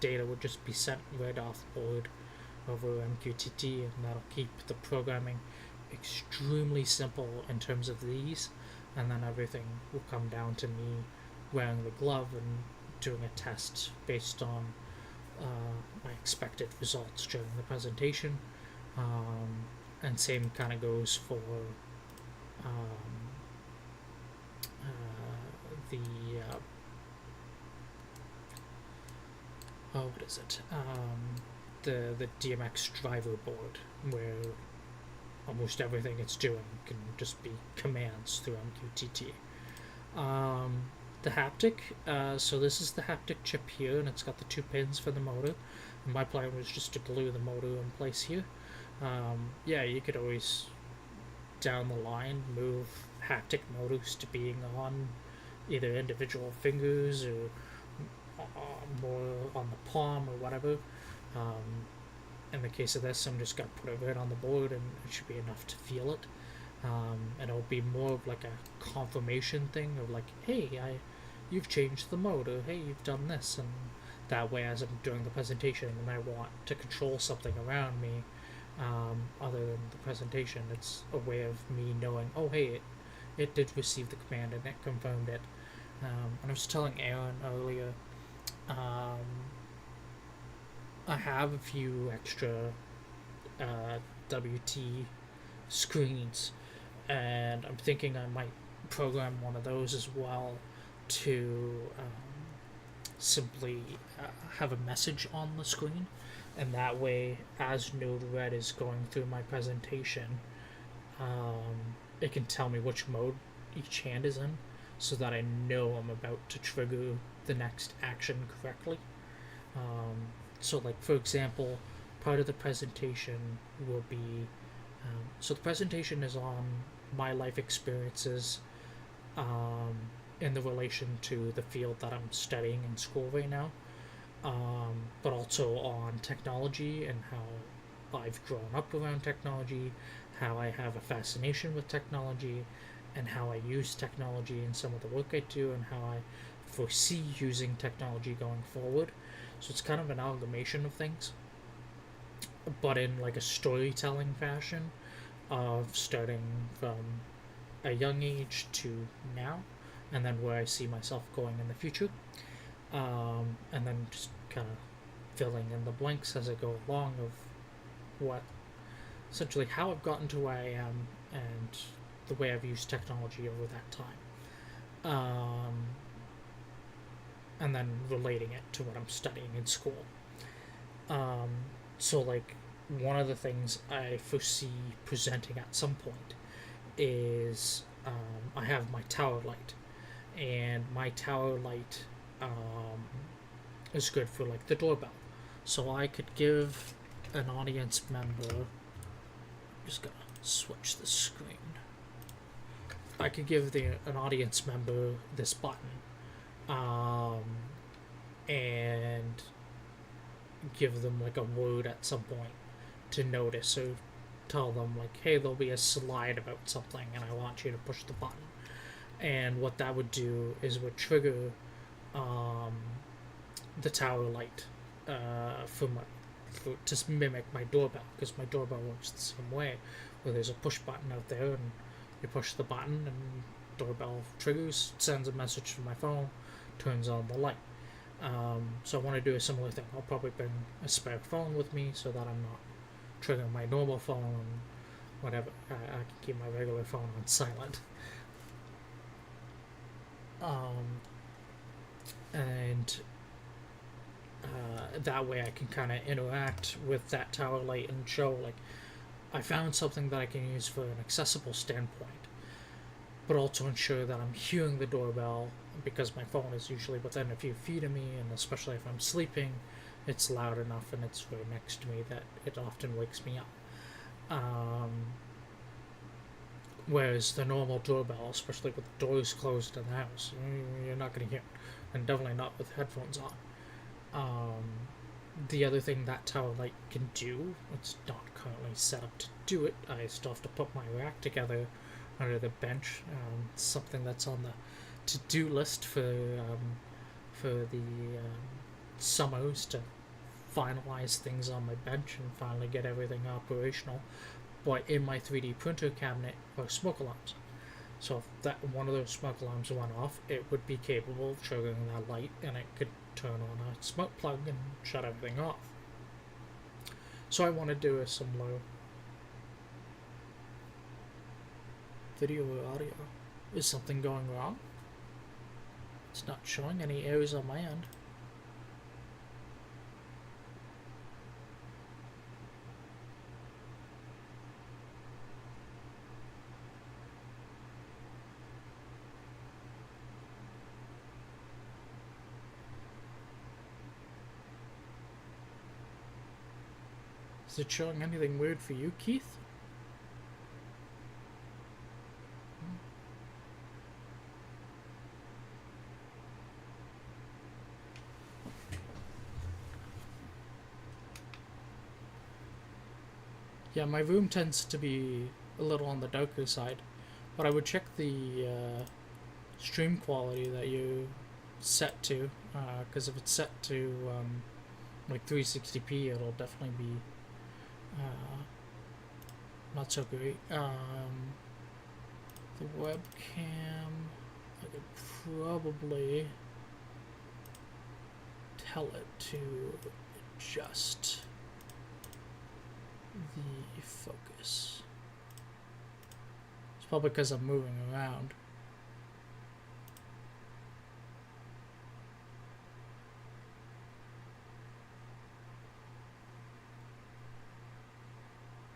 data would just be sent right off board over MQTT, and that'll keep the programming extremely simple in terms of these, and then everything will come down to me wearing the glove and doing a test based on my expected results during the presentation. And same kind of goes for the what is it? The DMX driver board, where almost everything it's doing can just be commands through MQTT. The haptic, so this is the haptic chip here, and it's got the 2 pins for the motor. And my plan was just to glue the motor in place here. Yeah, you could always down the line move haptic motors to being on either individual fingers or more on the palm or whatever. In the case of this, I'm just going to put it right on the board, and it should be enough to feel it. And it'll be more of like a confirmation thing of like, hey, you've changed the motor, hey, you've done this, and that way as I'm doing the presentation and I want to control something around me, other than the presentation, it's a way of me knowing, oh, hey, it did receive the command and it confirmed it. And I was telling Aaron earlier, I have a few extra WT screens, and I'm thinking I might program one of those as well to simply have a message on the screen, and that way as Node-RED is going through my presentation, it can tell me which mode each hand is in, so that I know I'm about to trigger the next action correctly. So like, for example, part of the presentation will be So the presentation is on my life experiences um, in the relation to the field that I'm studying in school right now, but also on technology and how I've grown up around technology, how I have a fascination with technology, and how I use technology in some of the work I do, and how I foresee using technology going forward. So it's kind of an amalgamation of things, but in like a storytelling fashion of starting from a young age to now, and then where I see myself going in the future, and then just kind of filling in the blanks as I go along of what essentially how I've gotten to where I am and the way I've used technology over that time, and then relating it to what I'm studying in school. Um, so, like, one of the things I foresee presenting at some point is I have my tower light, and my tower light is good for like the doorbell. So I could give an audience member. I'm just gonna switch the screen. I could give an audience member this button, and give them like a word at some point to notice. So tell them like, hey, there'll be a slide about something, and I want you to push the button. And what that would do is would trigger the tower light to mimic my doorbell, because my doorbell works the same way, where there's a push button out there, and you push the button, and doorbell triggers, sends a message from my phone, turns on the light. So I want to do a similar thing. I'll probably bring a spare phone with me so that I'm not triggering my normal phone and whatever. I can keep my regular phone on silent. And that way I can kind of interact with that tower light and show, like, I found something that I can use for an accessible standpoint, but also ensure that I'm hearing the doorbell, because my phone is usually within a few feet of me, and especially if I'm sleeping, it's loud enough and it's right next to me that it often wakes me up. Whereas the normal doorbell, especially with the doors closed in the house, you're not going to hear it, and definitely not with headphones on. The other thing that tower light can do, it's not currently set up to do it. I still have to put my rack together under the bench. Something that's on the to-do list for the summers, to finalize things on my bench and finally get everything operational. But in my 3D printer cabinet are smoke alarms. So if that one of those smoke alarms went off, it would be capable of triggering that light, and it could turn on a smoke plug and shut everything off. So I want to do a similar video or audio. Is something going wrong? It's not showing any errors on my end. Is it showing anything weird for you, Keith? Yeah, my room tends to be a little on the darker side, but I would check the stream quality that you set to, because if it's set to like 360p, it'll definitely be not so great. The webcam, I could probably tell it to adjust the focus. It's probably because I'm moving around.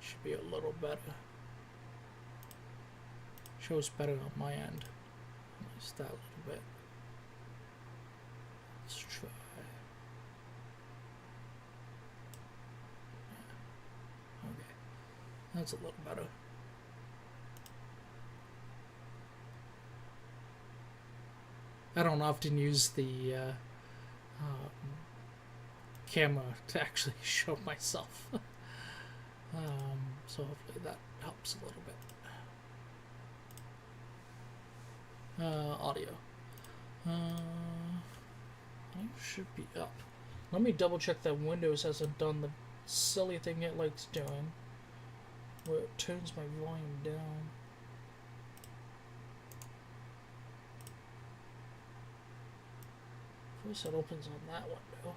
Should be a little better. Shows better on my end. Just that little bit. Let's try. That's a little better. I don't often use the camera to actually show myself. So hopefully that helps a little bit. Audio. I should be up. Let me double check that Windows hasn't done the silly thing it likes doing, where it turns my volume down. First it opens on that window.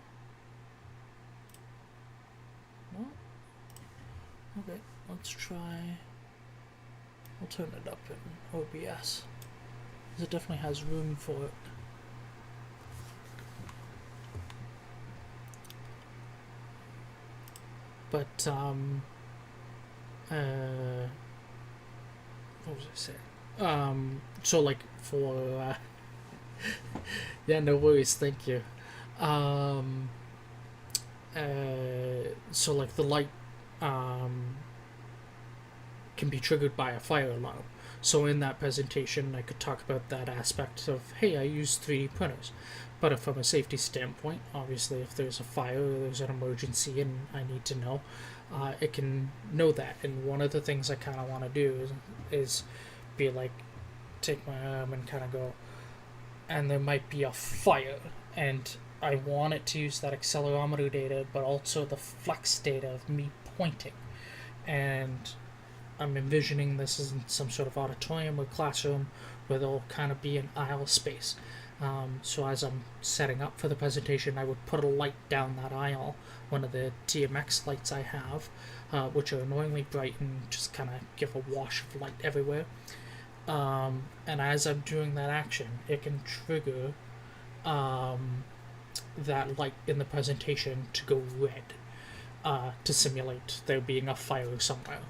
No? Okay, let's try. I'll turn it up in OBS. It definitely has room for it. But, what was I saying? So like for, yeah, no worries, thank you. So like the light, can be triggered by a fire alarm. So in that presentation, I could talk about that aspect of, hey, I use 3D printers. But from a safety standpoint, obviously, if there's a fire or there's an emergency and I need to know, it can know that. And one of the things I kind of want to do is be like, take my arm and kind of go, and there might be a fire. And I want it to use that accelerometer data, but also the flex data of me pointing. And I'm envisioning this as in some sort of auditorium or classroom where there'll kind of be an aisle space. So as I'm setting up for the presentation, I would put a light down that aisle, one of the TMX lights I have, which are annoyingly bright and just kind of give a wash of light everywhere. And as I'm doing that action, it can trigger that light in the presentation to go red, to simulate there being a fire somewhere.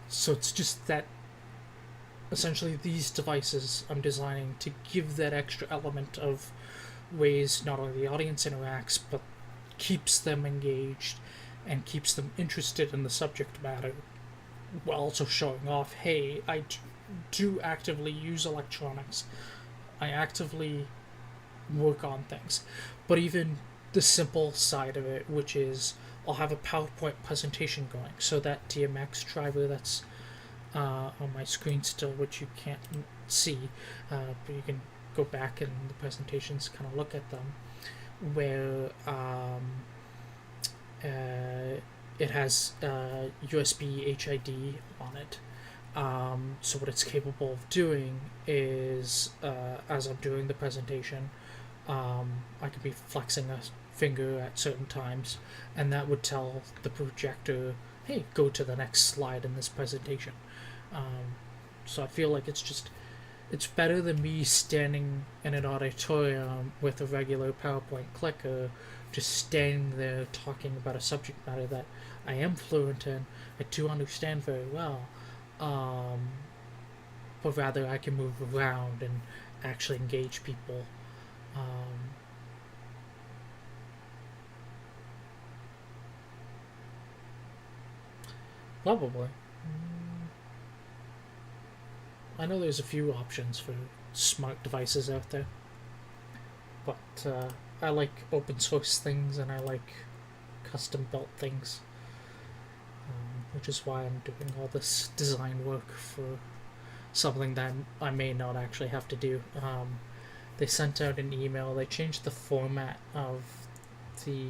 So it's just that essentially these devices I'm designing to give that extra element of ways not only the audience interacts, but keeps them engaged and keeps them interested in the subject matter, while also showing off, hey, I do actively use electronics. I actively work on things. But even the simple side of it, which is I'll have a PowerPoint presentation going. So that DMX driver that's on my screen still, which you can't see, but you can go back in the presentations, kind of look at them, where it has USB HID on it. So what it's capable of doing is, as I'm doing the presentation, I could be flexing a finger at certain times, and that would tell the projector, hey, go to the next slide in this presentation. So I feel like it's better than me standing in an auditorium with a regular PowerPoint clicker, just standing there talking about a subject matter that I am fluent in, I do understand very well, but rather I can move around and actually engage people. Probably. I know there's a few options for smart devices out there, but I like open source things and I like custom built things, which is why I'm doing all this design work for something that I may not actually have to do. They sent out an email, they changed the format of the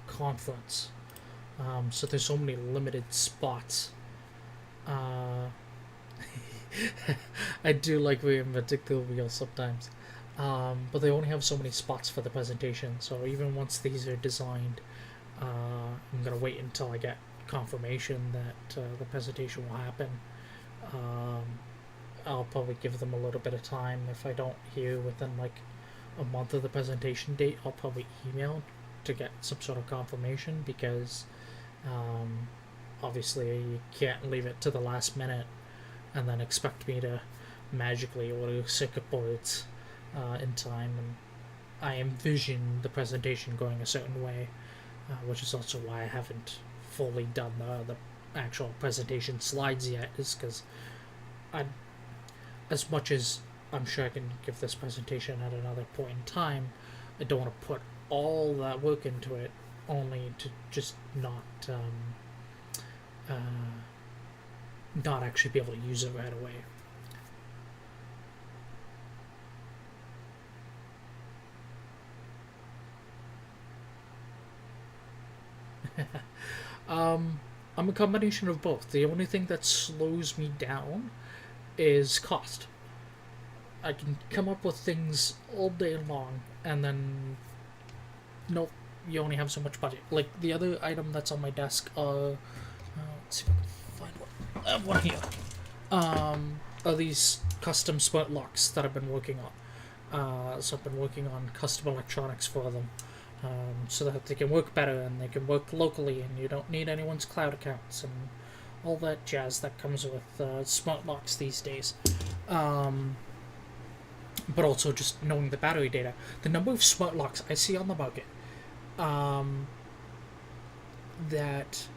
conference, so there's so many limited spots. I do like reinventing the wheel sometimes, but they only have so many spots for the presentation, so even once these are designed, I'm going to wait until I get confirmation that the presentation will happen. I'll probably give them a little bit of time. If I don't hear within like a month of the presentation date, I'll probably email to get some sort of confirmation, because obviously you can't leave it to the last minute and then expect me to magically order circuit boards in time. And I envision the presentation going a certain way, which is also why I haven't fully done the actual presentation slides yet, is because I, as much as I'm sure I can give this presentation at another point in time, I don't want to put all that work into it only to just not actually be able to use it right away. I'm a combination of both. The only thing that slows me down is cost. I can come up with things all day long, and then nope, you only have so much budget. Like the other item that's on my desk, let's see if I can find one. I have one here. Are these custom smart locks that I've been working on. So I've been working on custom electronics for them. So that they can work better and they can work locally and you don't need anyone's cloud accounts and all that jazz that comes with smart locks these days. But also just knowing the battery data. The number of smart locks I see on the market that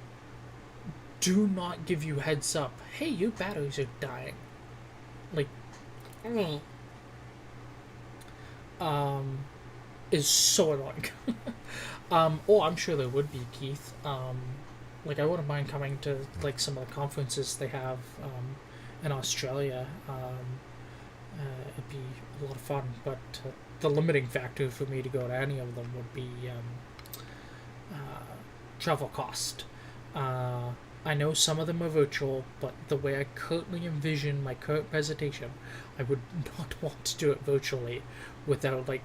do not give you heads up, hey, your batteries are dying. Like, is so annoying. I'm sure there would be, Keith. Like, I wouldn't mind coming to like some of the conferences they have in Australia. It'd be a lot of fun, but the limiting factor for me to go to any of them would be travel cost. I know some of them are virtual, but the way I currently envision my current presentation, I would not want to do it virtually without, like,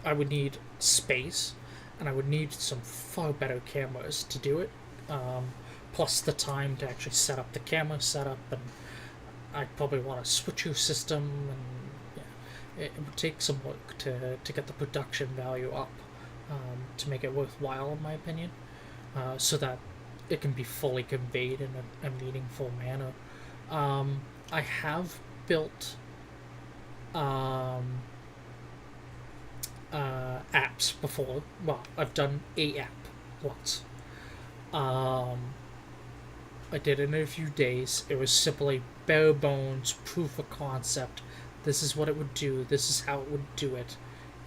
I would need space, and I would need some far better cameras to do it, plus the time to actually set up the camera setup, and I'd probably want a switcher system, and yeah, it would take some work to get the production value up, to make it worthwhile, in my opinion, so that it can be fully conveyed in a meaningful manner. I have built apps before. Well, I've done a app once. I did it in a few days. It was simply bare bones proof of concept. This is what it would do. This is how it would do it.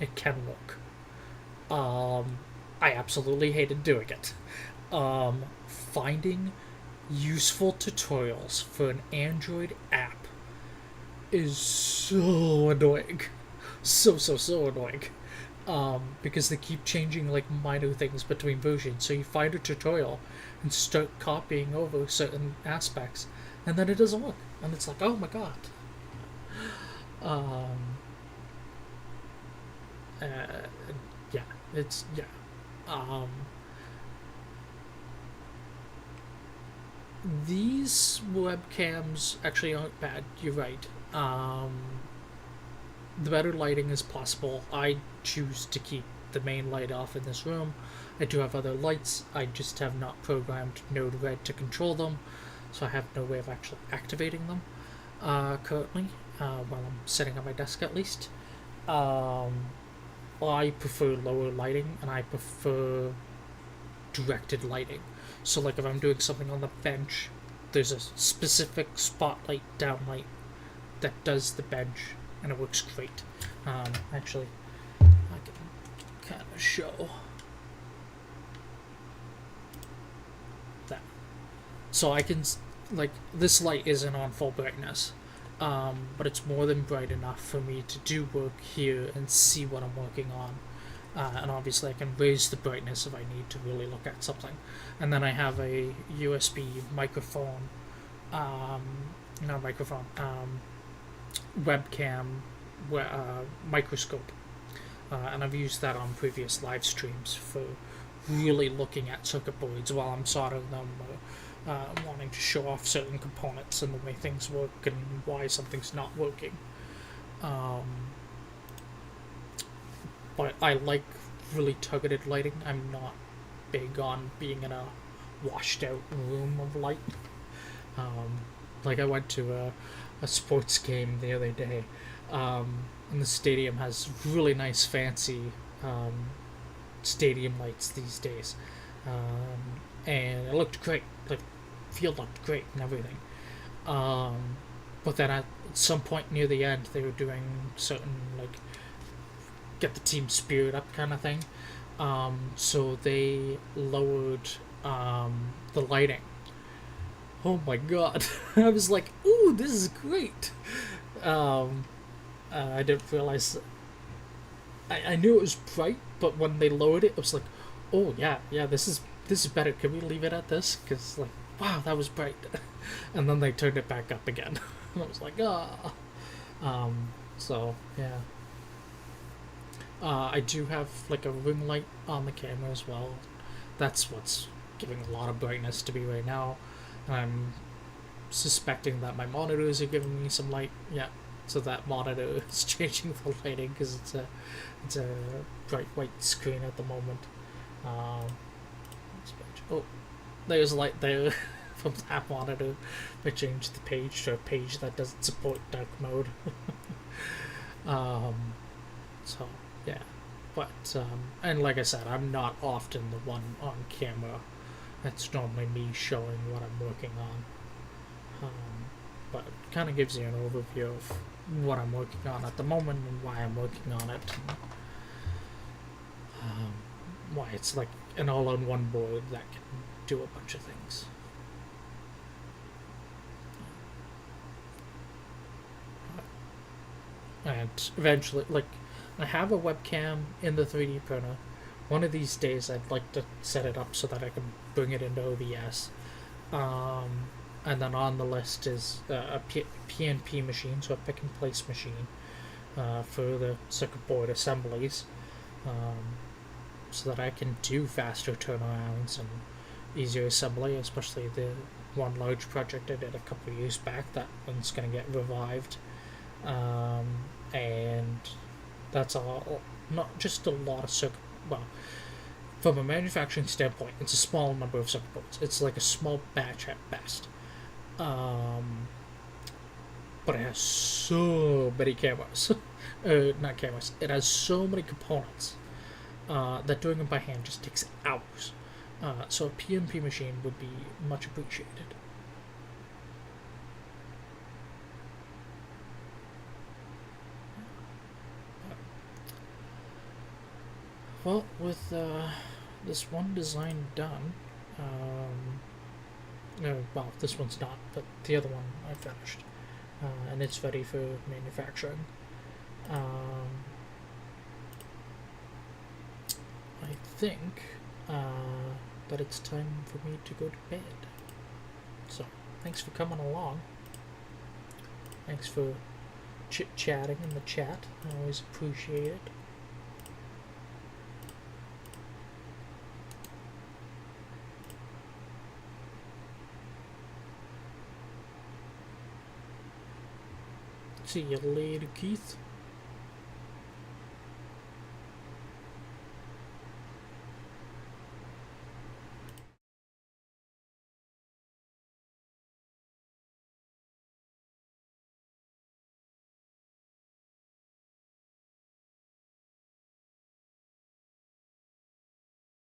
It can work. I absolutely hated doing it. Finding useful tutorials for an Android app is so annoying. So annoying. Because they keep changing like minor things between versions. So you find a tutorial and start copying over certain aspects, and then it doesn't work. And it's like, oh my god. Yeah, it's, yeah. These webcams actually aren't bad, you're right. The better lighting is possible. I choose to keep the main light off in this room. I do have other lights, I just have not programmed Node Red to control them, so I have no way of actually activating them currently, while I'm sitting at my desk at least. I prefer lower lighting, and I prefer directed lighting. So like if I'm doing something on the bench, there's a specific spotlight downlight that does the bench, and it works great. Actually, I can kind of show that. So I can, like, this light isn't on full brightness, but it's more than bright enough for me to do work here and see what I'm working on. And obviously I can raise the brightness if I need to really look at something. And then I have a USB microphone, not microphone, webcam, microscope. And I've used that on previous live streams for really looking at circuit boards while I'm soldering them, or wanting to show off certain components and the way things work and why something's not working. But I like really targeted lighting. I'm not big on being in a washed out room of light. Like I went to a sports game the other day, and the stadium has really nice fancy stadium lights these days. and it looked great. Like, field looked great and everything. But then at some point near the end, they were doing certain, like, get the team spirit up kind of thing. So they lowered the lighting. Oh my god. I was like, ooh, this is great. I didn't realize. I knew it was bright, but when they lowered it, it was like, oh yeah, this is better. Can we leave it at this? Because, like, wow, that was bright. And then they turned it back up again. And I was like, ah. So yeah. I do have like a ring light on the camera as well. That's what's giving a lot of brightness to me right now. I'm suspecting that my monitors are giving me some light. Yeah, so that monitor is changing the lighting because it's a bright white screen at the moment. Um, oh, there's light there from that monitor. I changed the page to a page that doesn't support dark mode. So yeah, but and like I said, I'm not often the one on camera. That's normally me showing what I'm working on. But it kind of gives you an overview of what I'm working on at the moment and why I'm working on it. And, why it's like an all-on-one board that can do a bunch of things. And eventually, like, I have a webcam in the 3D printer. One of these days, I'd like to set it up so that I can bring it into OBS. And then on the list is a PNP machine, so a pick and place machine for the circuit board assemblies, so that I can do faster turnarounds and easier assembly, especially the one large project I did a couple of years back. That one's going to get revived. And that's all, not just a lot of circuit, well, from a manufacturing standpoint, it's a small number of circuit boards. It's like a small batch at best. But it has so many cameras. Not cameras. It has so many components that doing them by hand just takes hours. So a PNP machine would be much appreciated. Well, with this one design done, well, this one's not, but the other one I finished, and it's ready for manufacturing. I think that it's time for me to go to bed. So, thanks for coming along. Thanks for chit-chatting in the chat. I always appreciate it. See you later, Keith.